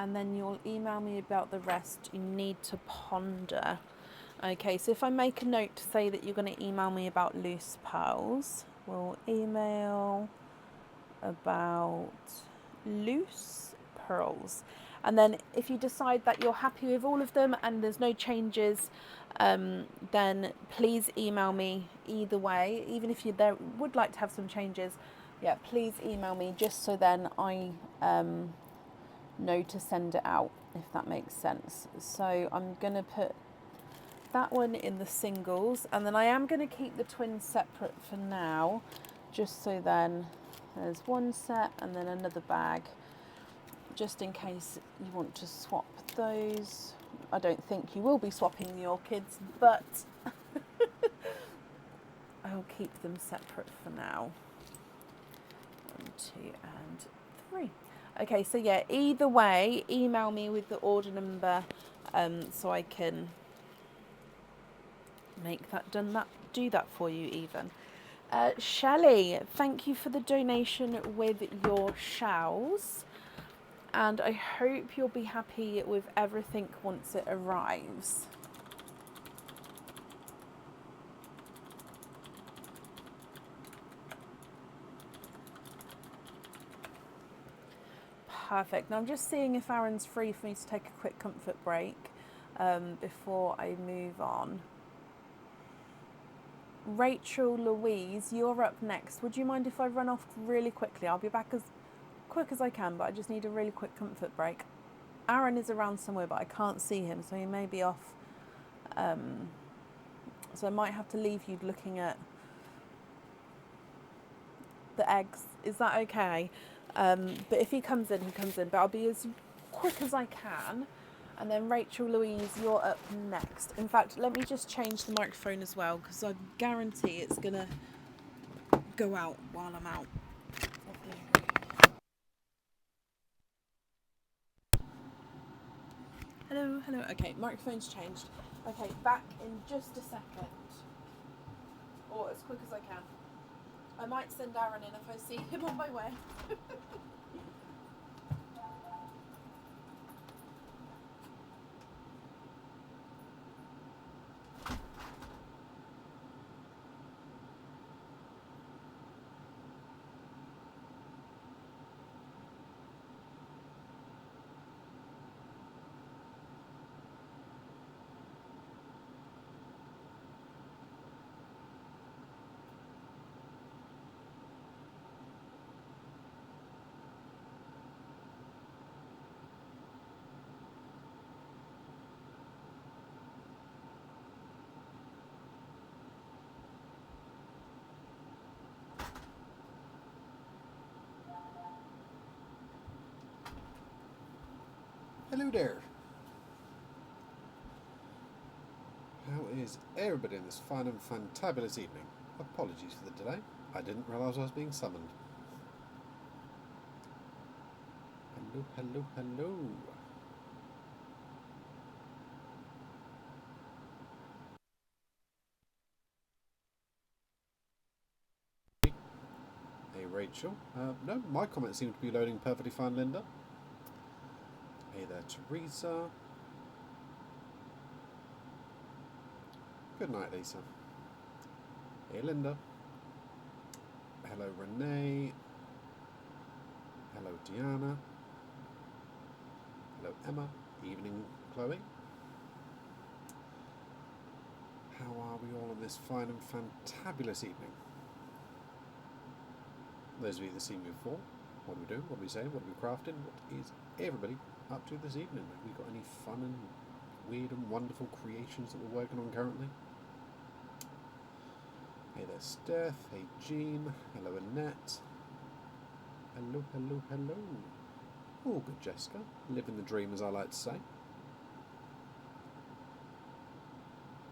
S1: And then you'll email me about the rest. You need to ponder. Okay, so if I make a note to say that you're going to email me about loose pearls, we'll email about loose pearls. And then if you decide that you're happy with all of them and there's no changes, then please email me either way. Even if you there would like to have some changes, yeah, please email me just so then I know to send it out, if that makes sense. So I'm going to put that one in the singles, and then I am going to keep the twins separate for now, just so then there's one set and then another bag, just in case you want to swap those. I don't think you will be swapping your kids, but I'll keep them separate for now. 1, 2 and 3. Okay, so yeah, either way, email me with the order number, so I can make that do that for you even. Shelley, thank you for the donation with your shells, and I hope you'll be happy with everything once it arrives. Perfect. Now I'm just seeing if Aaron's free for me to take a quick comfort break before I move on. Rachel Louise, you're up next. Would you mind if I run off really quickly? I'll be back as quick as I can, but I just need a really quick comfort break. Aaron is around somewhere, but I can't see him, so he may be off. So I might have to leave you looking at the eggs. Is that okay? But if he comes in, he comes in. But I'll be as quick as I can. And then Rachel Louise, you're up next. In fact, let me just change the microphone as well, because I guarantee it's going to go out while I'm out. Hello, hello. Okay, microphone's changed. Okay, back in just a second. or as quick as I can. I might send Aaron in if I see him on my way.
S2: Hello there. How is everybody in this fine and fantabulous evening? Apologies for the delay. I didn't realise I was being summoned. Hello, hello, hello. Hey, Rachel. No, my comments seem to be loading perfectly fine, Linda. Hey there, Teresa. Good night, Lisa. Hey, Linda. Hello, Renee. Hello, Diana. Hello, Emma. Evening, Chloe. How are we all on this fine and fantabulous evening? Those of you that have seen me before, what are we doing? What are we saying? What are we crafting? What is everybody up to this evening? Have we got any fun and weird and wonderful creations that we're working on currently? Hey there, Steph. Hey, Jean. Hello, Annette. Hello, hello, hello. All good, Jessica. Living the dream, as I like to say.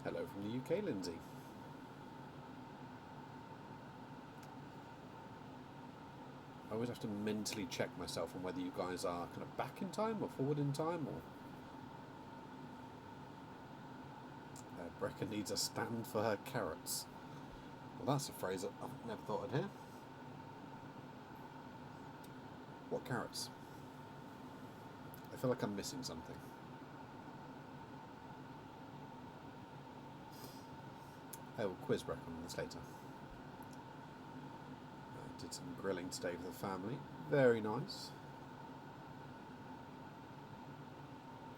S2: Hello from the UK, Lindsay. I always have to mentally check myself on whether you guys are kind of back in time or forward in time, or... Brecca needs a stand for her carrots. Well, that's a phrase that I've never thought I'd hear. What carrots? I feel like I'm missing something. I will quiz Brecca on this later. I did some grilling today for the family. Very nice.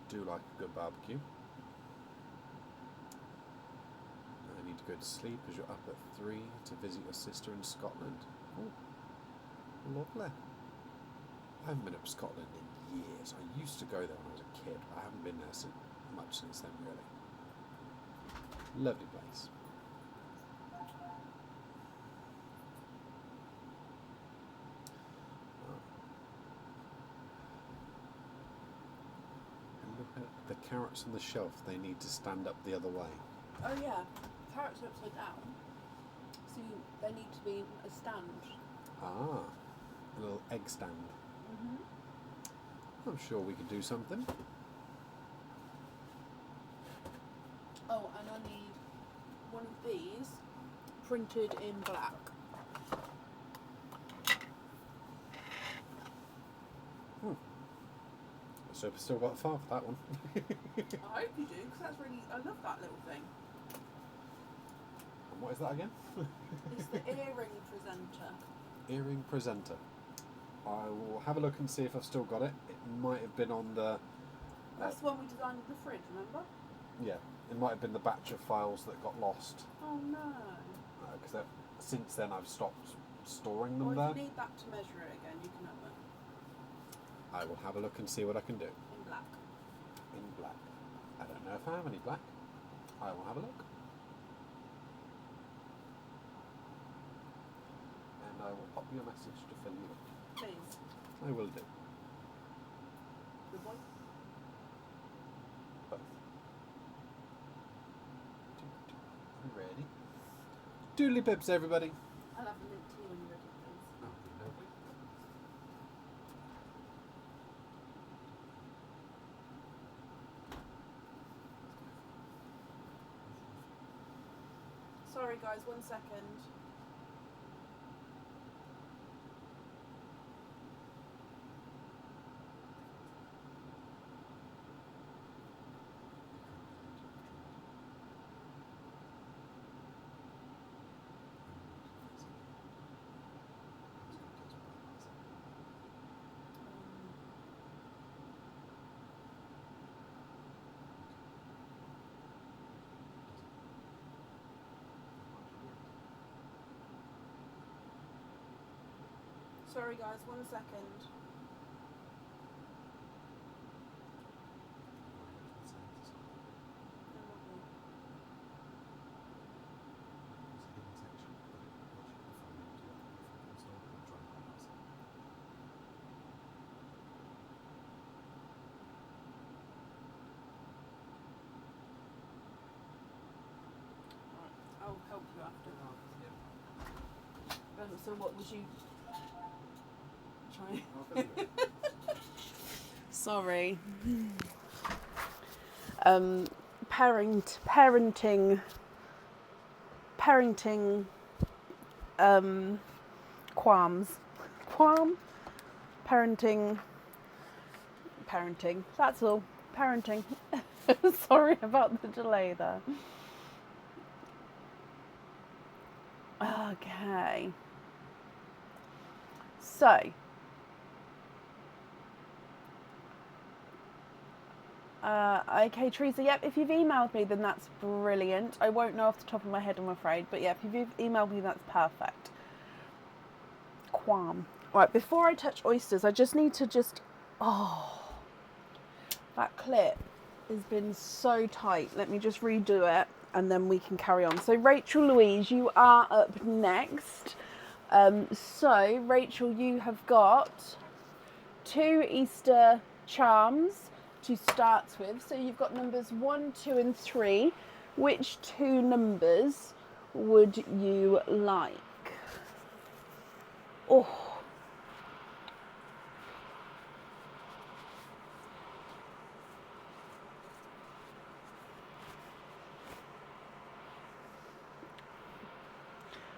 S2: Do like a good barbecue. I need to go to sleep as you're up at 3 to visit your sister in Scotland. Oh, lovely. I haven't been up to Scotland in years. I used to go there when I was a kid, but I haven't been there much since then, really. Lovely place. And look at the carrots on the shelf. They need to stand up the other way.
S1: Oh yeah, carrots are upside down, so they need to be a stand.
S2: Ah, a little egg stand. I'm sure we could do something.
S1: Oh, and I need one of these printed in black.
S2: So we've still got far for that one.
S1: I hope you do, because that's really, I love that little thing.
S2: And what is that again?
S1: It's the earring presenter.
S2: Earring presenter. I will have a look and see if I've still got it. It might have been on the...
S1: That's the one we designed with the fridge, remember?
S2: Yeah, it might have been the batch of files that got lost.
S1: Oh no.
S2: Because since then I've stopped storing them
S1: Or
S2: there.
S1: if you need that to measure it again, you can have it.
S2: I will have a look and see what I can do.
S1: In black.
S2: In black. I don't know if I have any black. I will have a look. And I will pop you a message to fill you in.
S1: Please.
S2: I will do.
S1: Good boy.
S2: Both. I'm ready. Doodly pips, everybody.
S1: I'll have a mint tea when you're ready, please.
S2: Oh, lovely.
S1: Sorry guys, 1 second. Sorry guys, 1 second. I'll help you after. So what was you trying? Sorry. Parenting qualms. Parenting. That's all. Parenting. Sorry about the delay there. Okay. So, okay, Teresa, yep, if you've emailed me, then that's brilliant. I won't know off the top of my head, I'm afraid, but yeah, if you've emailed me, that's perfect. Qualm. Right, before I touch oysters, I just need to that clip has been so tight. Let me just redo it, and then we can carry on. So, Rachel Louise, you are up next. So, Rachel, you have got 2 Easter charms to start with. So you've got numbers 1, 2 and 3. Which 2 numbers would you like? Oh.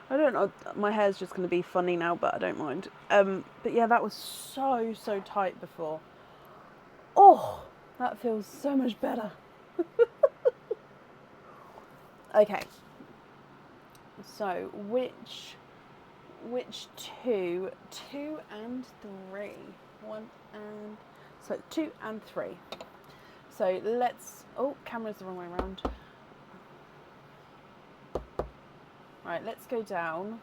S1: I don't know, my hair's just going to be funny now, but I don't mind. But yeah, that was so tight before. Oh, that feels so much better. Okay. So, which 2 and 3? 1 and... So, 2 and 3. So, let's... Oh, camera's the wrong way around. Right, let's go down.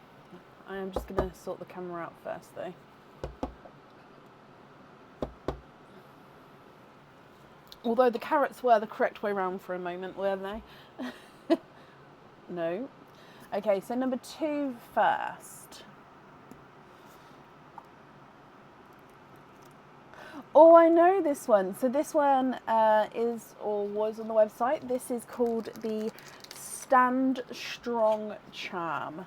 S1: I am just going to sort the camera out first, though. Although the carrots were the correct way round for a moment, weren't they? No. Okay, so number 2 first. Oh, I know this one. So this one is, or was on the website. This is called the Stand Strong charm.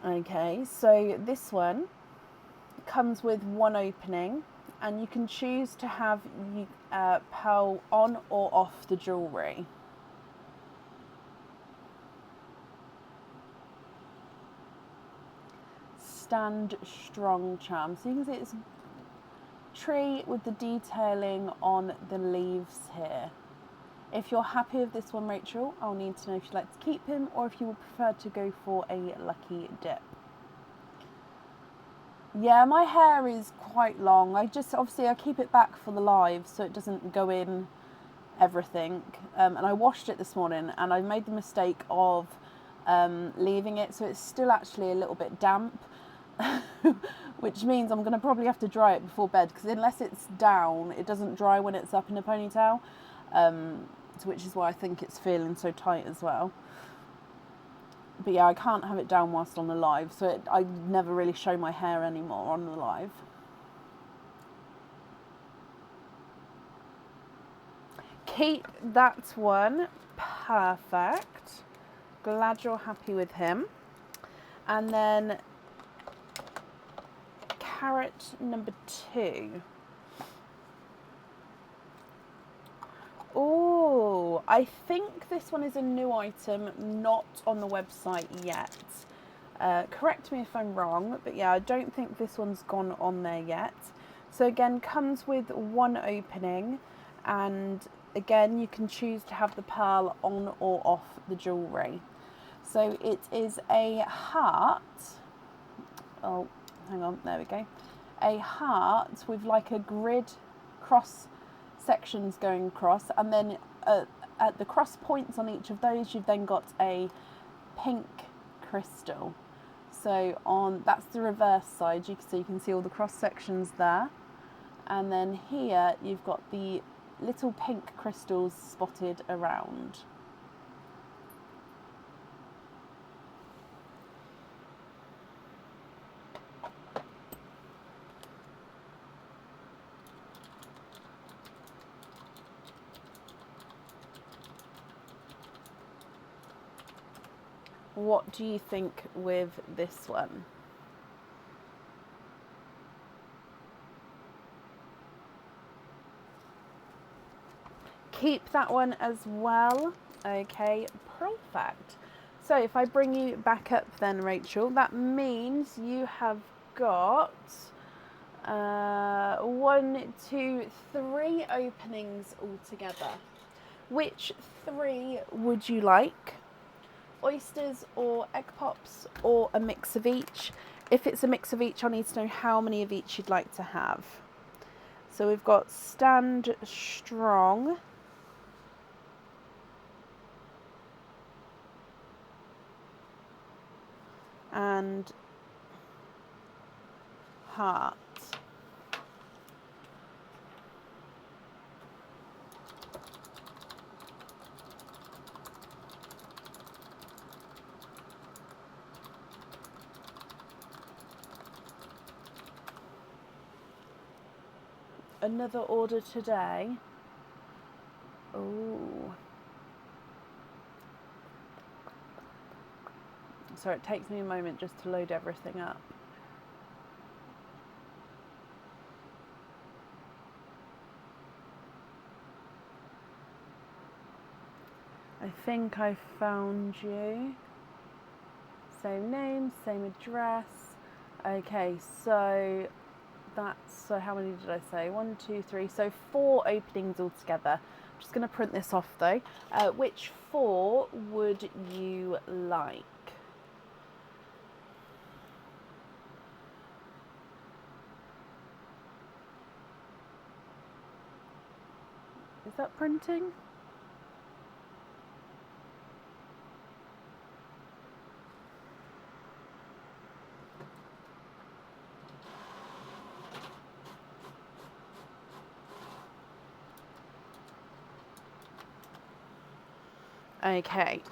S1: Okay, so this one comes with 1 opening, and you can choose to have pearl on or off the jewellery. Stand Strong charm. So you can see it's a tree with the detailing on the leaves here. If you're happy with this one, Rachel, I'll need to know if you'd like to keep him or if you would prefer to go for a lucky dip. Yeah, my hair is quite long. Obviously I keep it back for the live so it doesn't go in everything. And I washed it this morning and I made the mistake of leaving it so it's still actually a little bit damp. Which means I'm going to probably have to dry it before bed, because unless it's down, it doesn't dry when it's up in a ponytail, which is why I think it's feeling so tight as well. But yeah, I can't have it down whilst on the live, so I never really show my hair anymore on the live. Keep that one. Perfect. Glad you're happy with him. And then carrot number 2. Oh, I think this one is a new item, not on the website yet. Correct me if I'm wrong, but yeah, I don't think this one's gone on there yet. So again, comes with one opening, and again, you can choose to have the pearl on or off the jewellery. So it is a heart. Oh, hang on, there we go. A heart with like a grid cross sections going across, and then at the cross points on each of those, you've then got a pink crystal. So that's the reverse side. So you can see all the cross sections there, and then here you've got the little pink crystals spotted around. What do you think with this one? Keep that one as well. Okay, perfect. So if I bring you back up then, Rachel, that means you have got 1, 2, 3 openings altogether. Which 3 would you like? Oysters or egg pops, or a mix of each? If it's a mix of each, I need to know how many of each you'd like to have. So we've got Stand Strong, and Heart. Another order today. Oh. So it takes me a moment just to load everything up. I think I found you. Same name, same address. Okay, so how many did I say? 1, 2, 3. So 4 openings altogether. I'm just going to print this off though. Which 4 would you like? Is that printing? Okay.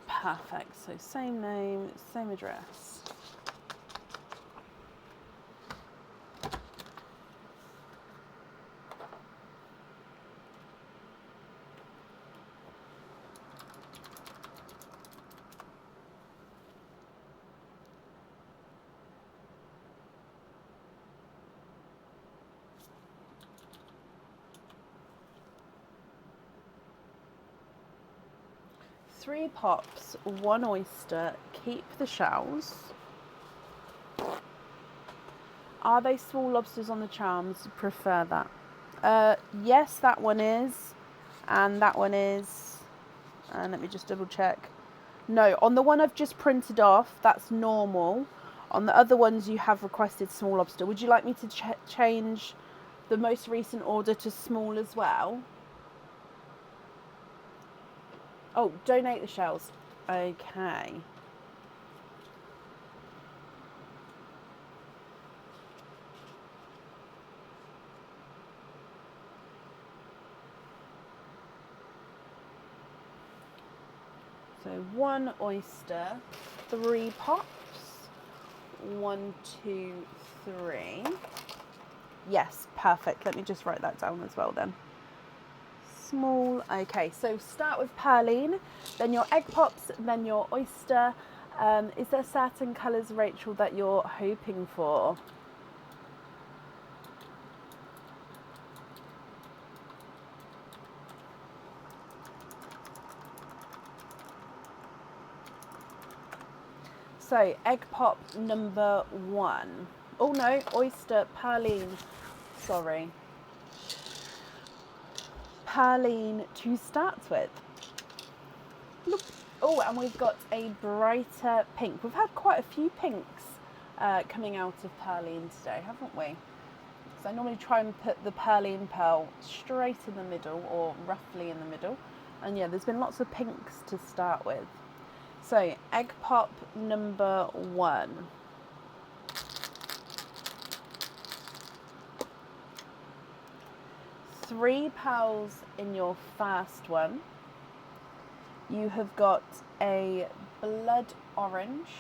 S1: Perfect. So same name, same address. Three pops, 1 oyster, keep the shells. Are they small lobsters on the charms? Prefer that. Yes, that one is. And that one is. And let me just double check. No, on the one I've just printed off, that's normal. On the other ones you have requested small lobster. Would you like me to change the most recent order to small as well? Oh, donate the shells. Okay. So 1 oyster, 3 pops. 1, 2, 3. Yes, perfect. Let me just write that down as well then. Small. Okay, so start with Perline, then your egg pops, then your oyster. Is there certain colours, Rachel, that you're hoping for? So, egg pop number 1. Oh no, oyster Perline. Sorry. Perline to start with. Look. Oh, and we've got a brighter pink. We've had quite a few pinks coming out of Perline today, haven't we? So I normally try and put the Perline pearl straight in the middle, or roughly in the middle. And yeah, there's been lots of pinks to start with. So, egg pop number 1. £3 in your first one. You have got a blood orange,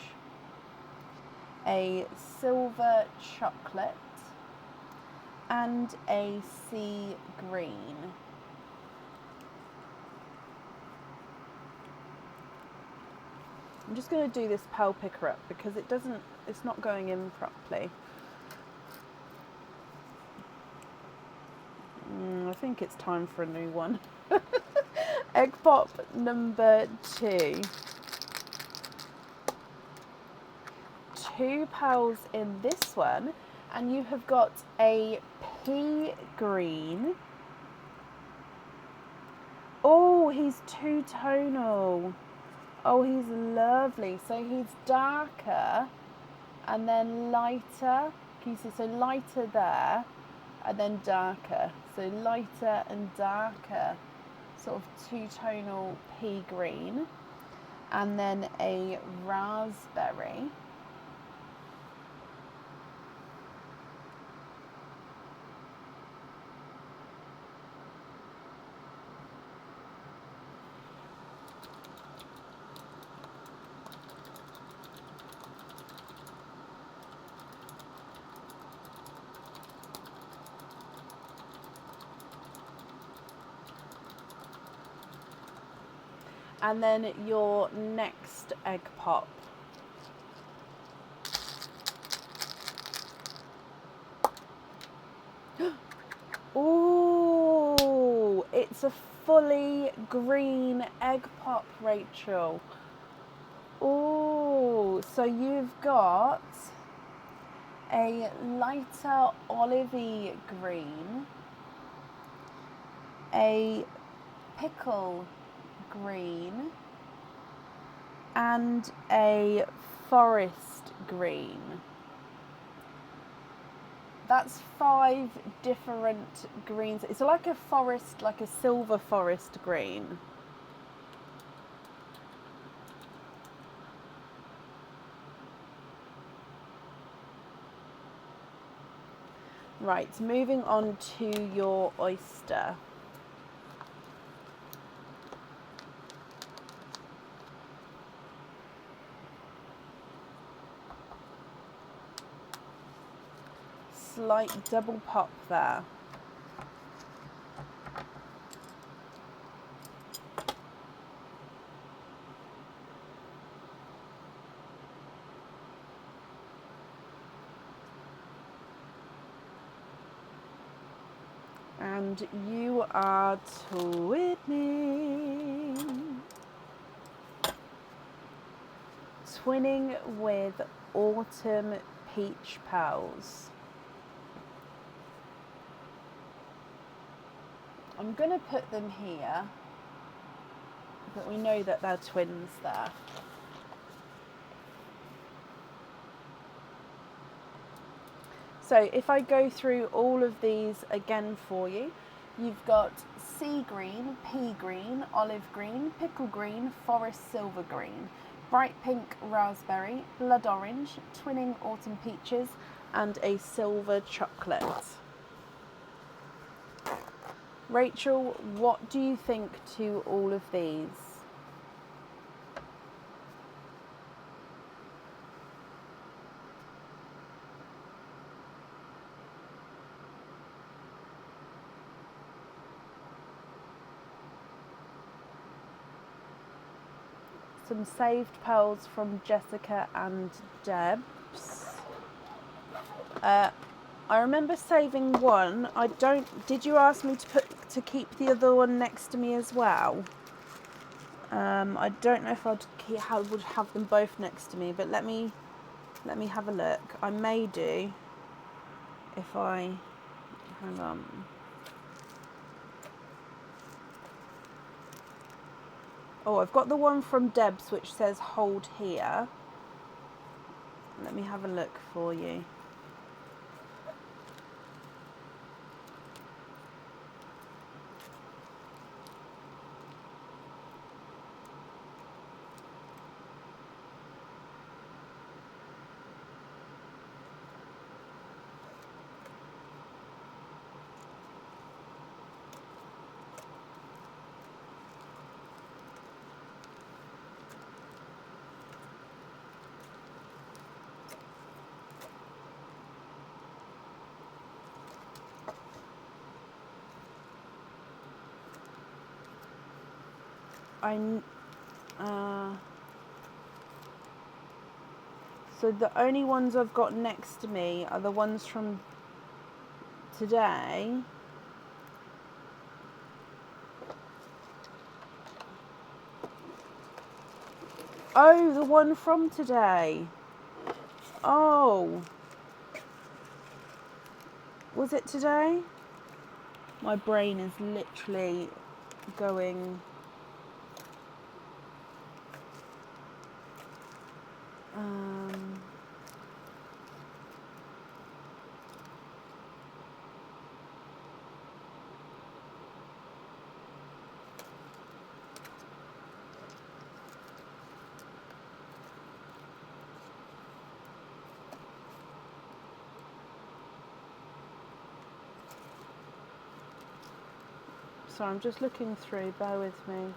S1: a silver chocolate, and a sea green. I'm just going to do this pearl picker up because it's not going in properly. I think it's time for a new one. Egg pop number 2. £2 in this one, and you have got a pea green. Oh, he's two-tonal. Oh, he's lovely. So he's darker and then lighter. Can you see? So lighter there and then darker. So lighter and darker, sort of two-tonal pea green. And then a raspberry. And then your next egg pop. Oh, it's a fully green egg pop, Rachel. Oh, so you've got a lighter olivey green, a pickle green, and a forest green. That's 5 different greens. It's like a forest, like a silver forest green. Right, moving on to your oyster. Slight double pop there. And you are twinning. Twinning with autumn peach pearls. I'm going to put them here, but we know that they're twins there. So if I go through all of these again for you, you've got sea green, pea green, olive green, pickle green, forest silver green, bright pink raspberry, blood orange, twinning autumn peaches, and a silver chocolate. Rachel, what do you think to all of these? Some saved pearls from Jessica and Debs. I remember saving one. Did you ask me to keep the other one next to me as well? I don't know if would have them both next to me, but let me have a look. I may do if I hang on. Oh, I've got the one from Debs which says hold here. Let me have a look for you. So the only ones I've got next to me are the ones from today. Oh, the one from today. Oh. Was it today? My brain is literally going... So I'm just looking through, bear with me.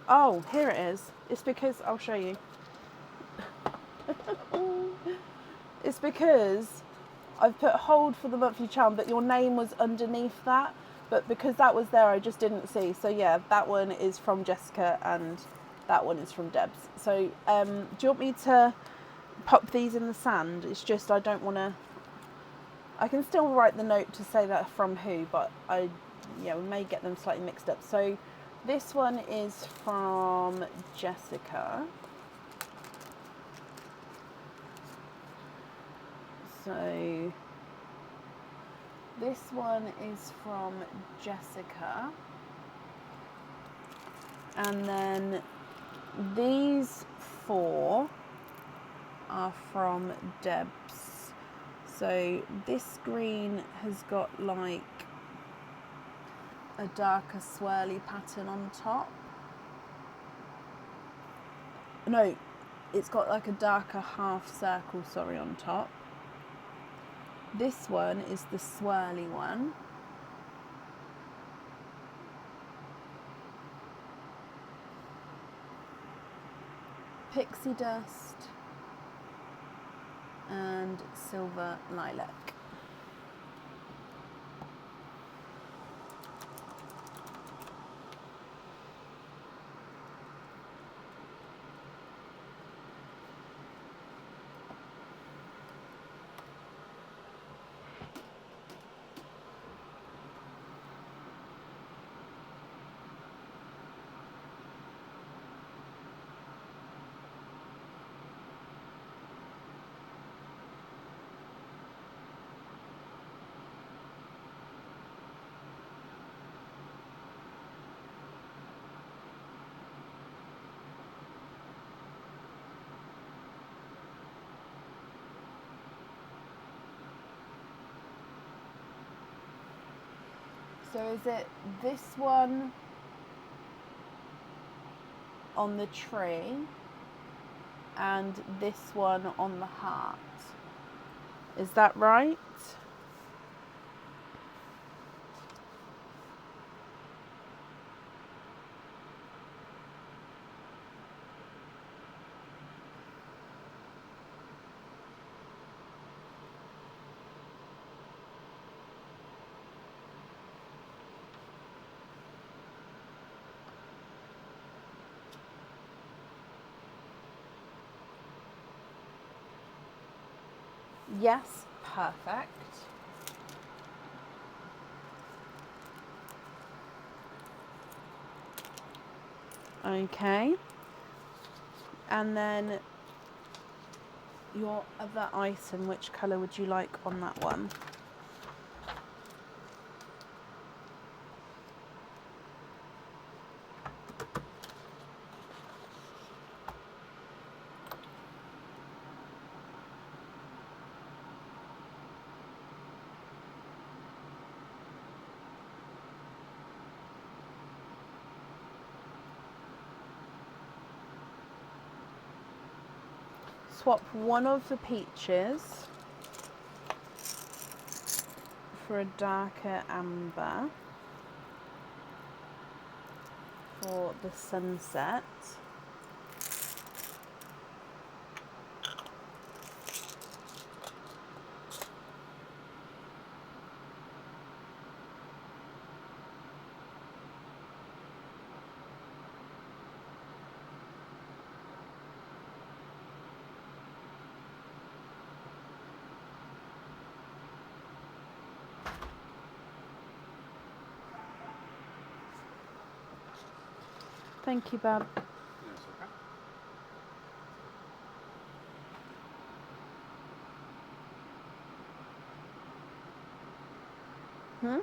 S1: Oh, here it is. It's because, I'll show you. It's because I've put hold for the monthly charm, but your name was underneath that. But because that was there, I just didn't see. So yeah, that one is from Jessica and that one is from Debs. So do you want me to pop these in the sand? It's just I don't want to... I can still write the note to say that from who, but we may get them slightly mixed up. So this one is from Jessica. So this one is from Jessica. And then these 4 are from Debs. So this green has got like a darker swirly pattern on top. No, it's got like a darker half circle, on top. This one is the swirly one. Pixie dust and silver lilac. So is it this one on the tree and this one on the heart? Is that right? Yes, perfect. Okay. And then your other item, which colour would you like on that one? Swap one of the peaches for a darker amber for the sunset. Thank you, Bab.
S2: Yes, okay.
S1: Hmm?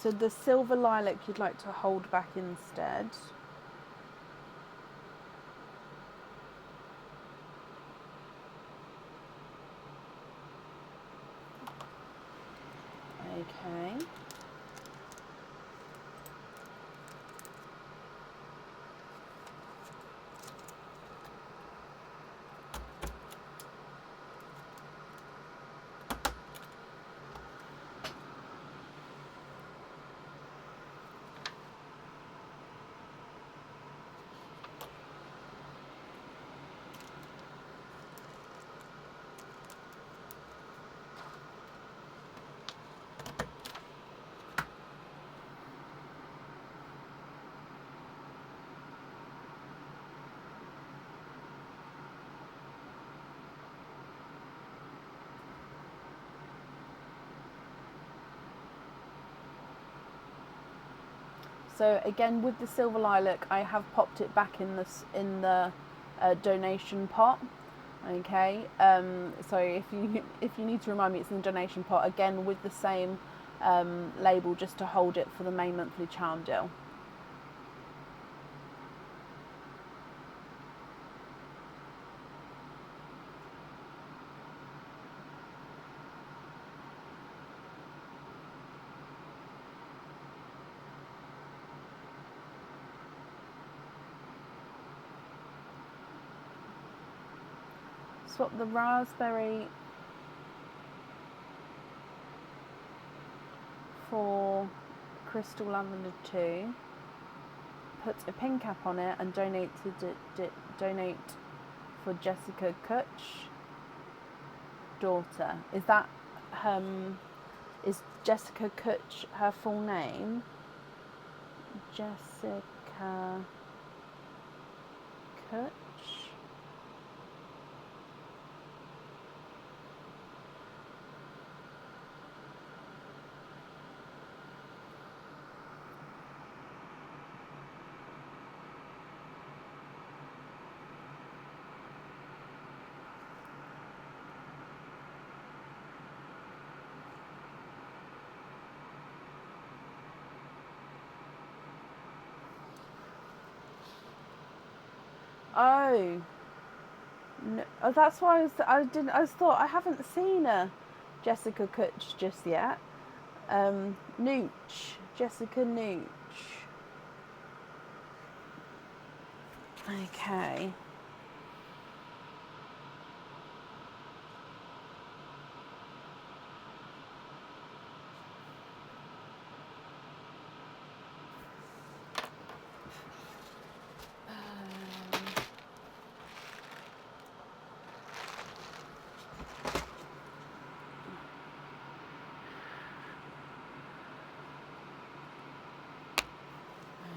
S1: So the silver lilac you'd like to hold back instead. Okay. So again, with the silver lilac, I have popped it back in the donation pot. Okay. So if you need to remind me, it's in the donation pot again with the same label, just to hold it for the May monthly charm deal. Swap the raspberry for crystal lavender 2. Put a pin cap on it and donate donate for Jessica Kutch, daughter. Is that is Jessica Kutch her full name? Jessica Kutch. Oh, no, oh, that's why I thought I haven't seen her, Jessica Kutch just yet. Nooch, Jessica Nooch. Okay.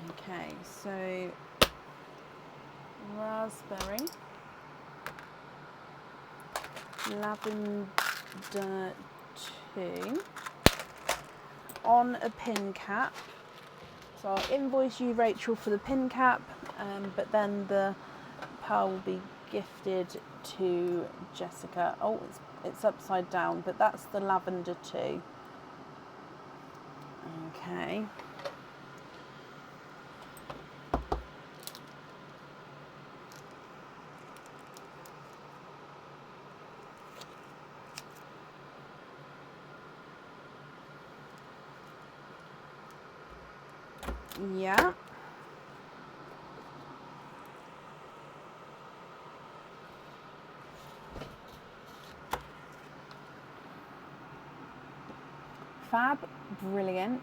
S1: Okay, so raspberry, lavender 2 on a pin cap. So I'll invoice you, Rachel, for the pin cap, but then the pearl will be gifted to Jessica. Oh, it's upside down, but that's the lavender 2. Okay. Yeah. Fab, brilliant.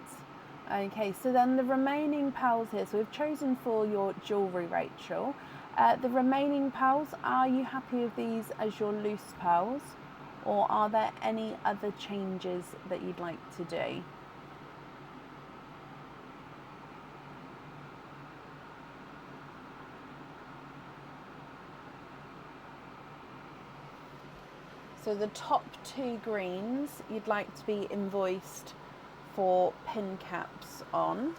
S1: Okay, so then the remaining pearls here. So we've chosen for your jewellery, Rachel. The remaining pearls, are you happy with these as your loose pearls? Or are there any other changes that you'd like to do? So the top 2 greens you'd like to be invoiced for pin caps on.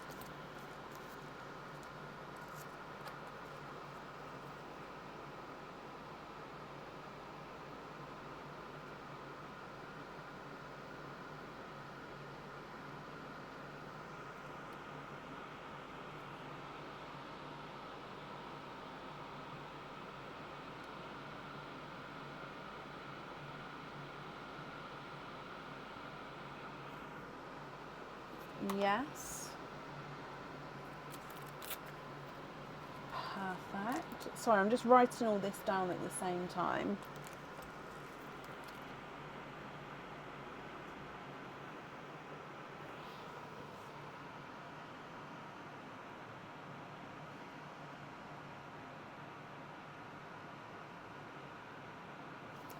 S1: Yes. Perfect. Sorry, I'm just writing all this down at the same time.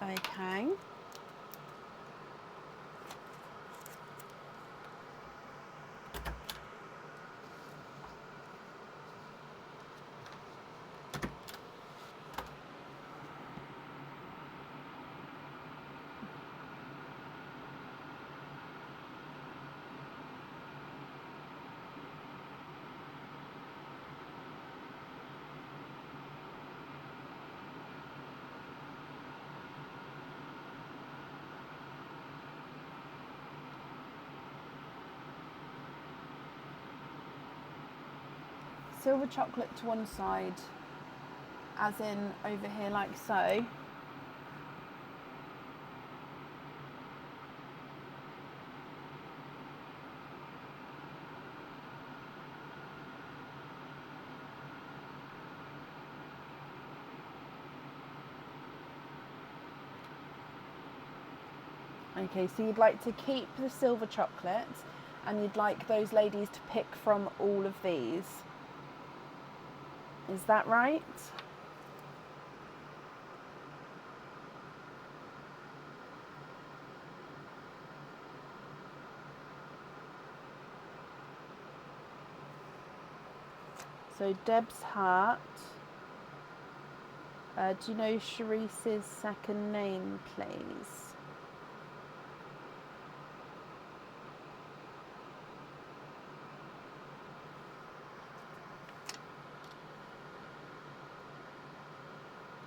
S1: Okay. Silver chocolate to one side, as in over here like so. Okay, so you'd like to keep the silver chocolate and you'd like those ladies to pick from all of these. Is that right? So Deb's heart. Do you know Sharice's second name, please?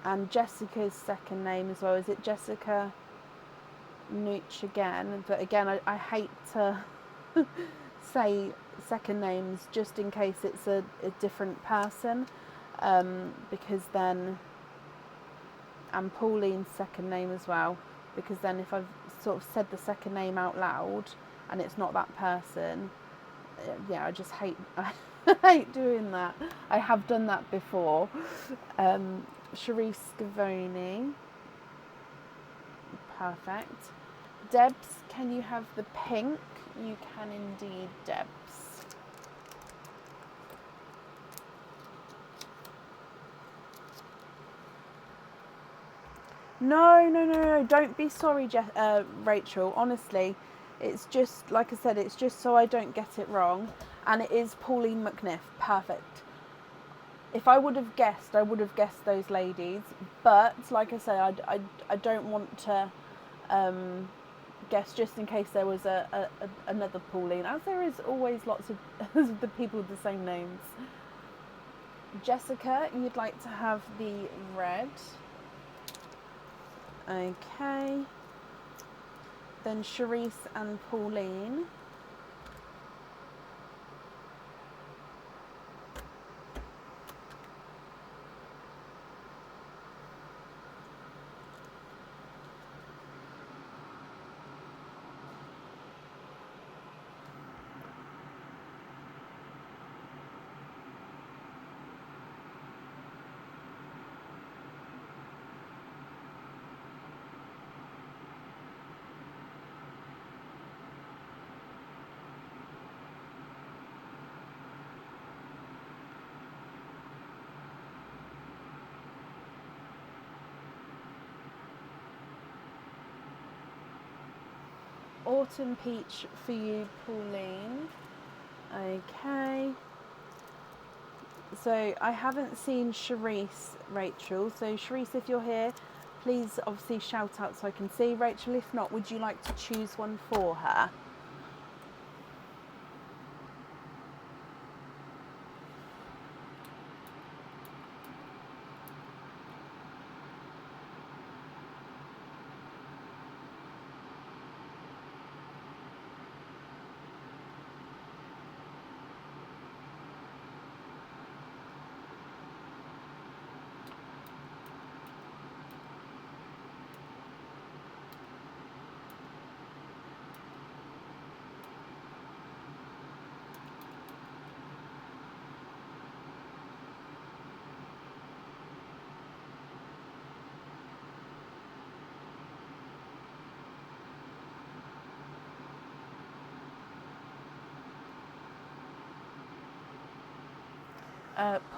S1: And Jessica's second name as well. Is it Jessica Nooch again? But again, I hate to say second names just in case it's a different person, because then, and Pauline's second name as well, because then if I've sort of said the second name out loud and it's not that person, yeah, I just hate I hate doing that. I have done that before. Sharice Scavoni, perfect. Debs, can you have the pink? You can indeed, Debs. No. Don't be sorry, Rachel. Honestly, it's just, like I said, it's just so I don't get it wrong. And it is Pauline McNiff. Perfect. If I would have guessed, I would have guessed those ladies. But, like I say, I don't want to guess just in case there was another Pauline, as there is always lots of the people with the same names. Jessica, you'd like to have the red. Okay. Then Sharice and Pauline. Autumn Peach for you, Pauline. Okay. So I haven't seen Sharice, Rachel. So Sharice, if you're here, please obviously shout out so I can see. Rachel, if not, would you like to choose one for her?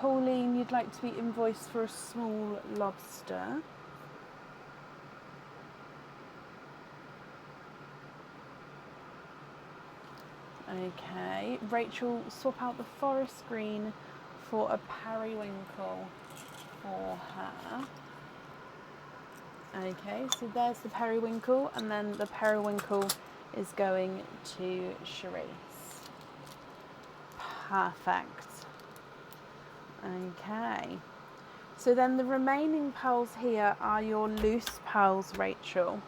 S1: Pauline, you'd like to be invoiced for a small lobster. Okay. Rachel, swap out the forest green for a periwinkle for her. Okay, so there's the periwinkle, and then the periwinkle is going to Sharice. Perfect. Okay. So then the remaining pearls here are your loose pearls, Rachel.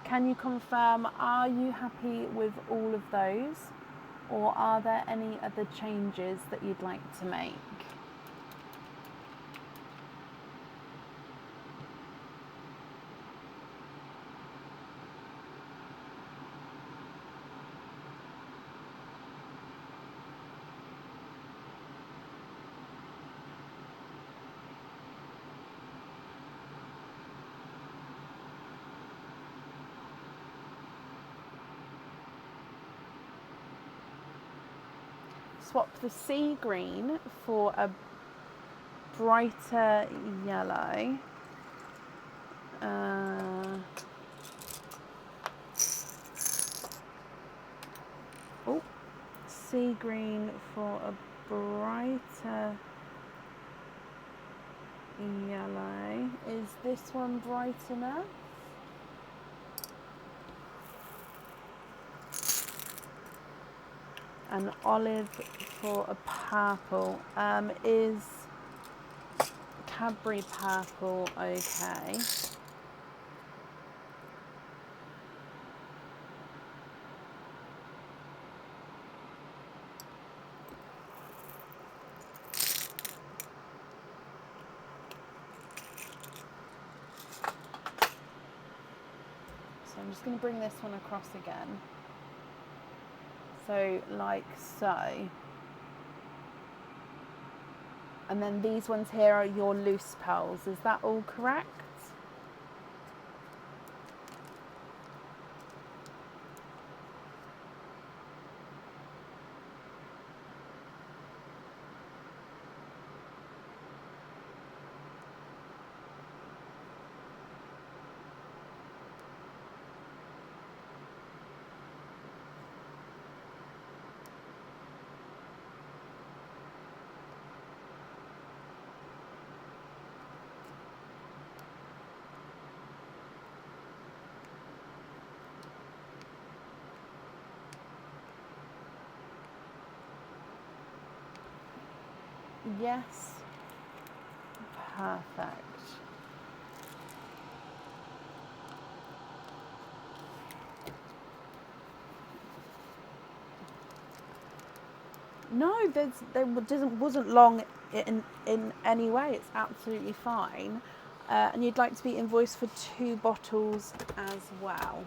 S1: Can you confirm, are you happy with all of those? Or are there any other changes that you'd like to make? Swap the sea green for a brighter yellow. Sea green for a brighter yellow. Is this one bright enough? An olive for a purple. Is Cadbury purple okay? So I'm just going to bring this one across again. So like so. And then these ones here are your loose pearls. Is that all correct? Yes. Perfect. No, wasn't long in any way. It's absolutely fine. And you'd like to be invoiced for 2 bottles as well.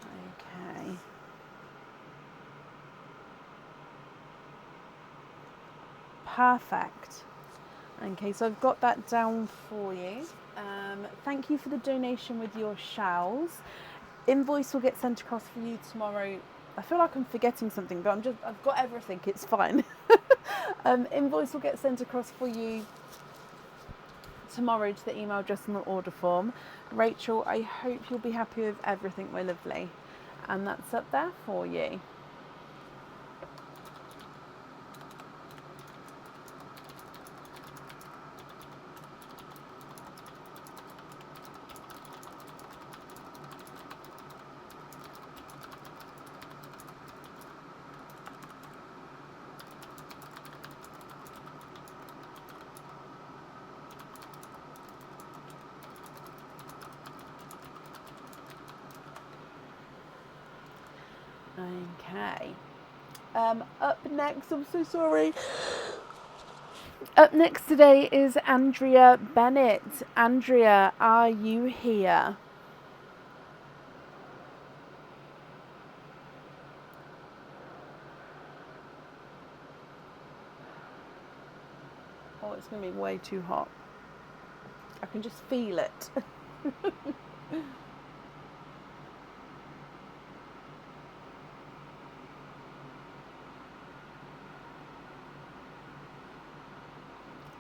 S1: Okay. Perfect. Okay, so I've got that down for you. Thank you for the donation with your shells. Invoice will get sent across for you tomorrow. I feel like I'm forgetting something, but I've got everything. It's fine. Invoice will get sent across for you tomorrow to the email address in the order form. Rachel, I hope you'll be happy with everything, my lovely. And that's up there for you. Okay. Up next, I'm so sorry. Up next today is Andrea Bennett. Andrea, are you here? Oh, it's going to be way too hot. I can just feel it.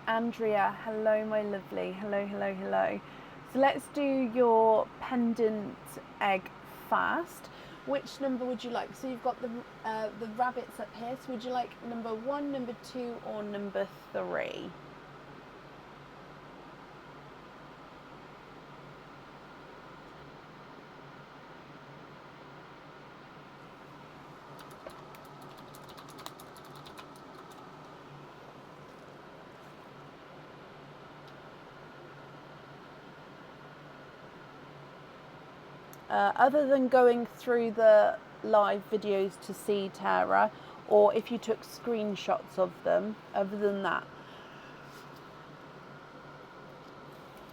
S1: Andrea, hello, my lovely. Hello, hello, hello. So let's do your pendant egg first. Which number would you like? So you've got the rabbits up here. So would you like number 1, number 2, or number 3? Other than going through the live videos to see Tara, or if you took screenshots of them, other than that.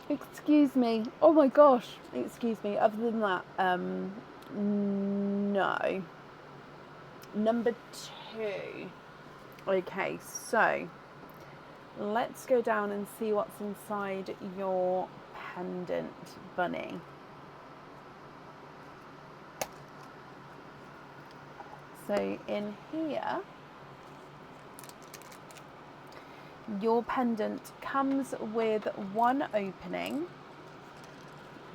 S1: Excuse me. Oh my gosh. Excuse me. Other than that, no. Number 2. Okay, so let's go down and see what's inside your pendant bunny. So in here, your pendant comes with 1 opening.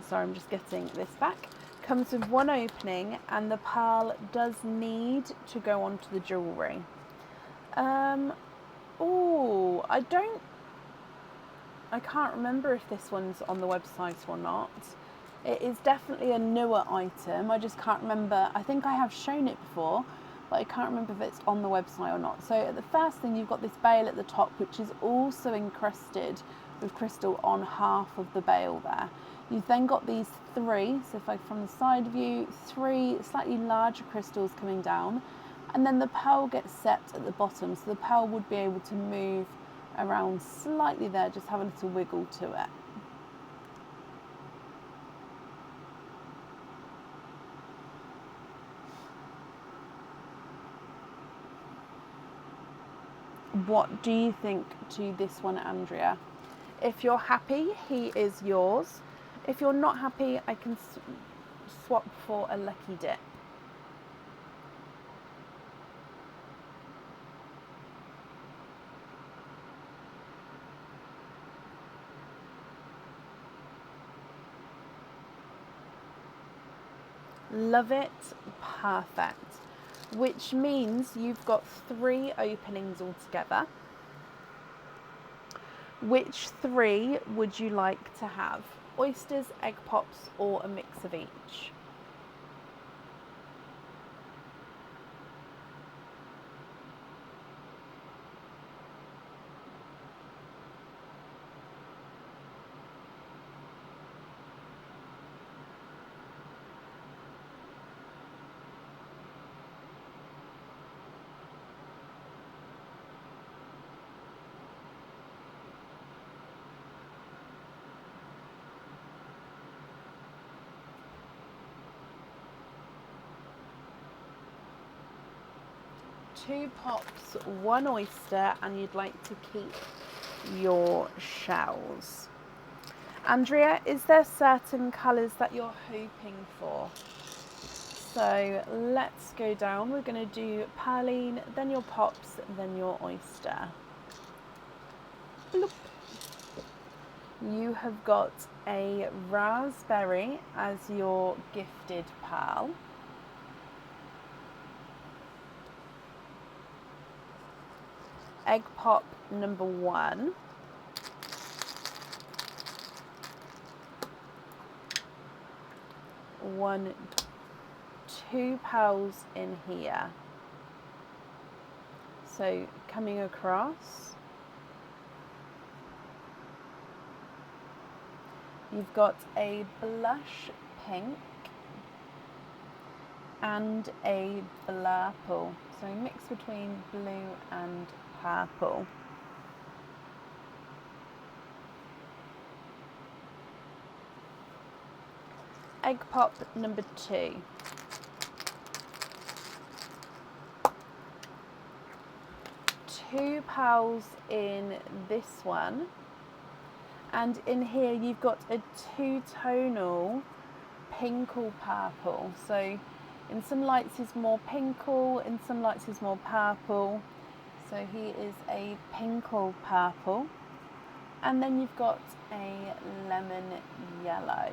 S1: Sorry, I'm just getting this back. Comes with 1 opening, and the pearl does need to go onto the jewellery. I can't remember if this one's on the website or not. It is definitely a newer item. I just can't remember. I think I have shown it before, but I can't remember if it's on the website or not. So the first thing, you've got this bail at the top, which is also encrusted with crystal on half of the bail there. You've then got these 3, so if I from the side view, 3 slightly larger crystals coming down, and then the pearl gets set at the bottom, so the pearl would be able to move around slightly there, just have a little wiggle to it. What do you think to this one, Andrea? If you're happy, he is yours. If you're not happy, I can swap for a lucky dip. Love it. Perfect. Which means you've got 3 openings altogether. Which 3 would you like to have? Oysters, egg pops, or a mix of each? Two pops, 1 oyster, and you'd like to keep your shells. Andrea, is there certain colours that you're hoping for? So let's go down. We're going to do perline, then your pops, then your oyster. Bloop. You have got a raspberry as your gifted pearl. Egg pop number 1. One, 2 pearls in here. So coming across, you've got a blush pink and a blurple. So mix between blue and purple. Egg pop number 2. Two pearls in this one, and in here you've got a 2-tonal pinkle purple. So in some lights is more pinkle, in some lights is more purple. So he is a pinkle purple, and then you've got a lemon yellow.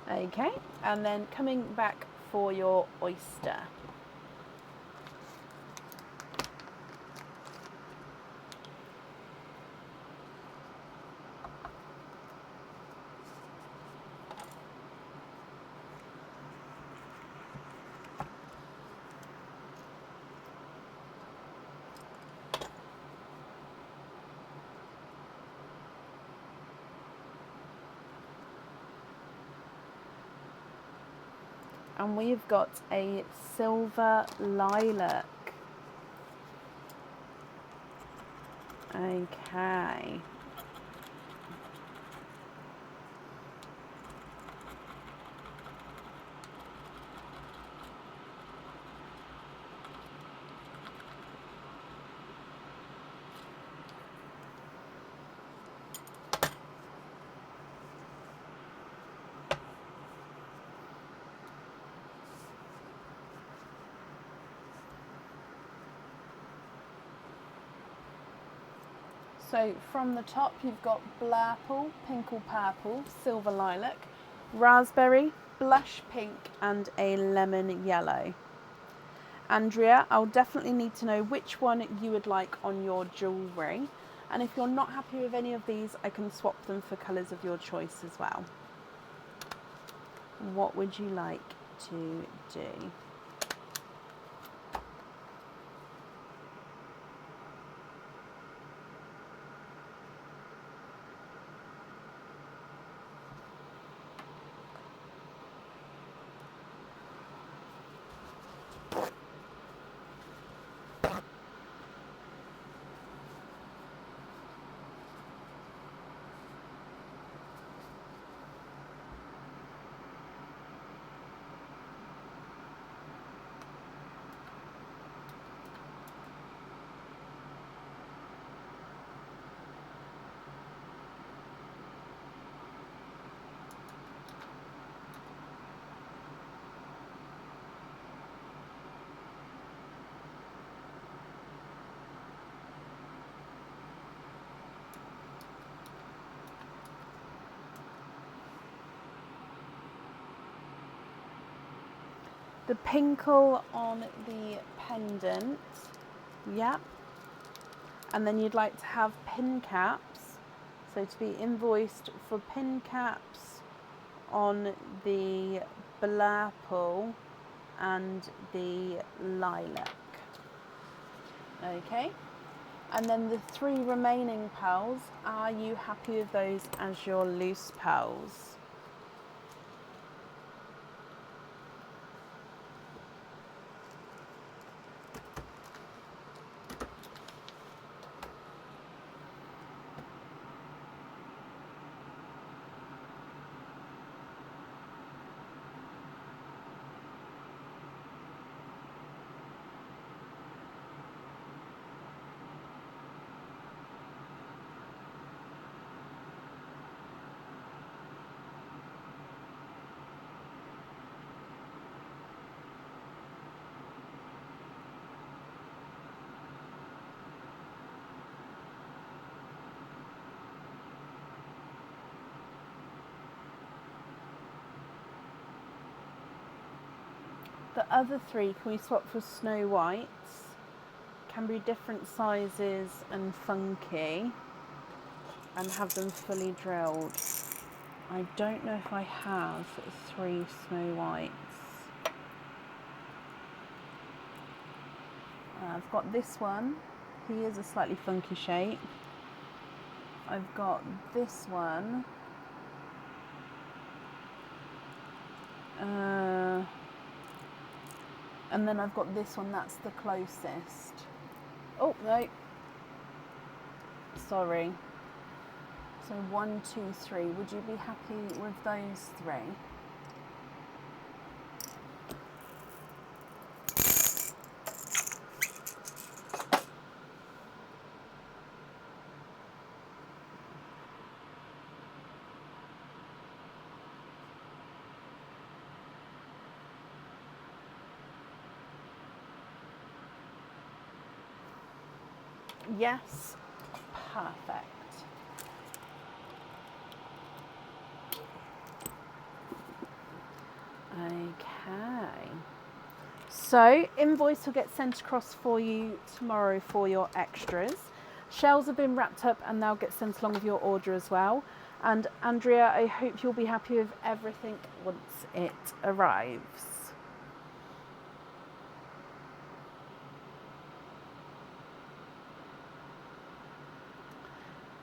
S1: Okay, and then coming back for your oyster. And we've got a silver lilac. Okay. So from the top you've got blurple, pinkle purple, silver lilac, raspberry, blush pink and a lemon yellow. Andrea, I'll definitely need to know which one you would like on your jewellery, and if you're not happy with any of these I can swap them for colours of your choice as well. What would you like to do? The pinkle on the pendant, yep. And then you'd like to have pin caps, so to be invoiced for pin caps on the Blurple and the Lilac. Okay, and then the 3 remaining pearls, are you happy with those as your loose pearls? The other 3, can we swap for Snow Whites? Can be different sizes and funky, and have them fully drilled. I don't know if I have 3 Snow Whites. I've got this one. He is a slightly funky shape. I've got this one. And then I've got this one, that's the closest. Oh, no. Sorry. So 1, 2, 3. Would you be happy with those 3? Yes. Perfect. Okay. So, invoice will get sent across for you tomorrow for your extras. Shells have been wrapped up and they'll get sent along with your order as well. And Andrea, I hope you'll be happy with everything once it arrives.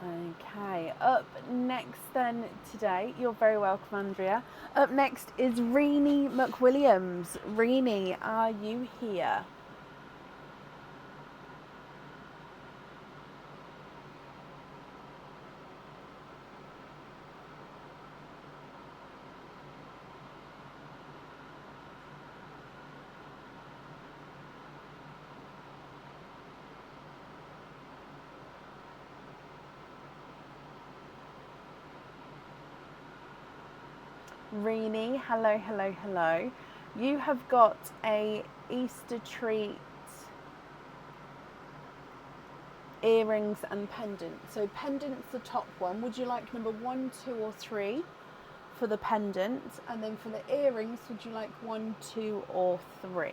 S1: Okay, up next then today, you're very welcome, Andrea. Up next is Renee McWilliams. Renee, are you here? Renee, hello, hello, hello. You have got a Easter treat earrings and pendant. So pendant's the top one. Would you like number 1, 2 or 3 for the pendant? And then for the earrings, would you like 1, 2 or 3?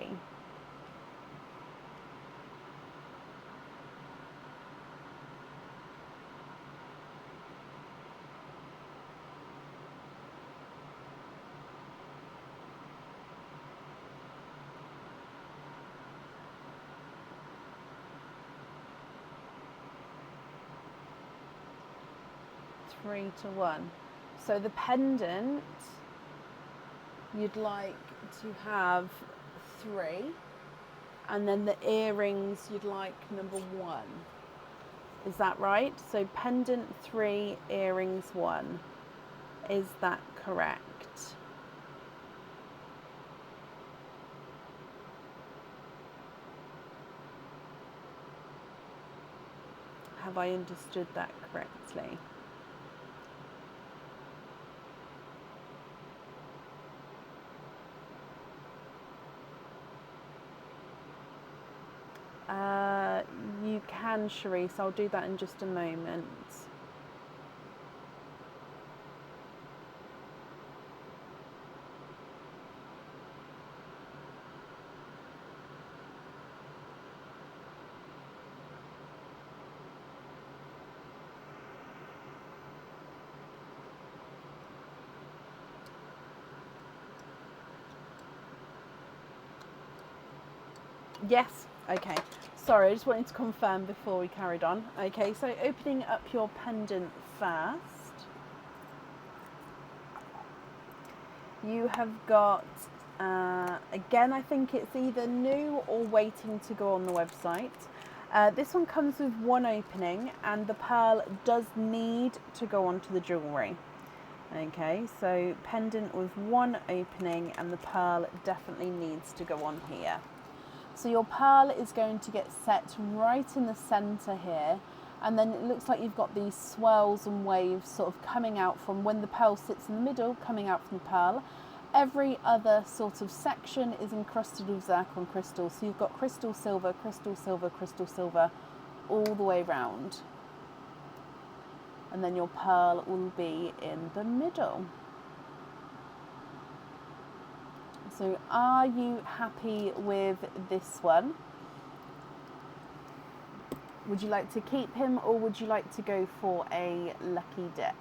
S1: Three to 1. So the pendant, you'd like to have 3, and then the earrings, you'd like number 1. Is that right? So pendant 3, earrings 1. Is that correct? Have I understood that correctly? You can, Charisse. I'll do that in just a moment. Yes. Okay. Sorry, I just wanted to confirm before we carried on. Okay, so opening up your pendant first. You have got, again, I think it's either new or waiting to go on the website. This one comes with one opening, and the pearl does need to go onto the jewellery. Okay, so pendant with one opening, and the pearl definitely needs to go on here. So your pearl is going to get set right in the centre here, and then it looks like you've got these swirls and waves sort of coming out from when the pearl sits in the middle, coming out from the pearl. Every other sort of section is encrusted with zircon crystal. So you've got crystal silver, crystal silver, crystal silver all the way round. And then your pearl will be in the middle. So are you happy with this one? Would you like to keep him, or would you like to go for a lucky dip?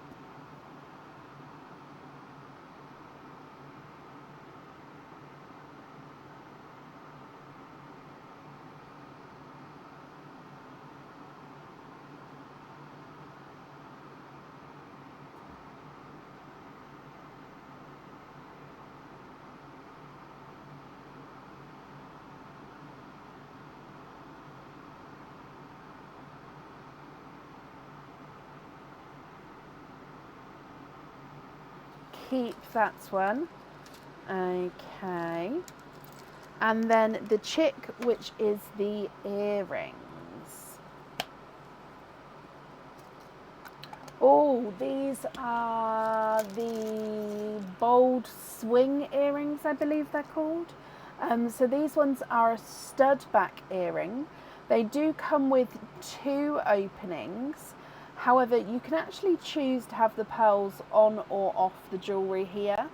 S1: Keep that one. Okay. And then the chick, which is the earrings. Oh, these are the bold swing earrings, I believe they're called. So these ones are a stud back earring. They do come with two openings. However, you can actually choose to have the pearls on or off the jewellery here.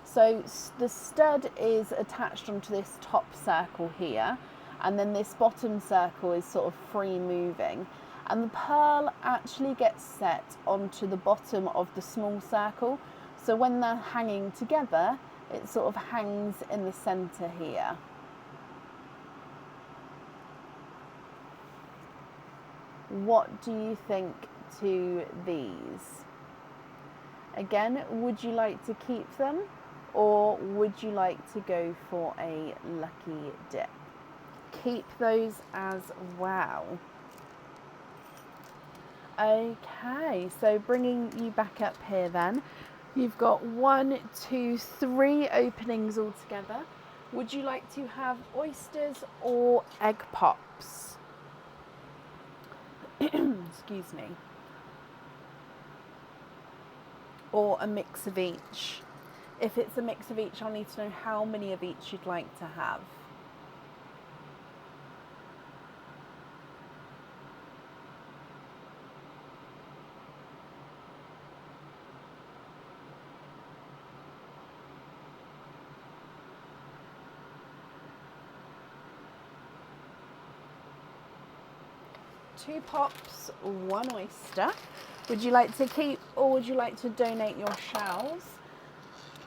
S1: So the stud is attached onto this top circle here, and then this bottom circle is sort of free moving. And the pearl actually gets set onto the bottom of the small circle. So when they're hanging together, it sort of hangs in the centre here. What do you think to these? Again, would you like to keep them, or would you like to go for a lucky dip? Keep those as well. Okay, so bringing you back up here then, you've got 1, 2, 3 openings altogether. Would you like to have oysters or egg pops? Excuse me. Or a mix of each. If it's a mix of each, I'll need to know how many of each you'd like to have. Two pops, one oyster. Would you like to keep, or would you like to donate your shells?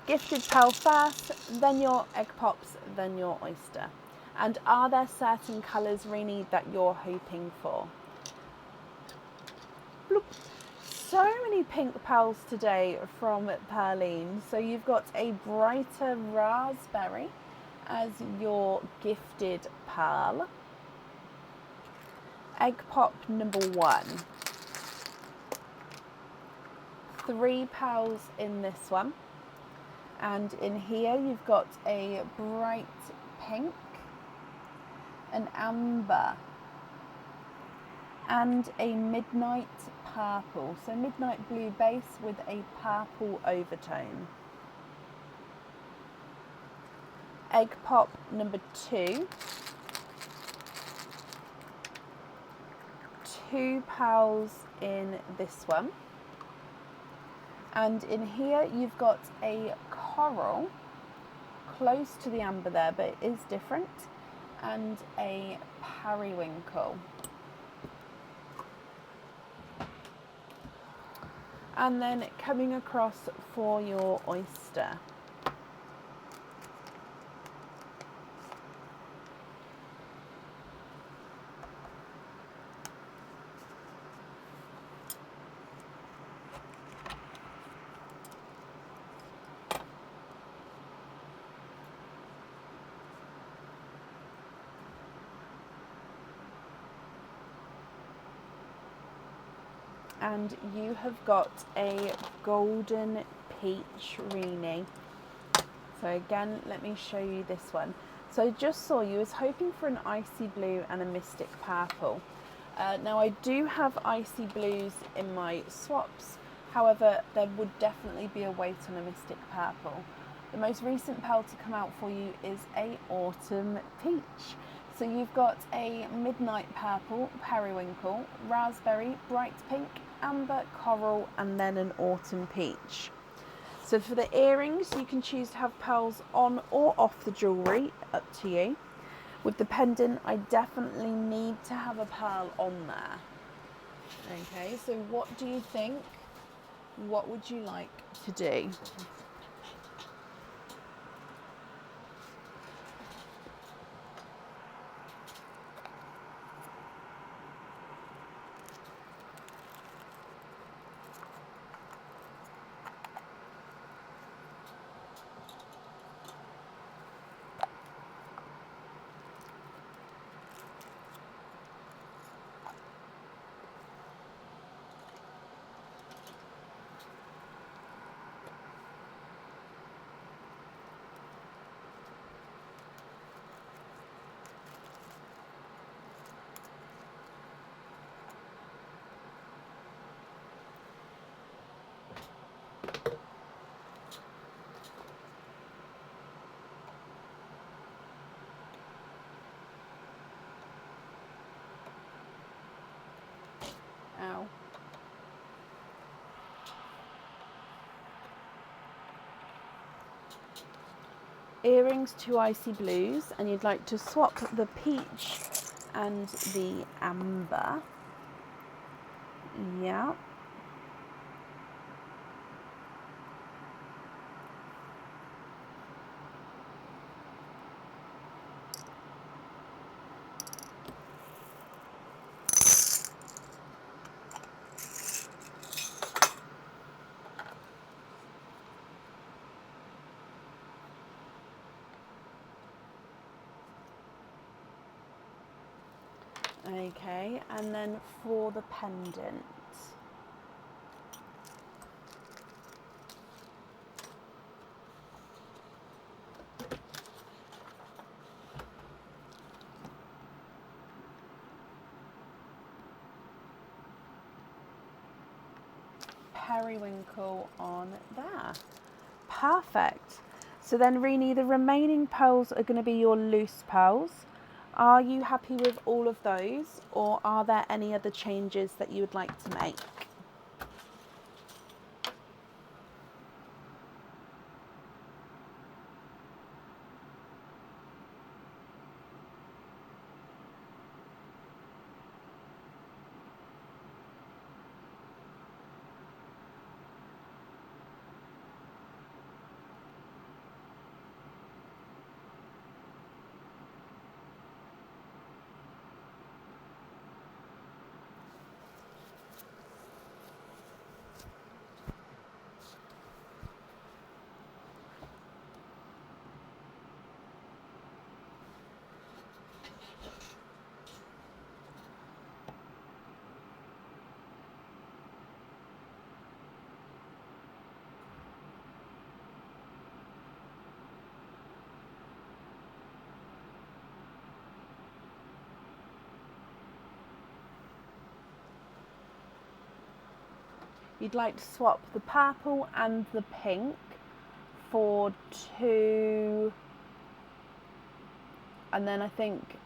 S1: Gifted pearl first, then your egg pops, then your oyster. And are there certain colours, Rini, that you're hoping for? Bloop. So many pink pearls today from Pearline. So you've got a brighter raspberry as your gifted pearl. Egg pop number 1. 3 pearls in this one. And in here you've got a bright pink, an amber, and a midnight purple. So midnight blue base with a purple overtone. Egg pop number 2. 2 pearls in this one. And in here you've got a coral, close to the amber there, but it is different, and a periwinkle. And then coming across for your oyster. and you have got a golden peach Rini. So again, let me show you this one. So I just saw you was hoping for an icy blue and a mystic purple. Now I do have icy blues in my swaps, however there would definitely be a wait on a mystic purple. The most recent pearl to come out for you is a autumn peach. So you've got a midnight purple, periwinkle, raspberry, bright pink, amber, coral, and then an autumn peach. So for the earrings, you can choose to have pearls on or off the jewellery, up to you. With the pendant, I definitely need to have a pearl on there. Okay, so what do you think? What would you like to do? Ow. Earrings, 2 icy blues, and you'd like to swap the peach and the amber. Yeah. Okay, and then for the pendant. Periwinkle on there. Perfect. So then Rini, the remaining pearls are going to be your loose pearls. Are you happy with all of those, or are there any other changes that you would like to make? You'd like to swap the purple and the pink for 2, and then I think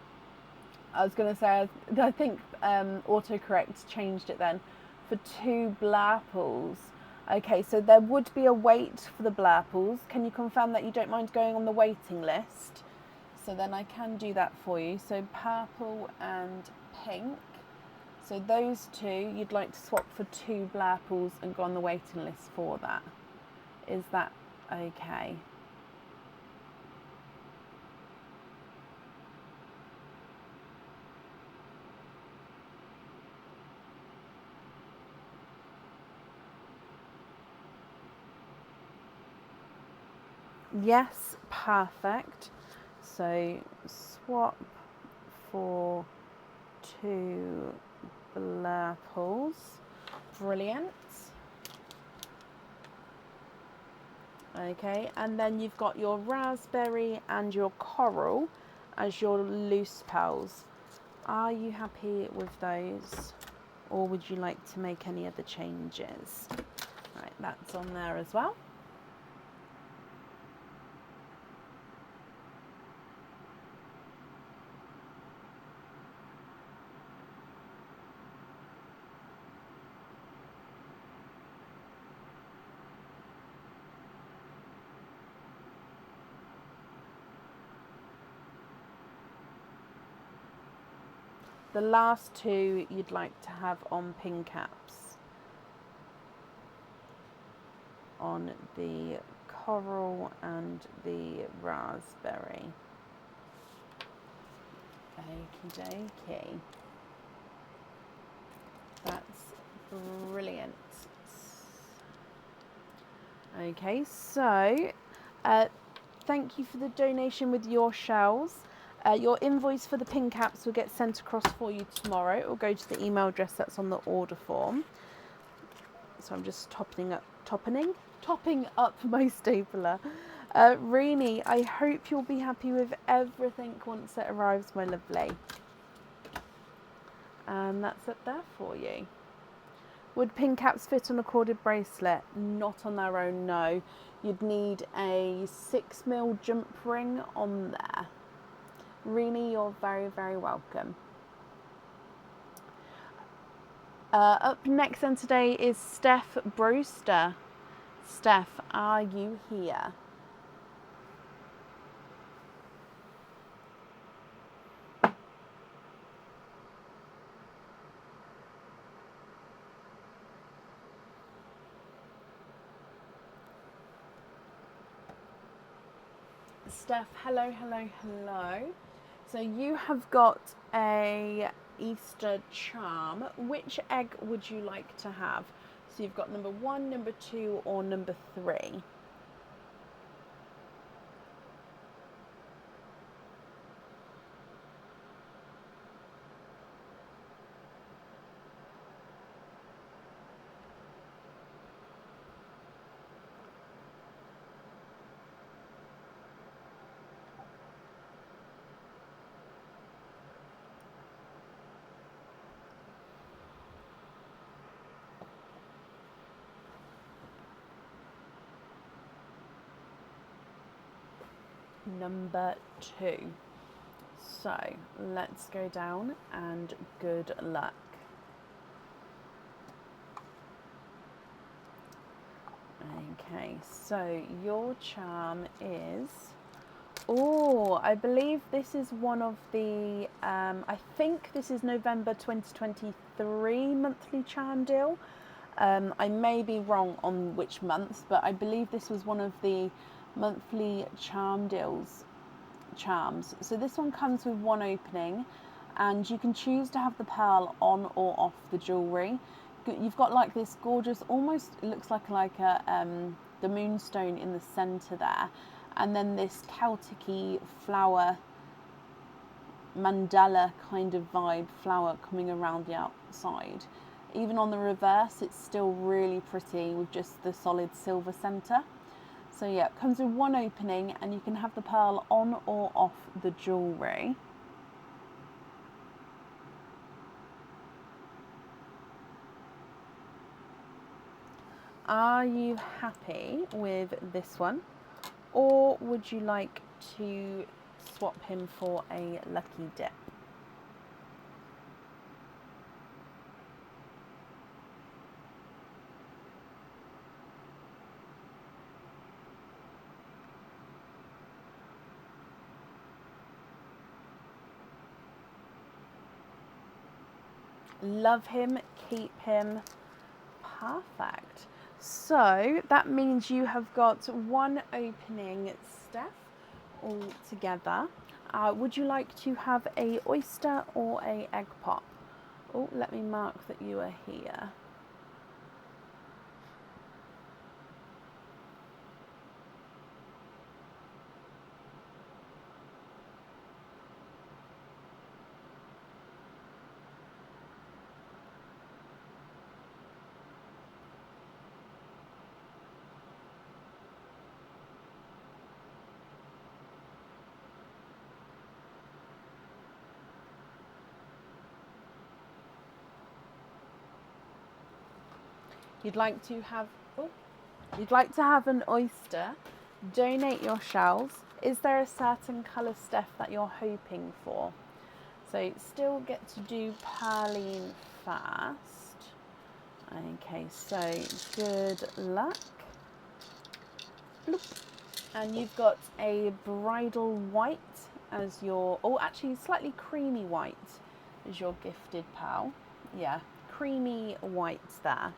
S1: autocorrect changed it then for 2 blurples. Okay, so there would be a wait for the blurples. Can you confirm that you don't mind going on the waiting list? So then I can do that for you. So purple and pink. So those 2, you'd like to swap for 2 blurples and go on the waiting list for that. Is that okay? Yes, perfect. So swap for 2 blurples. Brilliant. Okay, and then you've got your raspberry and your coral as your loose pearls. Are you happy with those, or would you like to make any other changes? Right, that's on there as well. The last two you'd like to have on pin caps. On the coral and the raspberry. Okie dokie. That's brilliant. Okay, so thank you for the donation with your shells. Your invoice for the pin caps will get sent across for you tomorrow. It will go to the email address that's on the order form. So I'm just topping up my stapler. Rini, I hope you'll be happy with everything once it arrives, my lovely. And that's it there for you. Would pin caps fit on a corded bracelet? Not on their own, no. You'd need a 6mm jump ring on there. Rini, you're very, very welcome. Up next then today is Steph Brewster. Steph, are you here? Steph, hello. So you have got a Easter charm. Which egg would you like to have? So you've got number 1, number 2, or number 3. Number 2. So let's go down and good luck. Okay, so your charm is, I believe this is one of the, I think this is November 2023 monthly charm deal. I may be wrong on which month, but I believe this was one of the monthly charm deals charms. So this one comes with one opening, and you can choose to have the pearl on or off the jewellery. You've got like this gorgeous, almost it looks like the moonstone in the centre there, and then this Celtic-y flower mandala kind of vibe flower coming around the outside. Even on the reverse, it's still really pretty with just the solid silver centre. So yeah, it comes with one opening, and you can have the pearl on or off the jewellery. Are you happy with this one, or would you like to swap him for a lucky dip? Love him, keep him. Perfect. So that means you have got one opening, Steph, all together. Would you like to have a oyster or a egg pop? Oh, let me mark that you are here. You'd like to have, oh, you'd like to have an oyster, donate your shells. Is there a certain colour, Steph, that you're hoping for? So still get to do Pearline first. Okay, so good luck. Bloop. And you've got a bridal white as your, oh, actually slightly creamy white as your gifted pearl. Yeah, creamy white there.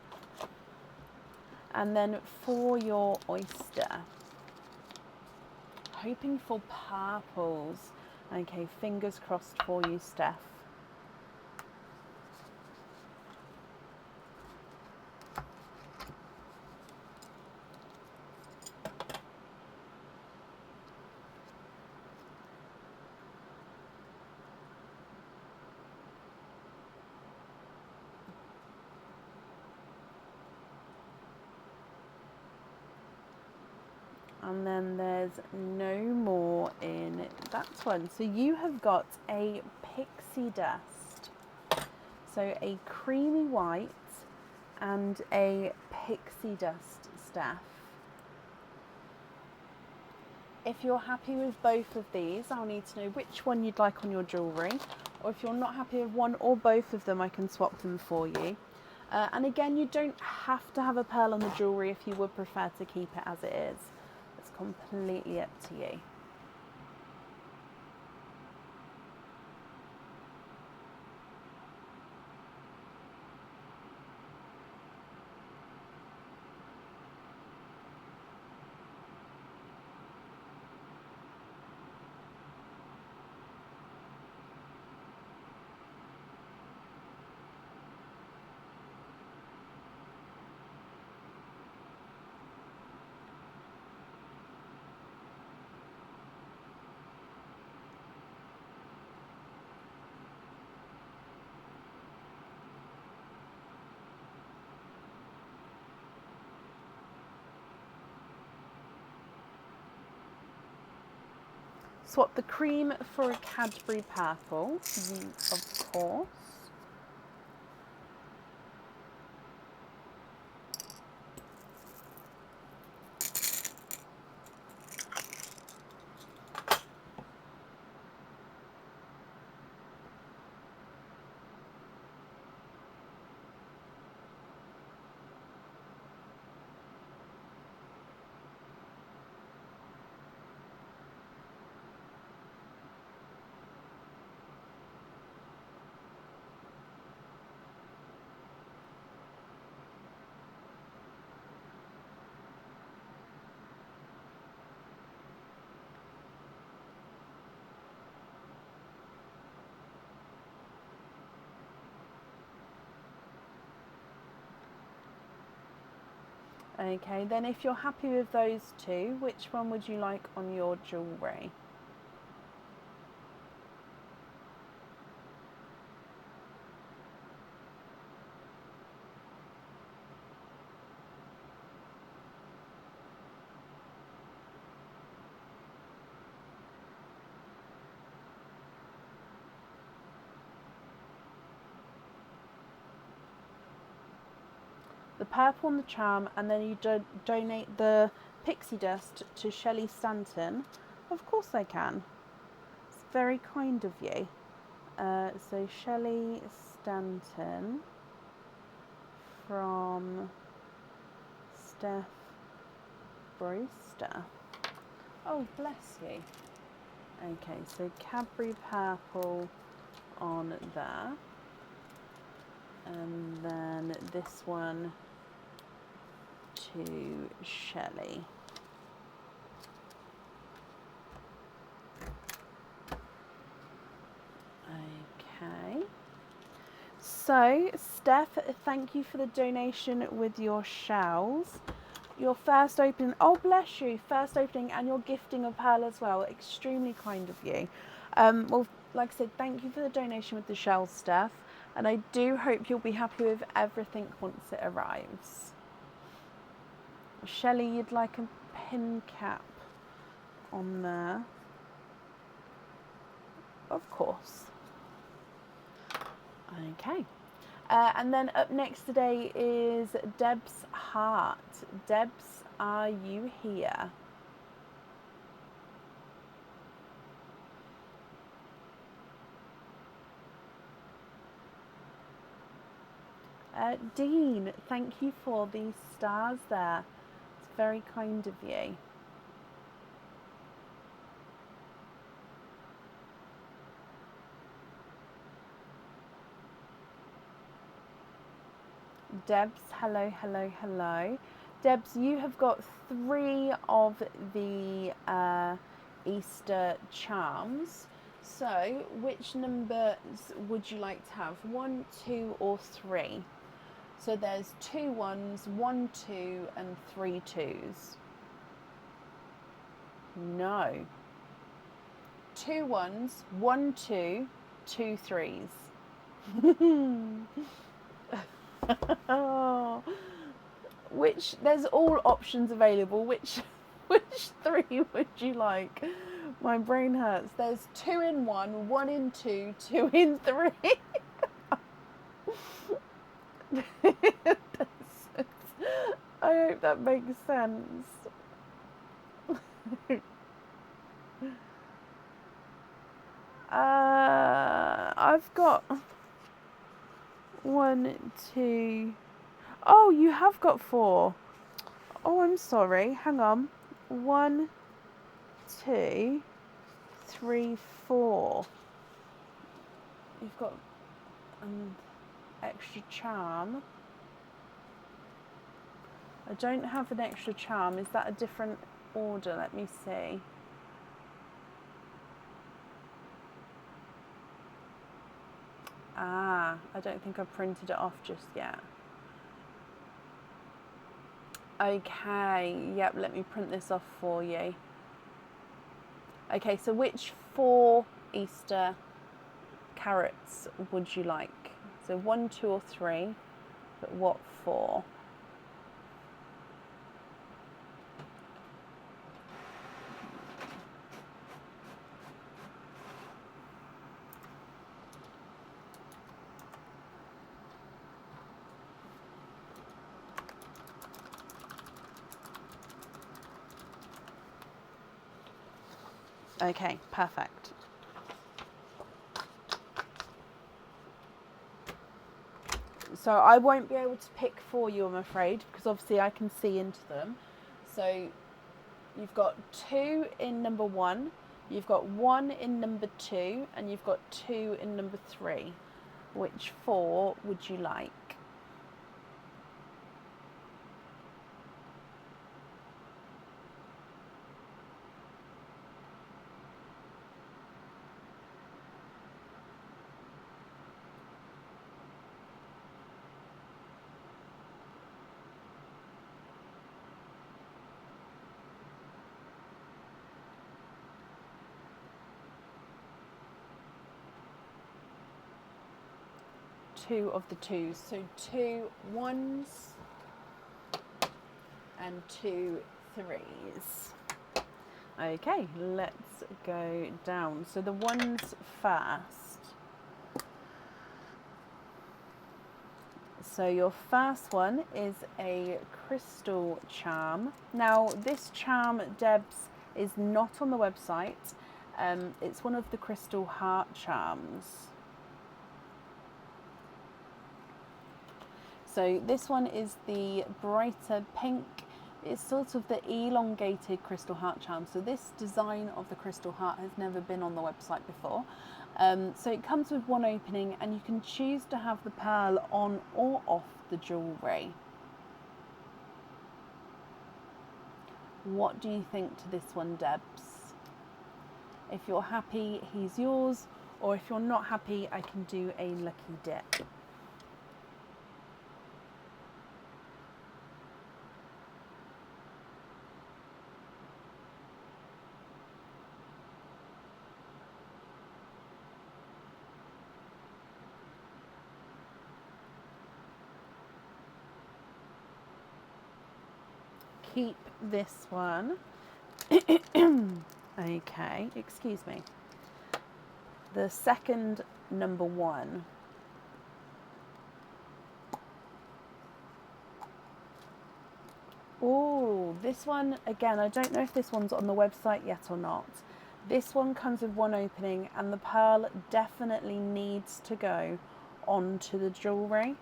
S1: And then for your oyster, hoping for purples. Okay, fingers crossed for you, Steph. And then there's no more in that one. So you have got a pixie dust. So a creamy white and a pixie dust staff. If you're happy with both of these, I'll need to know which one you'd like on your jewellery. Or if you're not happy with one or both of them, I can swap them for you. And again, you don't have to have a pearl on the jewellery if you would prefer to keep it as it is. It's completely up to you. Swap the cream for a Cadbury purple, of course. Okay, then if you're happy with those two, which one would you like on your jewellery? The purple on the charm, and then you donate the pixie dust to Shelley Stanton. Of course I can. It's very kind of you. So Shelley Stanton from Steph Brewster. Oh, bless you. Okay, so Cadbury purple on there. And then this one to Shelley. Okay. So, Steph, thank you for the donation with your shells. Your first opening, oh bless you, first opening and your gifting of pearl as well. Extremely kind of you. Well, like I said, thank you for the donation with the shells, Steph. And I do hope you'll be happy with everything once it arrives. Shelley, you'd like a pin cap on there? Of course. Okay. And then up next today is Deb's Heart. Debs, are you here? Dean, thank you for these stars there. It's very kind of you. Debs, hello, hello, hello. Debs, you have got 3 of the Easter charms. So, which numbers would you like to have? 1, 2, or 3? So there's 2 1s, 1 2, and 3 2s. No. 2 1s, 1 2, 2 3s. Oh. Which, there's all options available. Which 3 would you like? My brain hurts. There's 2 in 1, 1 in 2, 2 in 3. I hope that makes sense. I've got 1, 2. Oh, you have got 4. Oh, I'm sorry. Hang on. 1, 2, 3, 4. You've got an extra charm. I don't have an extra charm. Is that a different order? Let me see. Ah, I don't think I've printed it off just yet. Okay, yep, let me print this off for you. Okay, so which 4 Easter carrots would you like? So 1, 2, or 3, but what 4? Okay, perfect. So I won't be able to pick for you, I'm afraid, because obviously I can see into them. So you've got 2 in number 1, you've got 1 in number 2, and you've got 2 in number 3. Which 4 would you like? Two of the 2s. So 2 1s and 2 3s. Okay, let's go down. So the 1s first. So your first one is a crystal charm. Now this charm, Debs, is not on the website. It's one of the crystal heart charms. So this one is the brighter pink. It's sort of the elongated crystal heart charm. So this design of the crystal heart has never been on the website before. So it comes with 1 opening, and you can choose to have the pearl on or off the jewellery. What do you think to this one, Debs? If you're happy, he's yours, or if you're not happy, I can do a lucky dip. Keep this one. Okay, excuse me. The second number 1. This one, again, I don't know if this one's on the website yet or not. This one comes with one opening, and the pearl definitely needs to go onto the jewellery.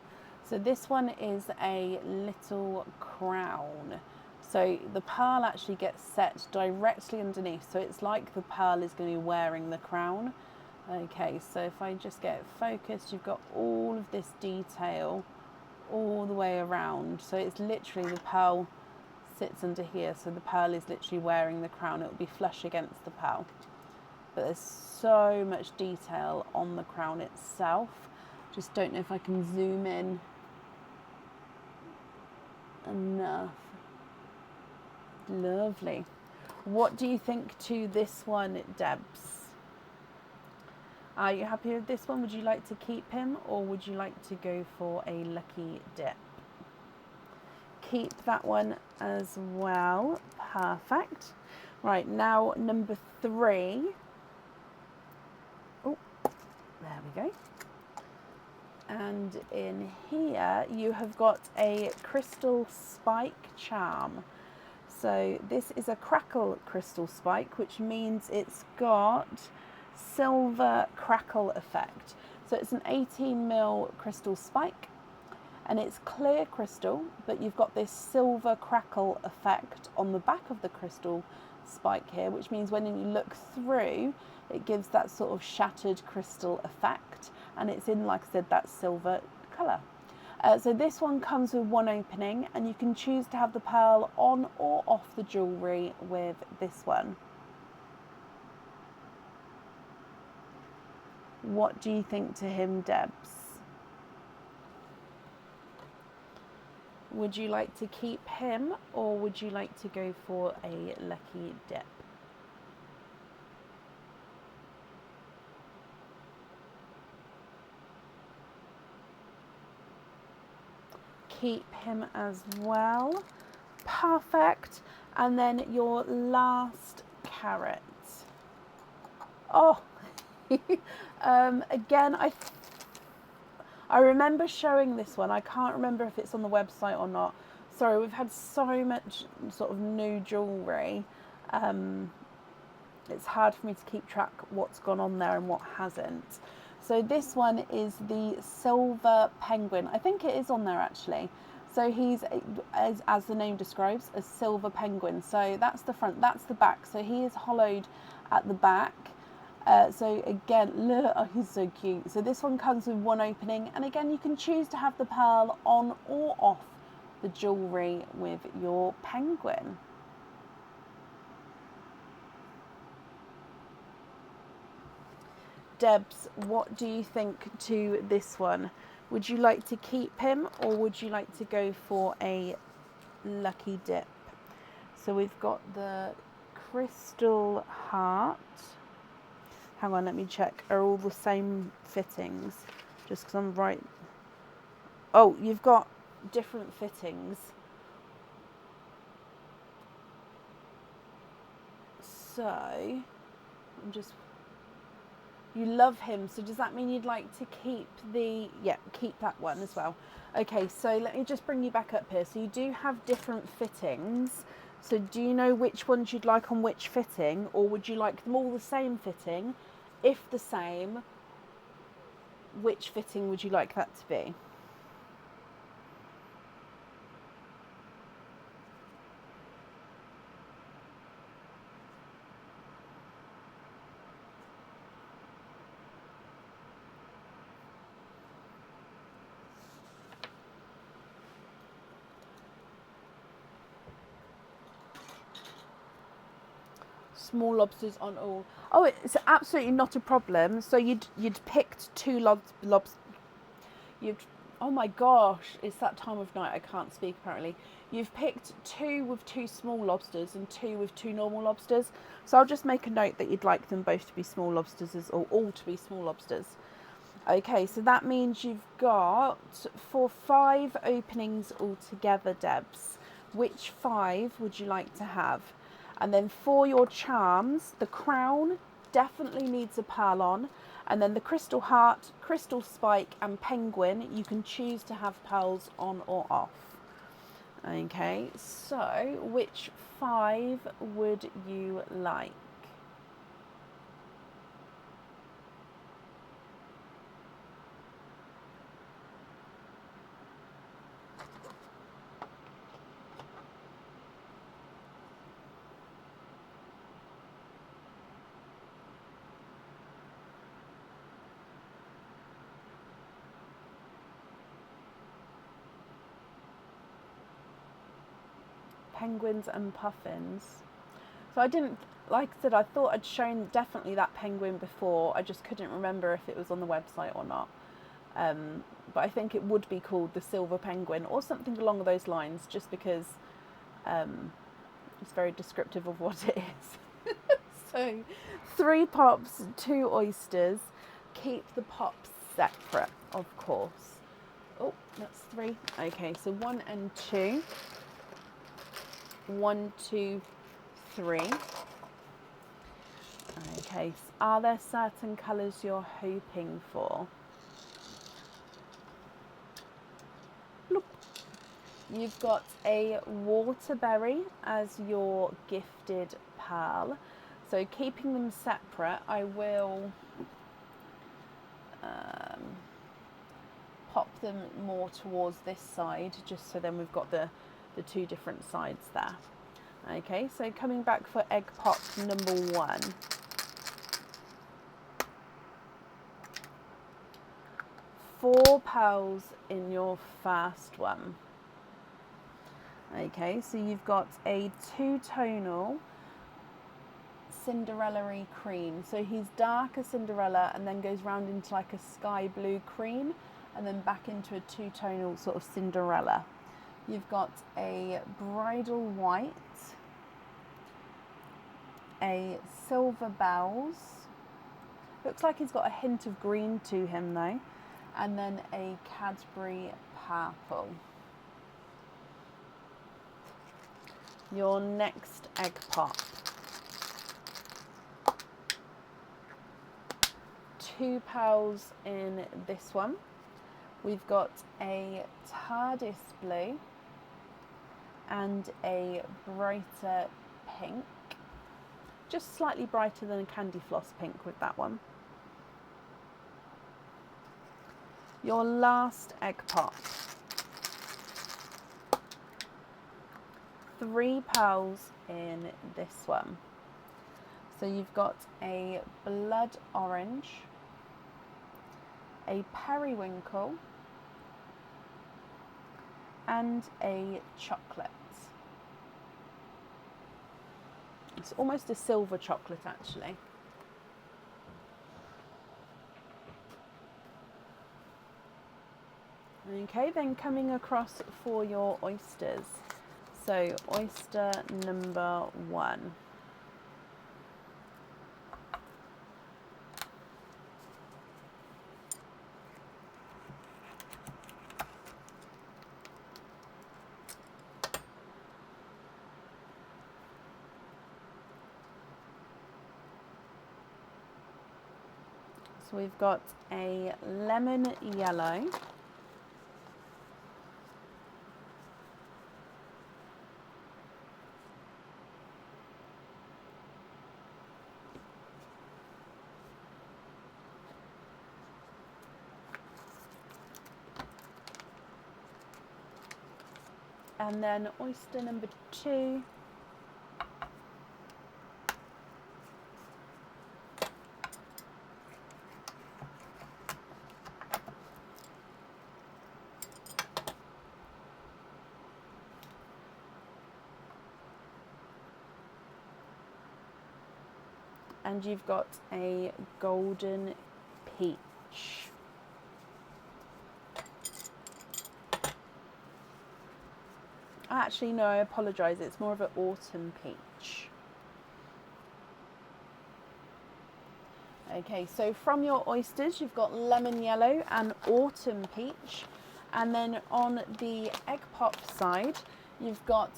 S1: So this one is a little crown. So the pearl actually gets set directly underneath. So it's like the pearl is going to be wearing the crown. Okay, so if I just get it focused, you've got all of this detail all the way around. So it's literally the pearl sits under here. So the pearl is literally wearing the crown. It will be flush against the pearl. But there's so much detail on the crown itself. Just don't know if I can zoom in enough. Lovely. What do you think to this one, Debs? Are you happy with this one? Would you like to keep him, or would you like to go for a lucky dip? Keep that one as well. Perfect. Right, now number 3. Oh, there we go. And in here you have got a crystal spike charm. So this is a crackle crystal spike, which means it's got silver crackle effect. So it's an 18mm crystal spike, and it's clear crystal, but you've got this silver crackle effect on the back of the crystal spike here, which means when you look through, it gives that sort of shattered crystal effect, and it's in, like I said, that silver colour. So this one comes with one opening, and you can choose to have the pearl on or off the jewellery with this one. What do you think to him, Debs? Would you like to keep him, or would you like to go for a lucky dip? Keep him as well. Perfect. And then your last carrot. Oh, again, I remember showing this one. I can't remember if it's on the website or not. Sorry, we've had so much sort of new jewellery. It's hard for me to keep track what's gone on there and what hasn't. So this one is the silver penguin. I think it is on there actually. So he's, as the name describes, a silver penguin. So that's the front, that's the back. So he is hollowed at the back. So again, look, oh, he's so cute. So this one comes with one opening, and again, you can choose to have the pearl on or off the jewellery with your penguin. Debs, what do you think to this one? Would you like to keep him, or would you like to go for a lucky dip? So we've got the crystal heart. Hang on, let me check. Are all the same fittings? Just because I'm right. Oh, you've got different fittings. So, I'm just... You love him, so does that mean you'd like to keep the... Yeah, keep that one as well. Okay, so let me just bring you back up here. So you do have different fittings. So do you know which ones you'd like on which fitting, or would you like them all the same fitting? If the same, which fitting would you like that to be? Small lobsters on all. Oh, it's absolutely not a problem. So you'd picked 2 lobsters. Oh my gosh, it's that time of night. I can't speak apparently. You've picked 2 with 2 small lobsters and 2 with 2 normal lobsters. So I'll just make a note that you'd like them both to be small lobsters, or all to be small lobsters. Okay, so that means you've got for 5 openings altogether, Debs. Which 5 would you like to have? And then for your charms, the crown definitely needs a pearl on. And then the crystal heart, crystal spike and penguin, you can choose to have pearls on or off. Okay, so which 5 would you like? Penguins and puffins. So I didn't, like I said, I thought I'd shown definitely that penguin before. I just couldn't remember if it was on the website or not. But I think it would be called the silver penguin or something along those lines, just because it's very descriptive of what it is. So 3 pops, 2 oysters. Keep the pops separate, of course. Oh, that's 3. Okay, so 1 and 2. 1, 2, 3. Okay, so are there certain colours you're hoping for? Look. You've got a waterberry as your gifted pearl. So keeping them separate, I will pop them more towards this side, just so then we've got the 2 different sides there. Okay, so coming back for egg pop number 1. Four pearls in your first one. Okay, so you've got a 2-tonal Cinderella-y cream. So he's darker Cinderella and then goes round into like a sky blue cream and then back into a 2-tonal sort of Cinderella. You've got a bridal white, a silver bells. Looks like he's got a hint of green to him though. And then a Cadbury purple. Your next egg pop. 2 pearls in this one. We've got a TARDIS blue and a brighter pink. Just slightly brighter than a candy floss pink with that one. Your last egg pop. 3 pearls in this one. So you've got a blood orange, a periwinkle, and a chocolate. It's almost a silver chocolate actually. Okay, then coming across for your oysters. So oyster number 1. So we've got a lemon yellow, and then oyster number 2, and you've got a golden peach. Actually, no, I apologise, it's more of an autumn peach. Okay, so from your oysters, you've got lemon yellow and autumn peach. And then on the egg pop side, you've got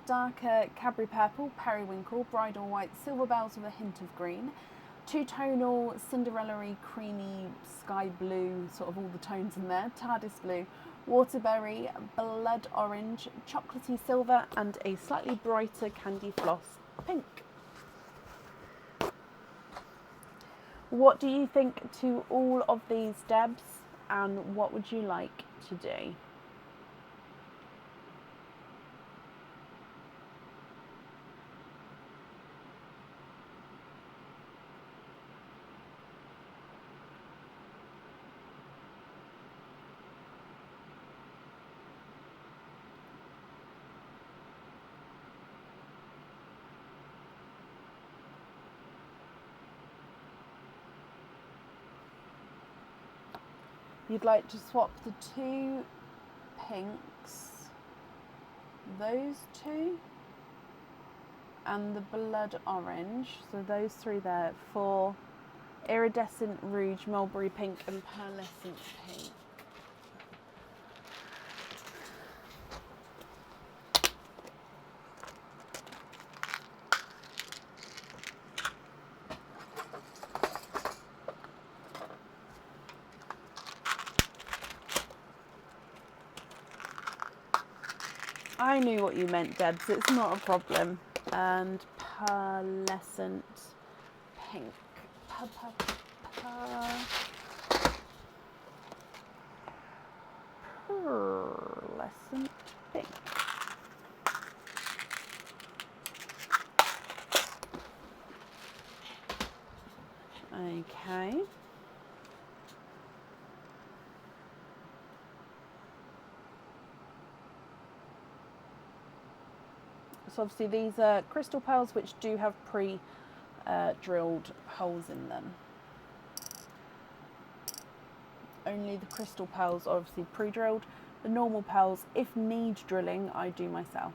S1: darker Cadbury purple, periwinkle, bridal white, silver bells with a hint of green, 2-tonal Cinderella-y, creamy, sky blue, sort of all the tones in there, TARDIS blue, waterberry, blood orange, chocolatey silver, and a slightly brighter candy floss pink. What do you think to all of these, Debs, and what would you like to do? You'd like to swap the two pinks, those two, and the blood orange, so those three there, for iridescent rouge, mulberry pink, and pearlescent pink. I knew what you meant, Debs, it's not a problem. And pearlescent pink. Pearlescent pink. Okay. So obviously these are crystal pearls which do have pre-drilled holes in them. Only the crystal pearls are obviously pre-drilled. The normal pearls, if need drilling, I do myself.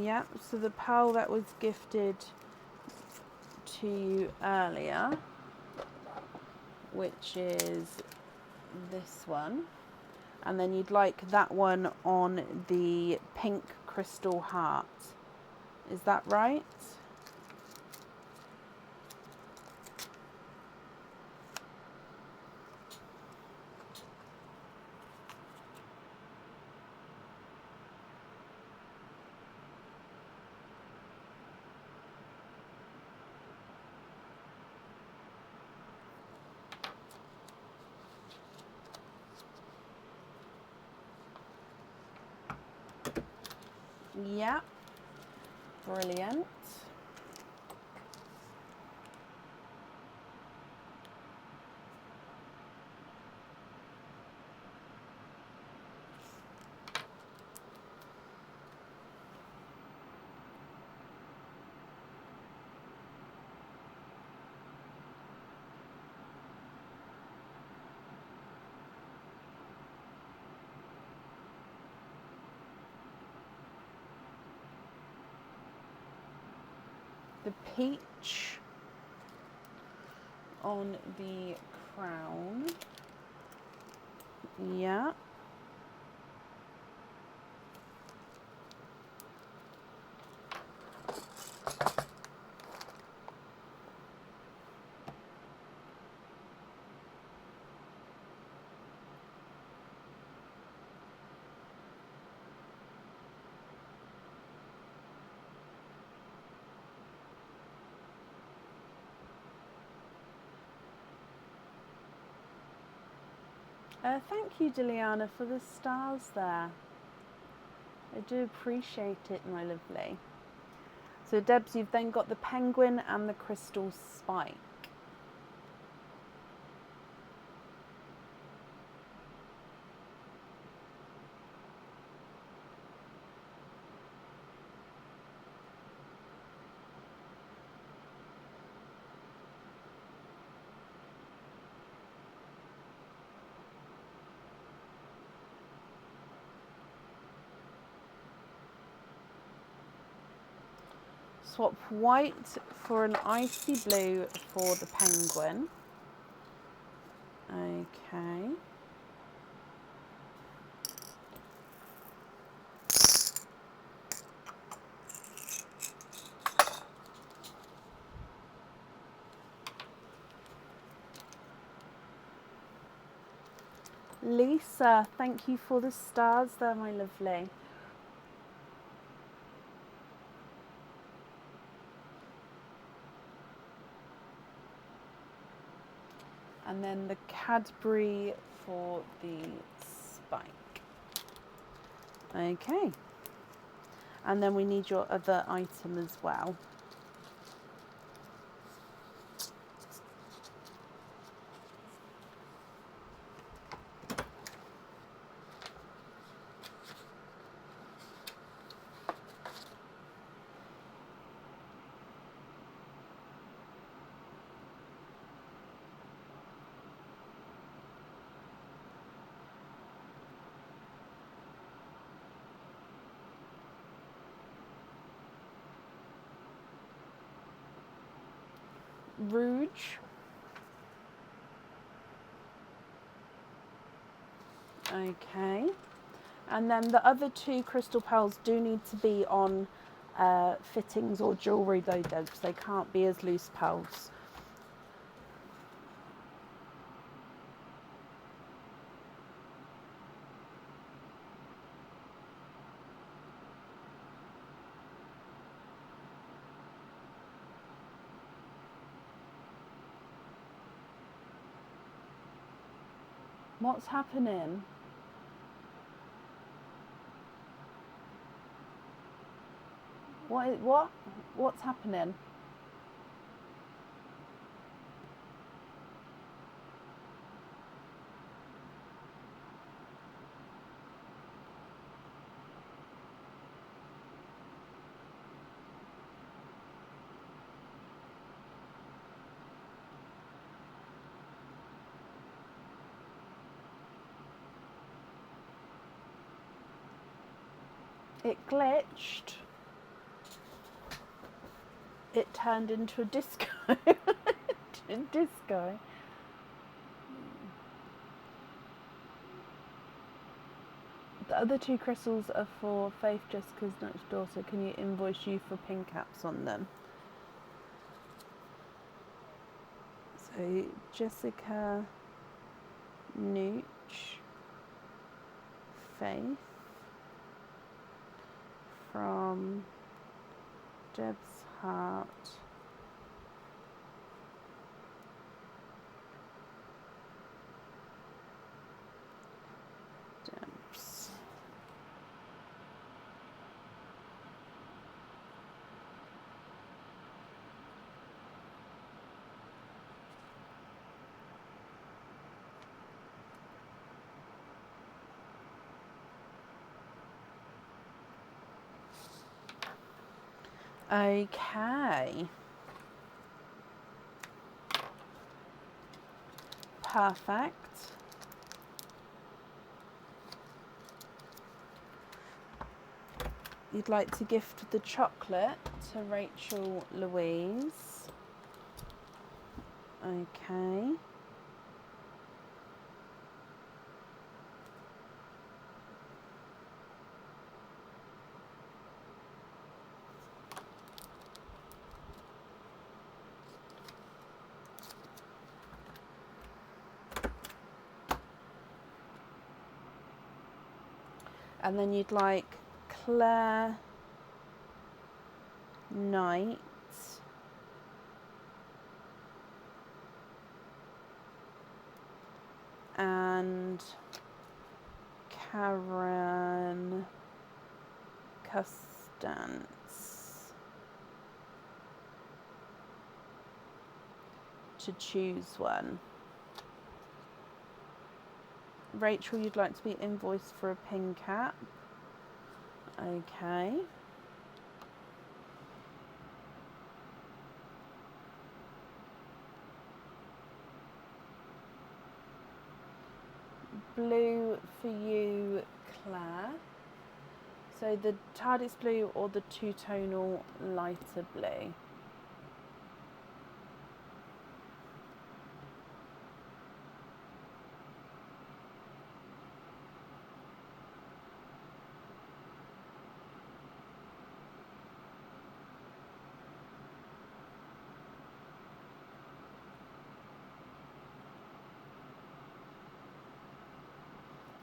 S1: Yeah, so the pearl that was gifted to you earlier, which is this one, and then you'd like that one on the pink crystal heart. Is that right? Yeah, brilliant. The peach on the crown. Yeah. Thank you, Diliana, for the stars there. I do appreciate it, my lovely. So, Debs, you've then got the penguin and the crystal spike. swap white for an icy blue for the penguin. Okay. Lisa, thank you for the stars there, my lovely. And then the Cadbury for the spike. Okay. And then we need your other item as well. Rouge. Okay. And then the other two crystal pearls do need to be on fittings or jewellery though, Debs. They can't be as loose pearls. What's happening? What's happening? It glitched. It turned into a disco. Disco. The other two crystals are for Faith Jessica's next daughter. Can you invoice you for pin caps on them? So Jessica, Nooch, Faith from Deb's heart. Deb's. Okay. Perfect. You'd like to gift the chocolate to Rachel Louise. Okay. And then you'd like Claire Knight and Karen Custance to choose one. Rachel, you'd like to be invoiced for a pin cap. Okay. Blue for you, Claire. So the TARDIS blue or the two-tonal lighter blue?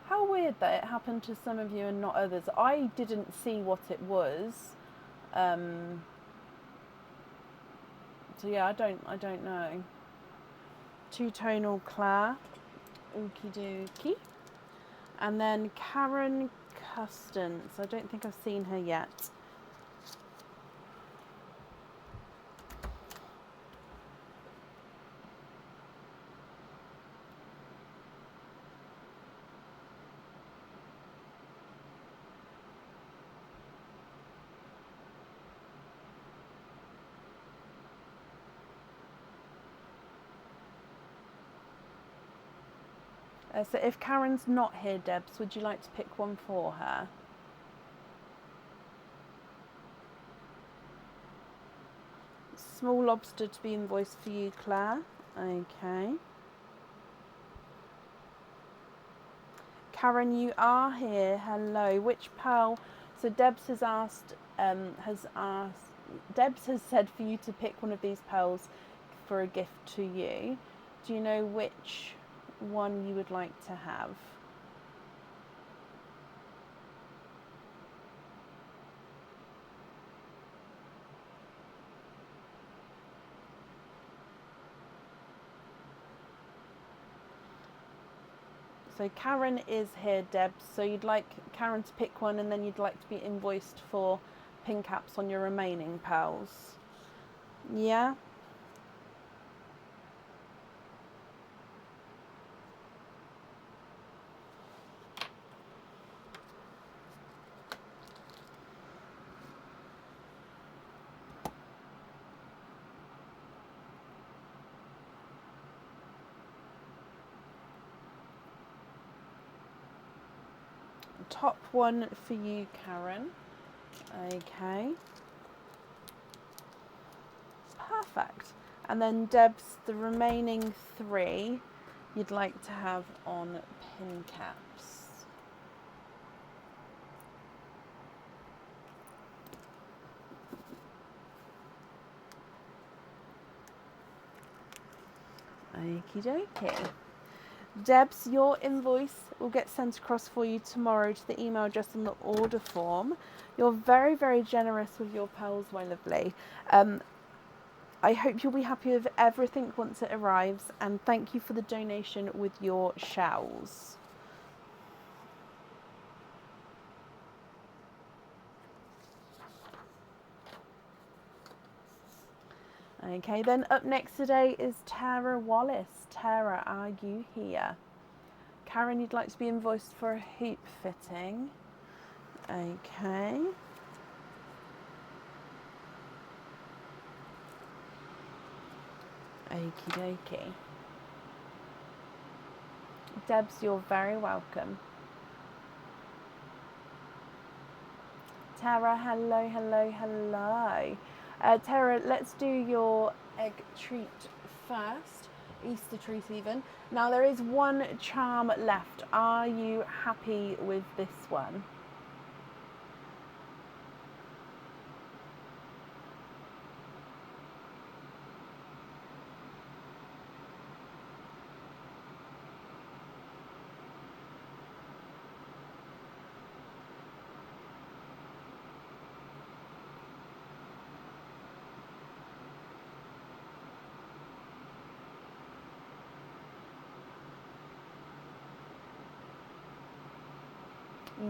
S1: How weird that it happened to some of you and not others. I didn't see what it was. So yeah, I don't know. Two-tonal Claire. Okie dokie. And then Karen Custance. I don't think I've seen her yet. So if Karen's not here, Debs, would you like to pick one for her? Small lobster to be invoiced for you, Claire. Okay. Karen, you are here. Hello. Which pearl? So Debs has asked. Debs has said for you to pick one of these pearls for a gift to you. Do you know which one you would like to have? So Karen is here, Debs. So you'd like Karen to pick one and then you'd like to be invoiced for pin caps on your remaining pearls. Yeah? Top one for you, Karen. Okay. Perfect. And then Debs, the remaining three you'd like to have on pin caps. Okie dokie. Debs, your invoice will get sent across for you tomorrow to the email address on the order form. You're very, very generous with your pearls, my lovely. I hope you'll be happy with everything once it arrives, and thank you for the donation with your shells. Okay, then up next today is Tara Wallace. Tara, are you here? Karen, you'd like to be invoiced for a hoop fitting. Okay. Okie dokie. Debs, you're very welcome. Tara, hello, hello, hello. Tara, let's do your egg treat first. Easter treat even. Now there is one charm left. Are you happy with this one?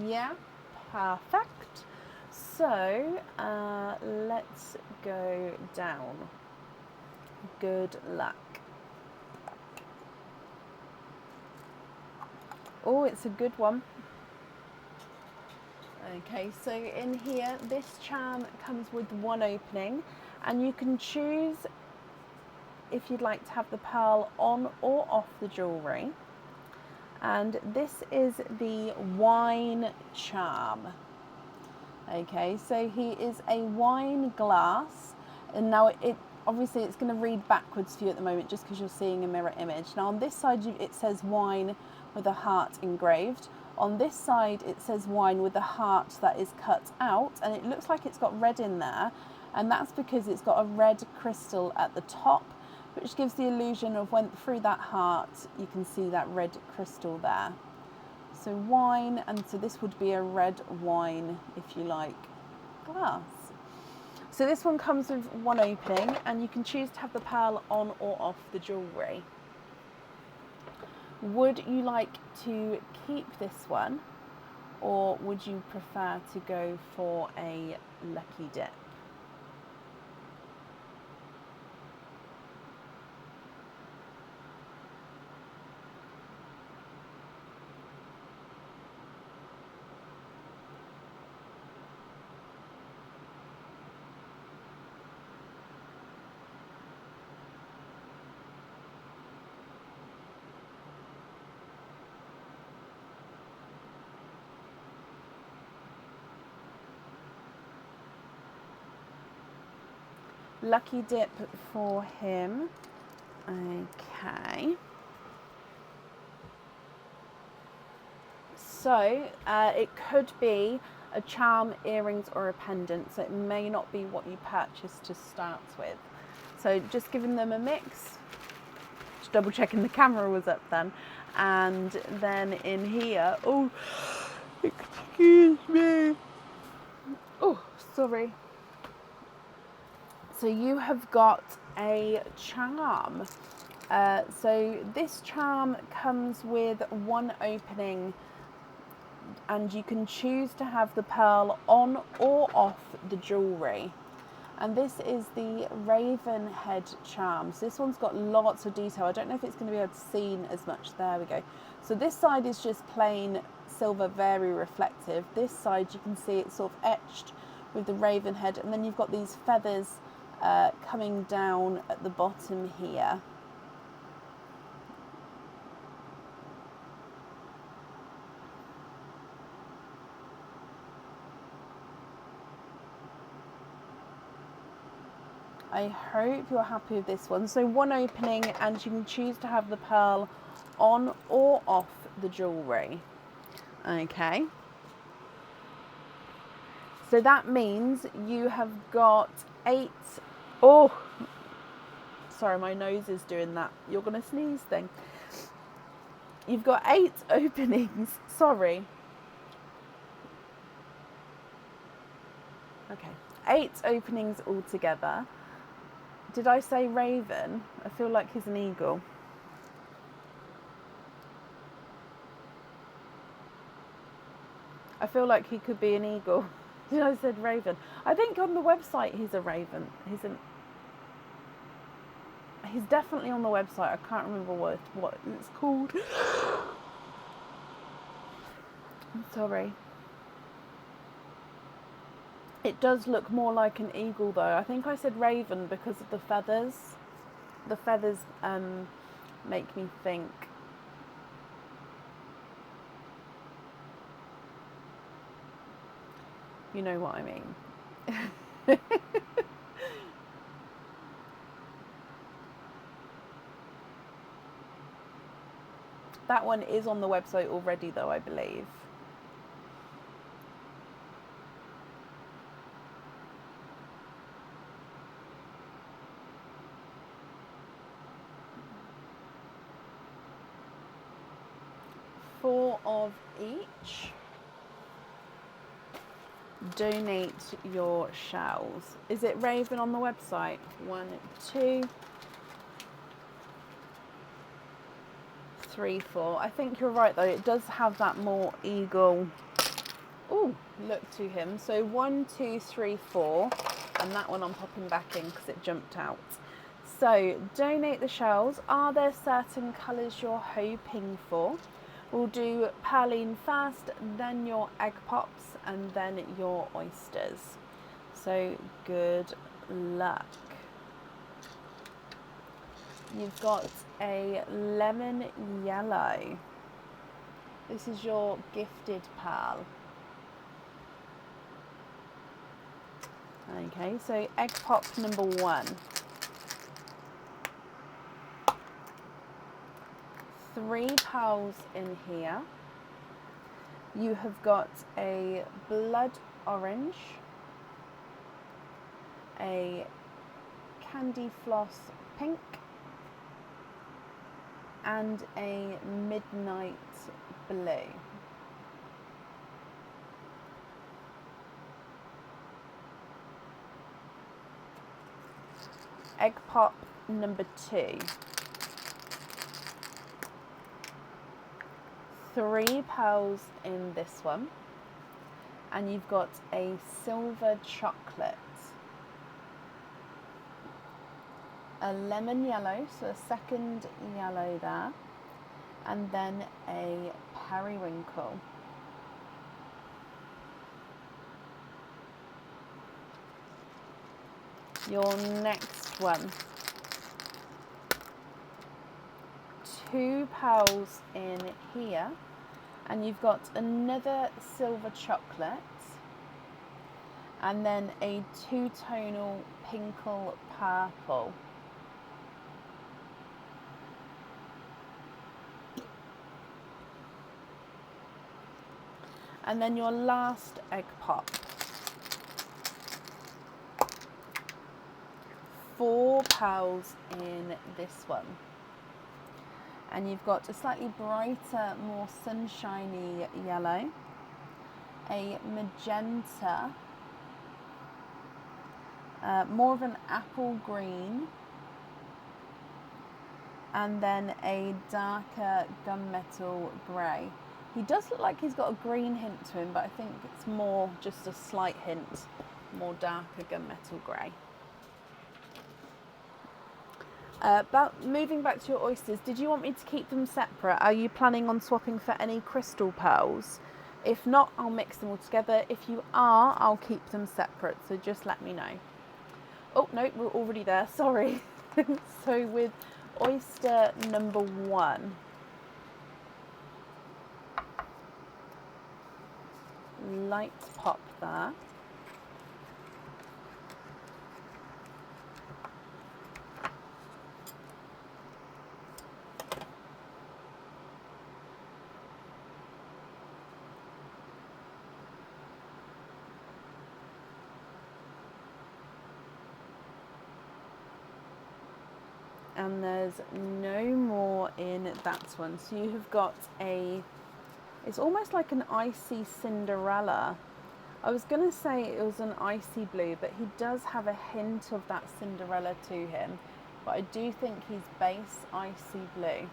S1: Yeah, perfect. So let's go down. Good luck. Oh, it's a good one. Okay, so in here, this charm comes with one opening, and you can choose if you'd like to have the pearl on or off the jewellery. And this is the wine charm. Okay, so he is a wine glass, and now it obviously it's going to read backwards for you at the moment just because you're seeing a mirror image. Now on this side it says wine with a heart engraved. On this side it says wine with a heart that is cut out, and it looks like it's got red in there, and that's because it's got a red crystal at the top, which gives the illusion of when through that heart you can see that red crystal there. So wine, and so this would be a red wine, if you like, glass. So this one comes with one opening, and you can choose to have the pearl on or off the jewellery. Would you like to keep this one, or would you prefer to go for a lucky dip? Lucky dip for him. Okay. So it could be a charm, earrings, or a pendant. So it may not be what you purchased to start with. So just giving them a mix. Just double checking the camera was up then. And then in here, oh, excuse me. Oh, sorry. So you have got a charm. So this charm comes with one opening, and you can choose to have the pearl on or off the jewellery. And this is the raven head charm. So this one's got lots of detail. I don't know if it's going to be able to see as much. There we go. So this side is just plain silver, very reflective. This side you can see it's sort of etched with the raven head, and then you've got these feathers coming down at the bottom here. I hope you're happy with this one. So one opening, and you can choose to have the pearl on or off the jewellery. Okay. So that means you have got 8. Oh, sorry, my nose is doing that. You're going to sneeze thing. You've got 8 openings. Sorry. Okay. 8 openings altogether. Did I say raven? I feel like he's an eagle. I feel like he could be an eagle. Did I said raven? I think on the website he's a raven. He's definitely on the website. I can't remember what it's called. I'm sorry. It does look more like an eagle though. I think I said raven because of the feathers. The feathers make me think. You know what I mean. That one is on the website already though, I believe. Four of each. Donate your shells. Is it raven on the website? 1, 2, 3, 4. I think you're right though. It does have that more eagle. Ooh, look to him. So 1, 2, 3, 4, and that one I'm popping back in because it jumped out. So donate the shells. Are there certain colours you're hoping for? We'll do perline first, then your egg pops, and then your oysters. So good luck. You've got a lemon yellow. This is your gifted pearl. Okay, so egg pop number 1. 3 pals in here. You have got a blood orange, a candy floss pink, and a midnight blue. Egg pop number 2. 3 pearls in this one, and you've got a silver chocolate, a lemon yellow, so a second yellow there, and then a periwinkle. Your next one, 2 pearls in here, and you've got another silver chocolate, and then a 2-tonal pinkle purple. And then your last egg pop, 4 pearls in this one. And you've got a slightly brighter, more sunshiny yellow, a magenta, more of an apple green, and then a darker gunmetal grey. He does look like he's got a green hint to him, but I think it's more just a slight hint, more darker gunmetal grey. Moving back to your oysters, did you want me to keep them separate? Are you planning on swapping for any crystal pearls? If not, I'll mix them all together. If you are, I'll keep them separate, so just let me know. Oh, no, we're already there, sorry. So with oyster number 1, light pop there. And there's no more in that one. So you have got it's almost like an icy Cinderella. I was going to say it was an icy blue, but he does have a hint of that Cinderella to him. But I do think he's base icy blue.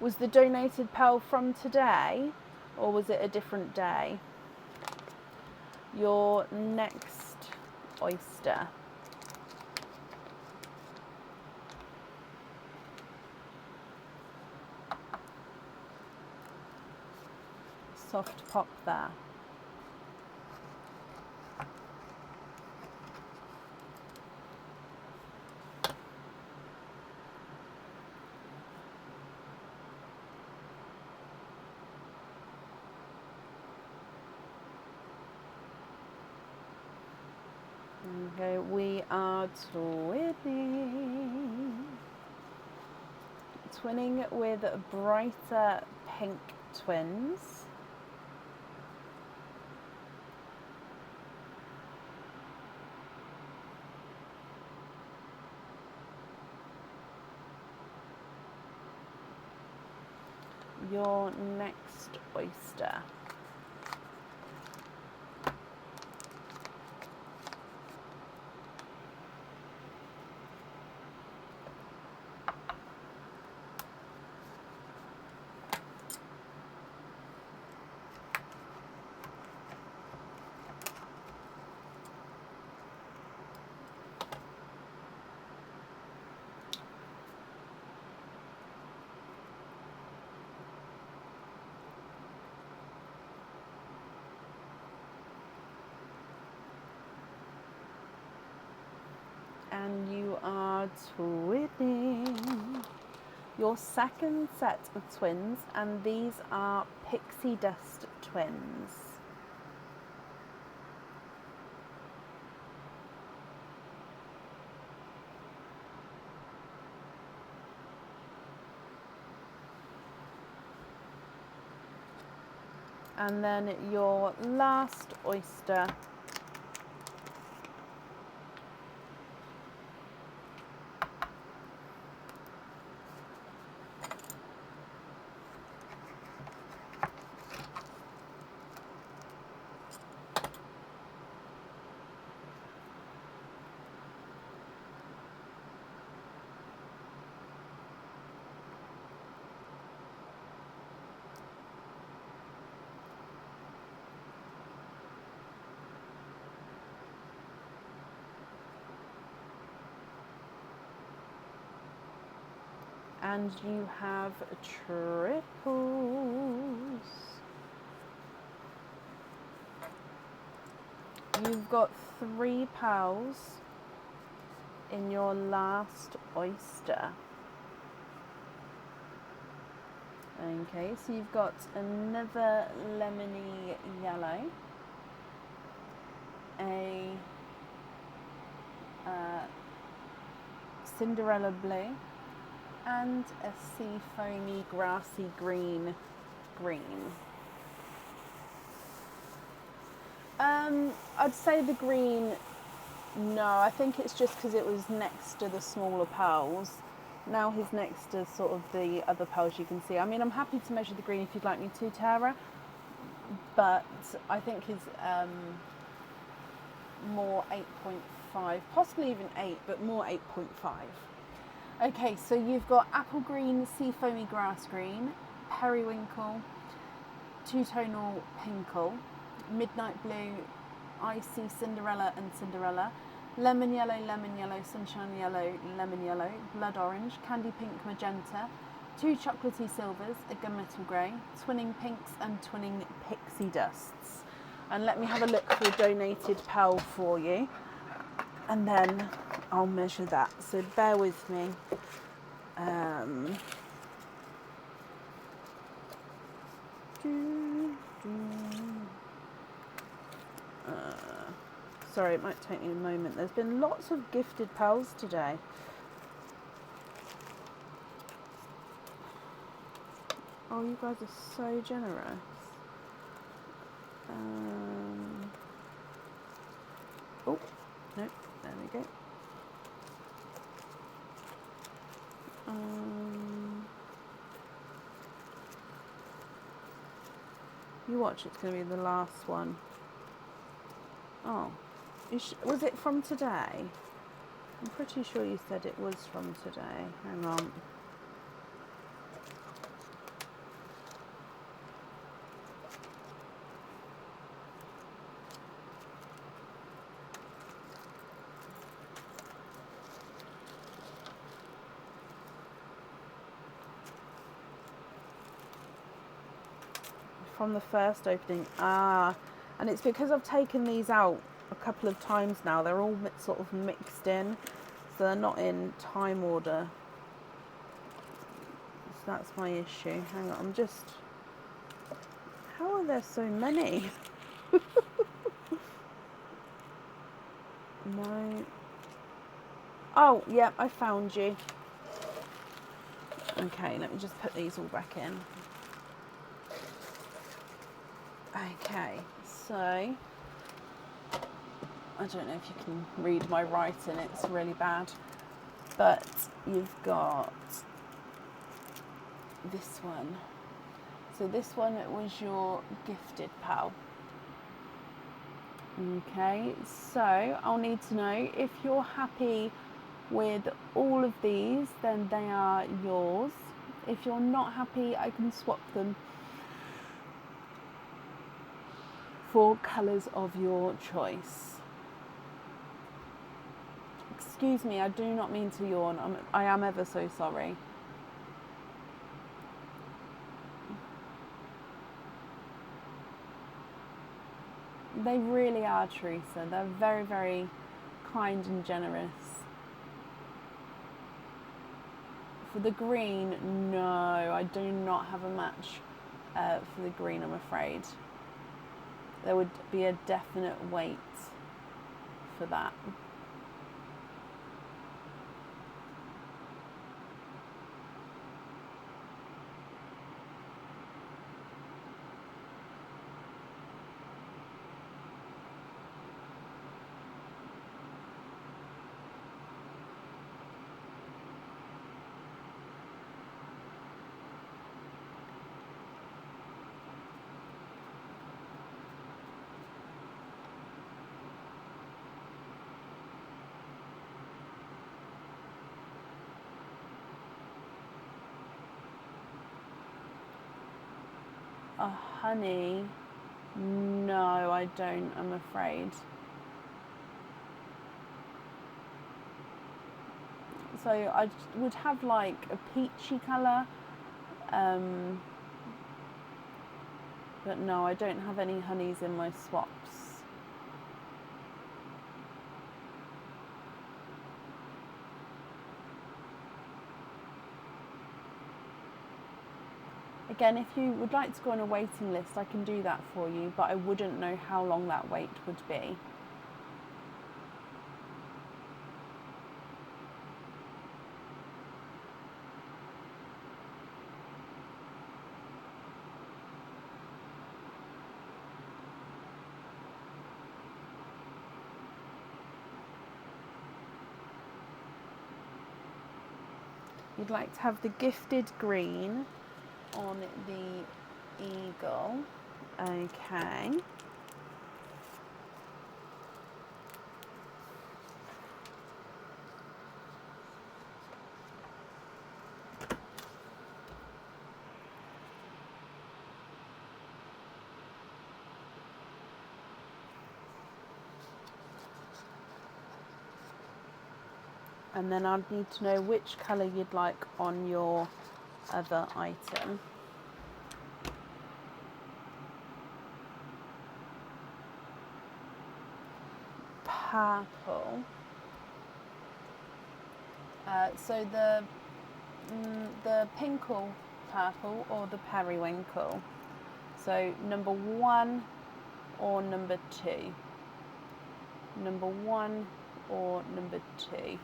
S1: Was the donated pearl from today, or was it a different day? Your next oyster. Soft pop there. Okay, we are twinning with brighter pink twins. Your next oyster. And you are twinning your second set of twins, and these are pixie dust twins. And then your last oyster and you have triples. You've got 3 pals in your last oyster. Okay, so you've got another lemony yellow, a Cinderella blue, and a sea foamy grassy green. I'd say the green, no, I think it's just because it was next to the smaller pearls. Now he's next to sort of the other pearls you can see. I mean, I'm happy to measure the green if you'd like me to, Tara, but I think he's more 8.5, possibly even 8, but more 8.5. Okay, so you've got apple green, sea foamy grass green, periwinkle, two-tonal pinkle, midnight blue, icy Cinderella and Cinderella, lemon yellow, sunshine yellow, lemon yellow, blood orange, candy pink, magenta, 2 chocolatey silvers, a gunmetal grey, twinning pinks and twinning pixie dusts. And let me have a look for a donated pearl for you, and then I'll measure that. So bear with me. Sorry, it might take me a moment. There's been lots of gifted pearls today. Oh, you guys are so generous. Oh, no, there we go. You watch, it's going to be the last one. Oh, was it from today? I'm pretty sure you said it was from today. Hang on. From the first opening. And it's because I've taken these out a couple of times now. They're all sort of mixed in, so they're not in time order. So that's my issue. Hang on, how are there so many? No. Oh, yeah, I found you. Okay, let me just put these all back in. Okay, so I don't know if you can read my writing, it's really bad, but you've got this one. So this one was your gifted pal. Okay, so I'll need to know if you're happy with all of these, then they are yours. If you're not happy, I can swap them for colours of your choice. Excuse me, I do not mean to yawn. I am ever so sorry. They really are, Teresa. They're very, very kind and generous. For the green, no, I do not have a match for the green, I'm afraid. There would be a definite wait for that. A honey, no, I don't, I'm afraid. So I would have like a peachy colour, but no, I don't have any honeys in my swaps. Again, if you would like to go on a waiting list, I can do that for you, but I wouldn't know how long that wait would be. You'd like to have the gifted green on the eagle. Okay. And then I'd need to know which colour you'd like on your other item. Purple. So the pinkle purple or the periwinkle. So number 1 or number 2. Number 1 or number 2.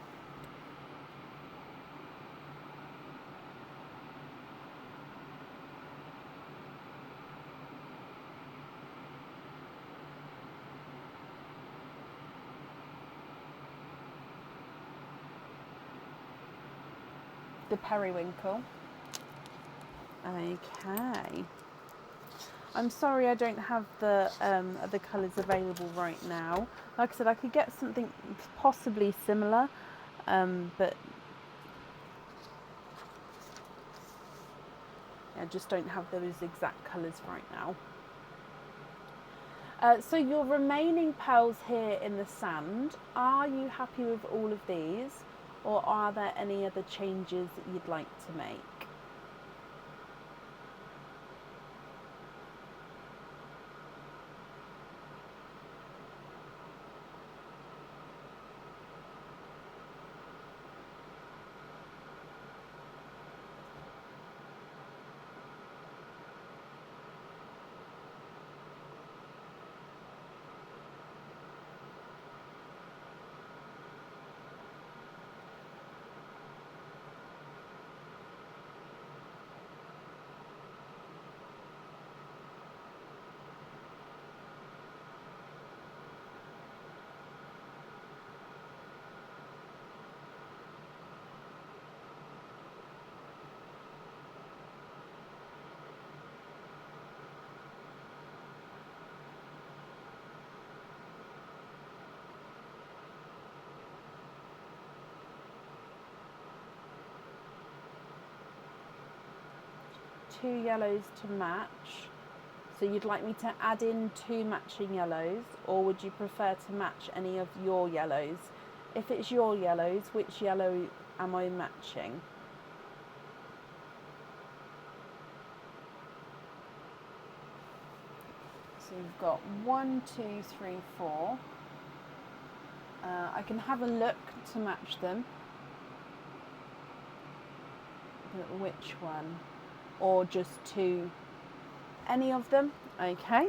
S1: The periwinkle. Okay. I'm sorry I don't have the other colours available right now. Like I said, I could get something possibly similar, but I just don't have those exact colours right now. So your remaining pearls here in the sand, are you happy with all of these, or are there any other changes that you'd like to make? Two yellows to match. So you'd like me to add in 2 matching yellows, or would you prefer to match any of your yellows? If it's your yellows, which yellow am I matching? So you've got 1, 2, 3, 4. I can have a look to match them. Which one? Or just two? Any of them? Okay.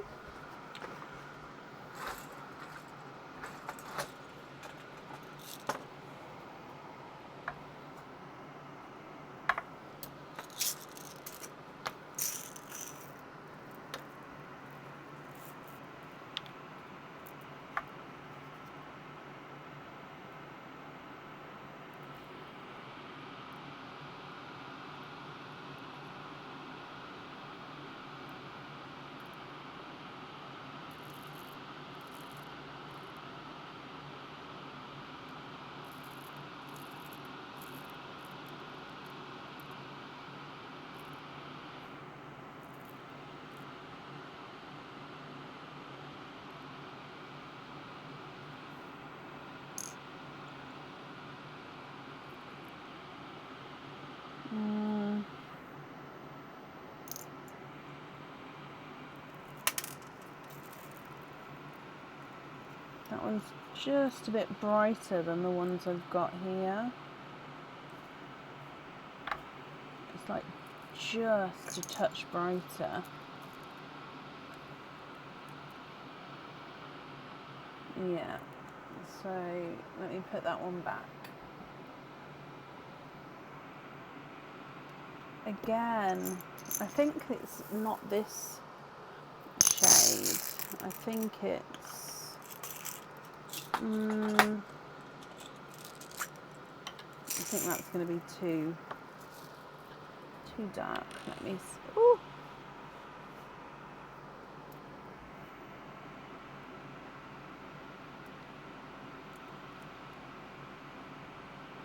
S1: That one's just a bit brighter than the ones I've got here. It's like just a touch brighter. Yeah, so let me put that one back. Again, I think it's not this shade. I think it's... I think that's going to be too dark. Let me see. Ooh.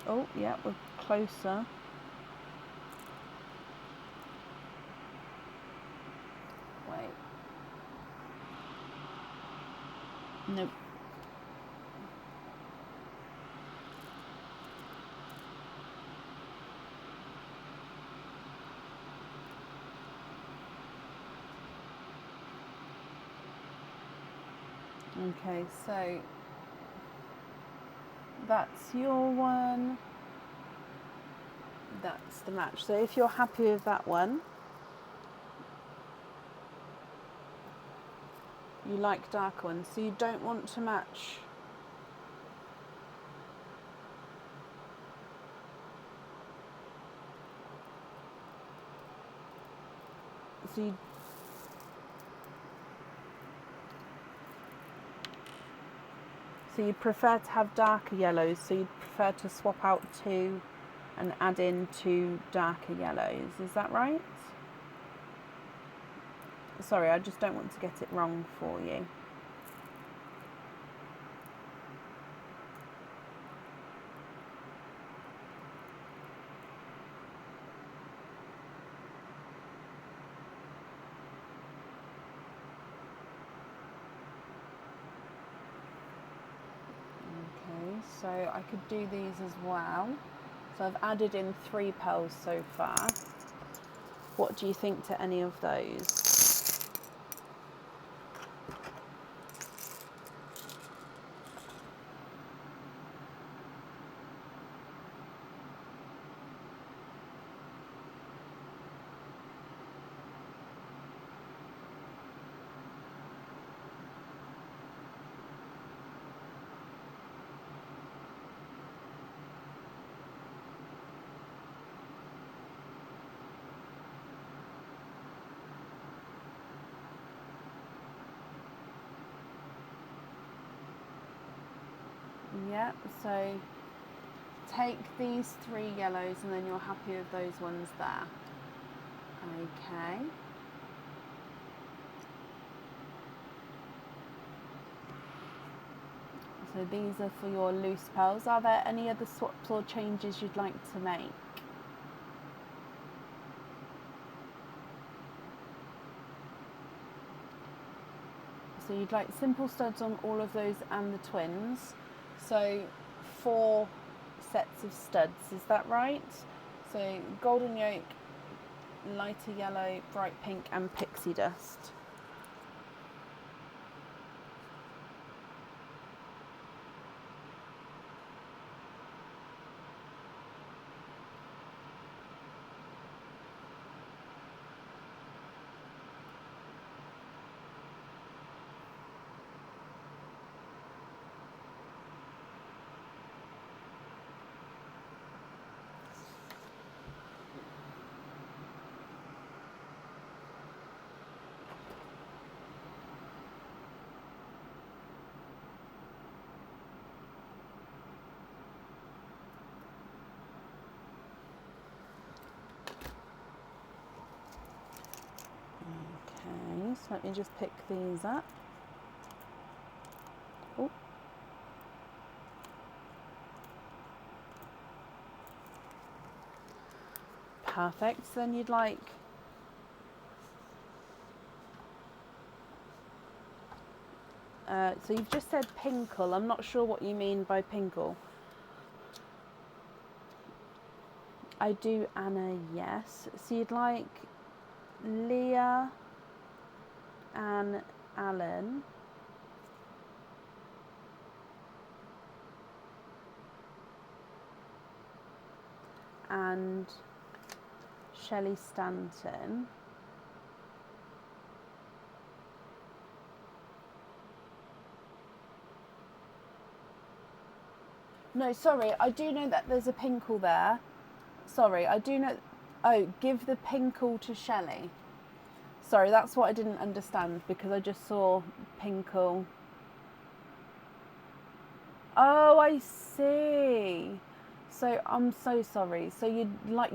S1: Oh, yeah, we're closer. Wait. Nope. Okay, so that's your one. That's the match. So if you're happy with that one, you like darker ones, so you don't want to match. So you prefer to have darker yellows, so you prefer to swap out two and add in two darker yellows, is that right? Sorry, I just don't want to get it wrong for you. So I could do these as well. So I've added in 3 pearls so far. What do you think to any of those? Yeah, so take these 3 yellows and then you're happy with those ones there. Okay. So these are for your loose pearls. Are there any other swaps or changes you'd like to make? So you'd like simple studs on all of those and the twins. So 4 sets of studs, is that right? So golden yolk, lighter yellow, bright pink and pixie dust. Let me just pick these up. Oh. Perfect. So then you'd like so you've just said pinkle. I'm not sure what you mean by pinkle. I do, Anna, yes. So you'd like Leah and Alan. And Shelley Stanton. No, sorry, I do know that there's a pinkle there. Sorry, I do know. Oh, give the pinkle to Shelley. Sorry, that's what I didn't understand because I just saw pinkle. Oh, I see. So I'm so sorry. So you'd like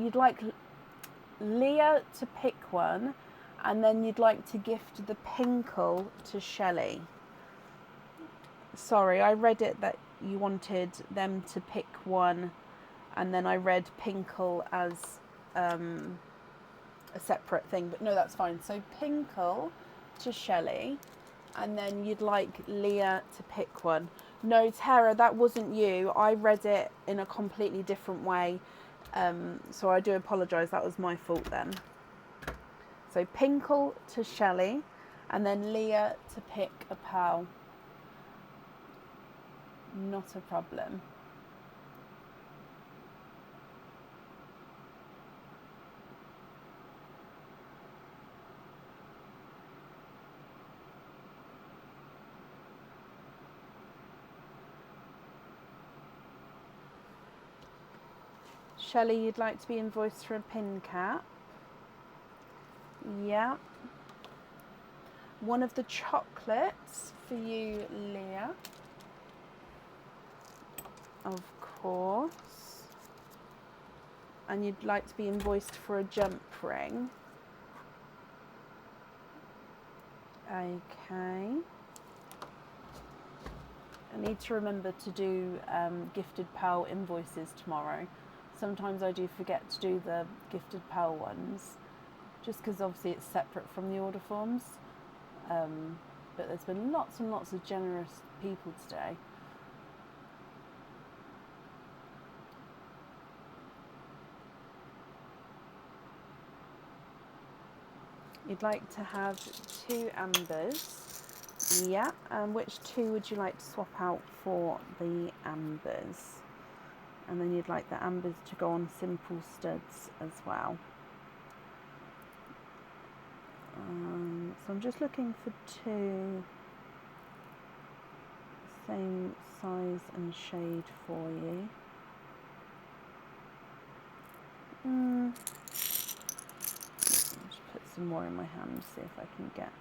S1: Leah to pick one, and then you'd like to gift the pinkle to Shelley. Sorry, I read it that you wanted them to pick one, and then I read pinkle as a separate thing, but no, that's fine. So pinkle to Shelley, and then you'd like Leah to pick one. No, Tara, that wasn't you. I read it in a completely different way, so I do apologise. That was my fault then. So pinkle to Shelley, and then Leah to pick a pearl. Not a problem. Shelley, you'd like to be invoiced for a pin cap? Yeah. One of the chocolates for you, Leah. Of course. And you'd like to be invoiced for a jump ring. Okay. I need to remember to do gifted pearl invoices tomorrow. Sometimes I do forget to do the gifted pearl ones, just because obviously it's separate from the order forms. But there's been lots and lots of generous people today. You'd like to have 2 ambers. Yeah, which 2 would you like to swap out for the ambers? And then you'd like the ambers to go on simple studs as well. So I'm just looking for 2 same size and shade for you. Just put some more in my hand, see if I can get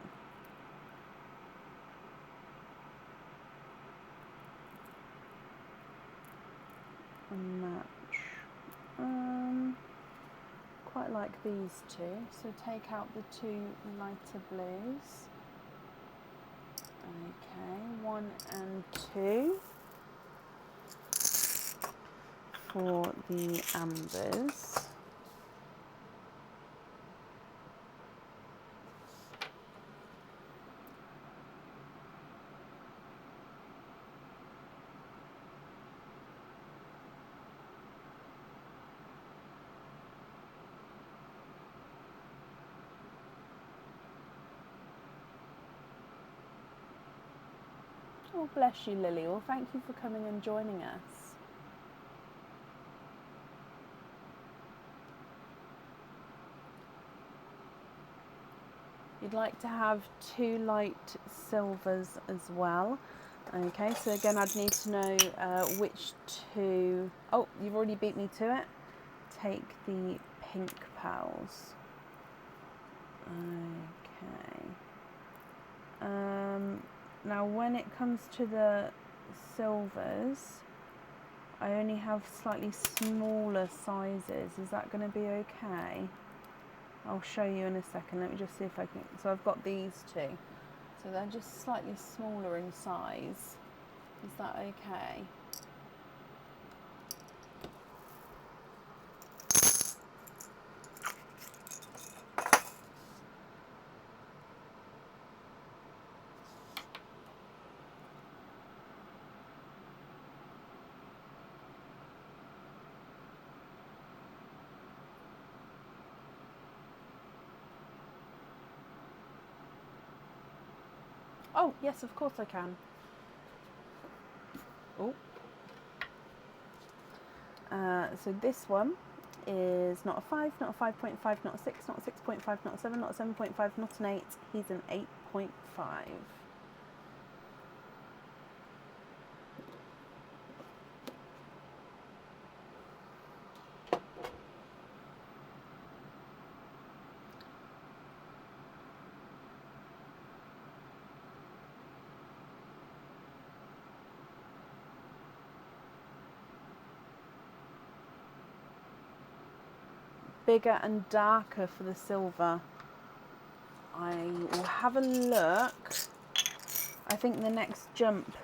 S1: a match. Quite like these 2, so take out the 2 lighter blues. Okay, 1 and 2 for the ambers. Oh, bless you, Lily. Well, thank you for coming and joining us. You'd like to have 2 light silvers as well. Okay, so again, I'd need to know which 2... Oh, you've already beat me to it. Take the pink pearls. Okay. Now, when it comes to the silvers, I only have slightly smaller sizes. Is that going to be okay? I'll show you in a second. Let me just see if I can. So I've got these two. So they're just slightly smaller in size. Is that okay? Oh, yes, of course I can. Oh. So this one is not a 5, not a 5.5, not a 6, not a 6.5, not a 7, not a 7.5, not an 8. He's an 8.5. Bigger and darker for the silver. I will have a look. I think the next jump.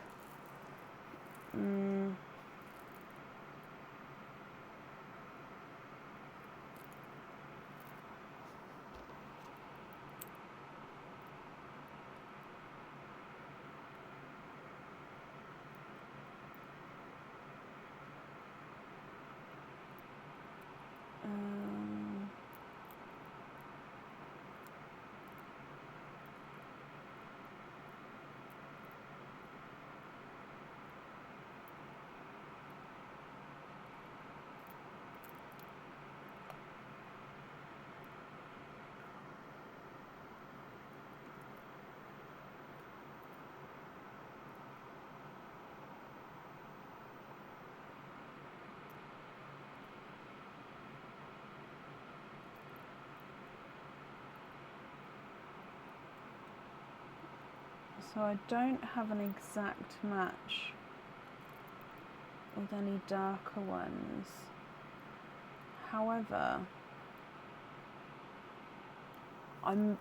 S1: So I don't have an exact match with any darker ones. However, I'm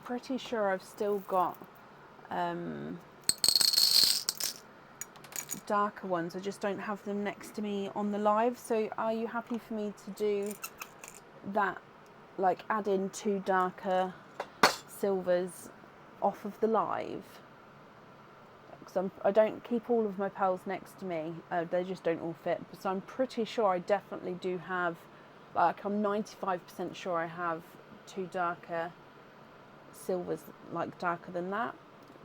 S1: pretty sure I've still got darker ones. I just don't have them next to me on the live. So are you happy for me to do that, like add in 2 darker silvers off of the live? Because I don't keep all of my pearls next to me. They just don't all fit. So I'm pretty sure I definitely do have, like I'm 95% sure I have 2 darker silvers, like darker than that.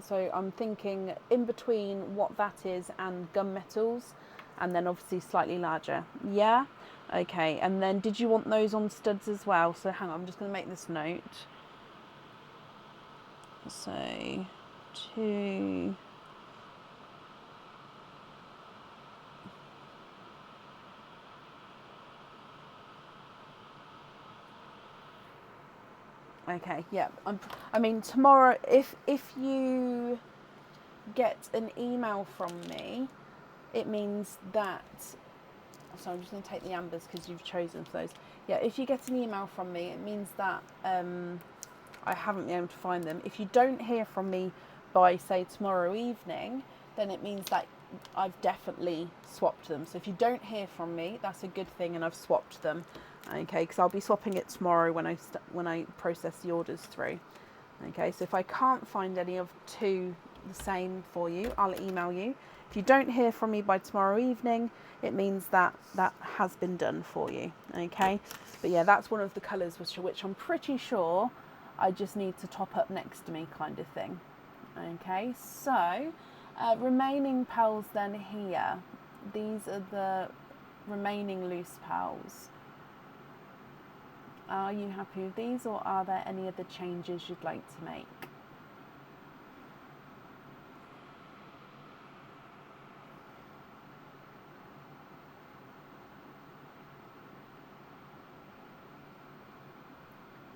S1: So I'm thinking in between what that is and gunmetals, and then obviously slightly larger. Yeah? Okay, and then did you want those on studs as well? So hang on, I'm just going to make this note. So 2... Okay, yeah. I mean, tomorrow, if you get an email from me, it means that... So I'm just going to take the ambers because you've chosen for those. Yeah, if you get an email from me, it means that I haven't been able to find them. If you don't hear from me by, say, tomorrow evening, then it means that I've definitely swapped them. So if you don't hear from me, that's a good thing, and I've swapped them. Okay, because I'll be swapping it tomorrow when I process the orders through. Okay, so if I can't find any of 2 the same for you, I'll email you. If you don't hear from me by tomorrow evening, it means that that has been done for you. Okay, but yeah, that's one of the colours which I'm pretty sure I just need to top up next to me, kind of thing. Okay, so remaining pearls then here. These are the remaining loose pearls. Are you happy with these, or are there any other changes you'd like to make?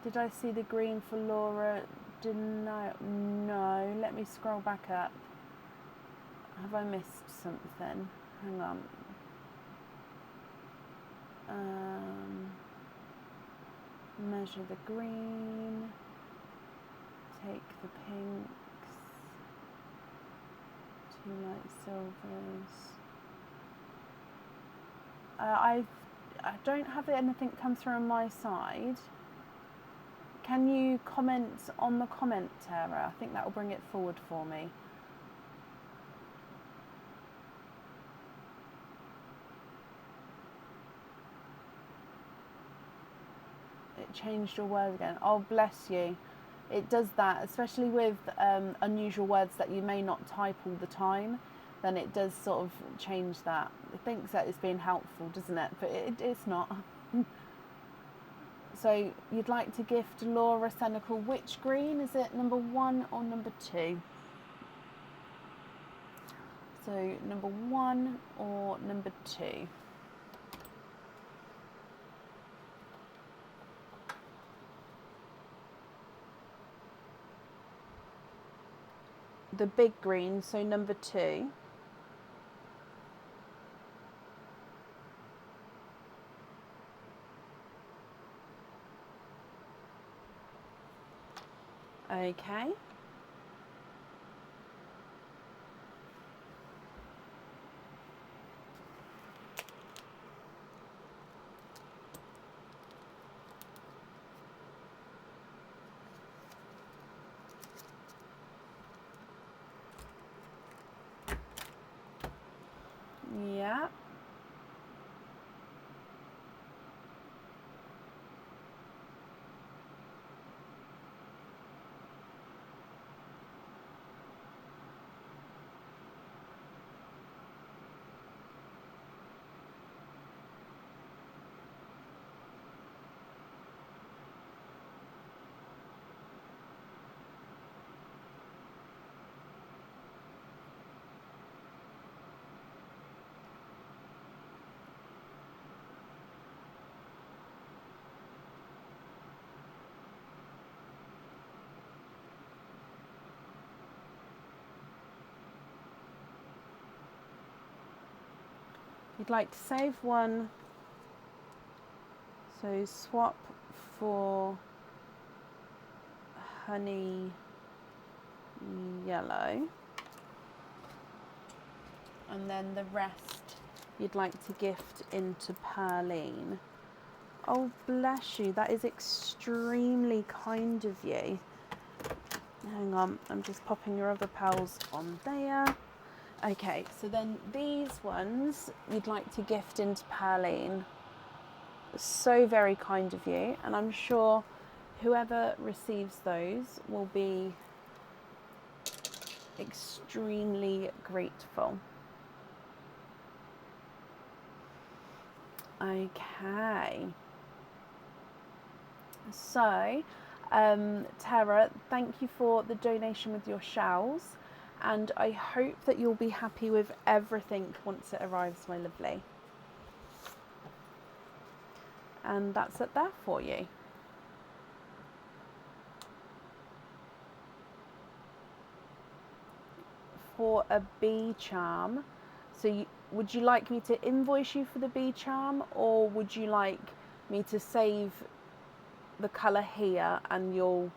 S1: Did I see the green for Laura? No. Let me scroll back up. Have I missed something? Hang on. measure the green, take the pinks, 2 light silvers. I don't have anything come through on my side. Can you comment on the comment, Tara? I think that will bring it forward for me. It changed your words again. Oh, bless you. It does that, especially with unusual words that you may not type all the time. Then it does sort of change that. It thinks that it's being helpful, doesn't it? But it's not. So you'd like to gift Laura Senecal which green? Is it number 1 or number 2? So number 1 or number 2? The big green, so number 2. Okay. Yeah. You'd like to save 1, so swap for honey yellow, and then the rest you'd like to gift into Pearline. Oh, bless you, that is extremely kind of you. Hang on, I'm just popping your other pals on there. Okay, so then these ones you'd like to gift into Pearline. So very kind of you, and I'm sure whoever receives those will be extremely grateful. Okay. So, Tara, thank you for the donation with your shells, and I hope that you'll be happy with everything once it arrives, my lovely. And that's it there for you. For a bee charm, so would you like me to invoice you for the bee charm, or would you like me to save the colour here and you'll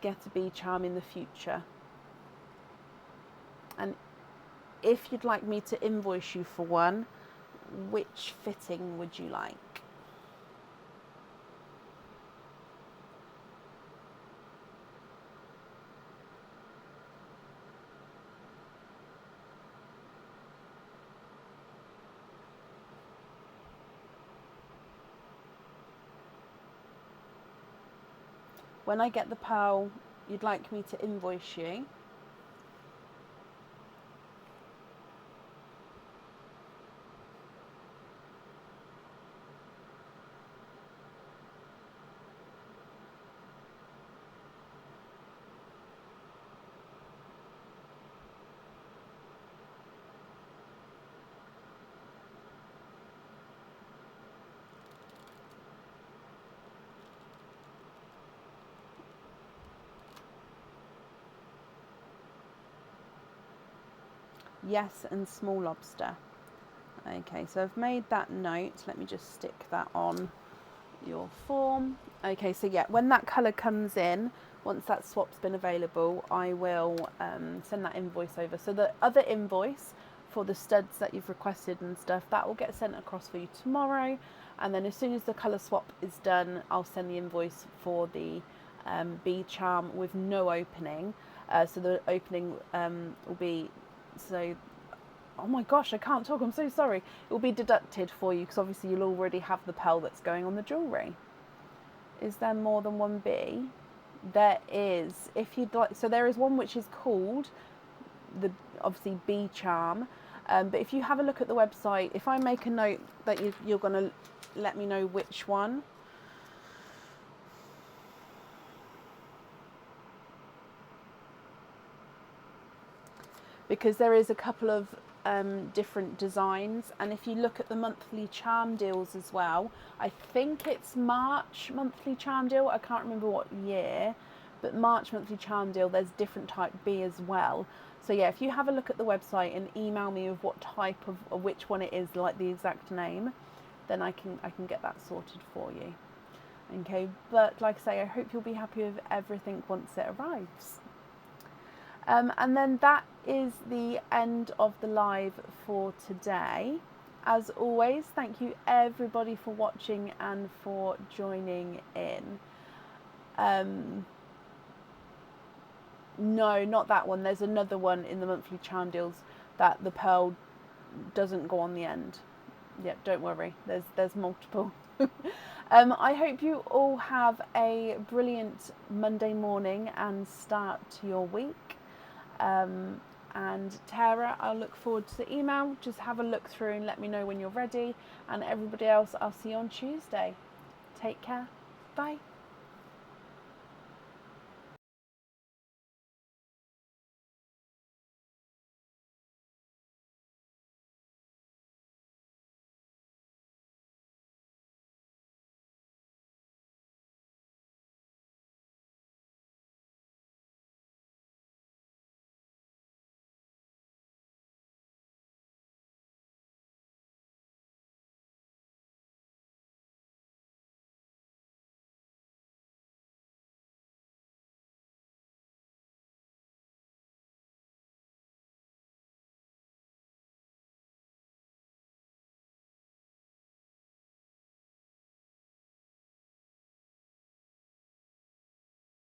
S1: get a bee charm in the future? And if you'd like me to invoice you for one, which fitting would you like? When I get the pearl, you'd like me to invoice you. Yes, and small lobster. Okay, so I've made that note. Let me just stick that on your form. Okay, so yeah, when that colour comes in, once that swap's been available, I will send that invoice over. So the other invoice for the studs that you've requested and stuff, that will get sent across for you tomorrow. And then as soon as the colour swap is done, I'll send the invoice for the bee charm with no opening. So the opening will be, so, oh my gosh, I can't talk, I'm so sorry. It will be deducted for you because obviously you'll already have the pearl that's going on the jewellery. Is there more than one bee? There is. If you'd like, so there is one which is called the obviously bee charm. But if you have a look at the website, if I make a note that you're going to let me know which one. Because there is a couple of different designs, and if you look at the monthly charm deals as well, I think it's March monthly charm deal, I can't remember what year, but March monthly charm deal, there's different type B as well. So yeah, if you have a look at the website and email me with what type of, or which one it is, like the exact name, then I can get that sorted for you. Okay, but like I say, I hope you'll be happy with everything once it arrives. And then that is the end of the live for today. As always, thank you everybody for watching and for joining in. No, not that one. There's another one in the monthly charm deals that the pearl doesn't go on the end. Yeah, don't worry. There's multiple. I hope you all have a brilliant Monday morning and start to your week. And Tara, I'll look forward to the email. Just have a look through and let me know when you're ready. And everybody else, I'll see you on Tuesday. Take care. Bye.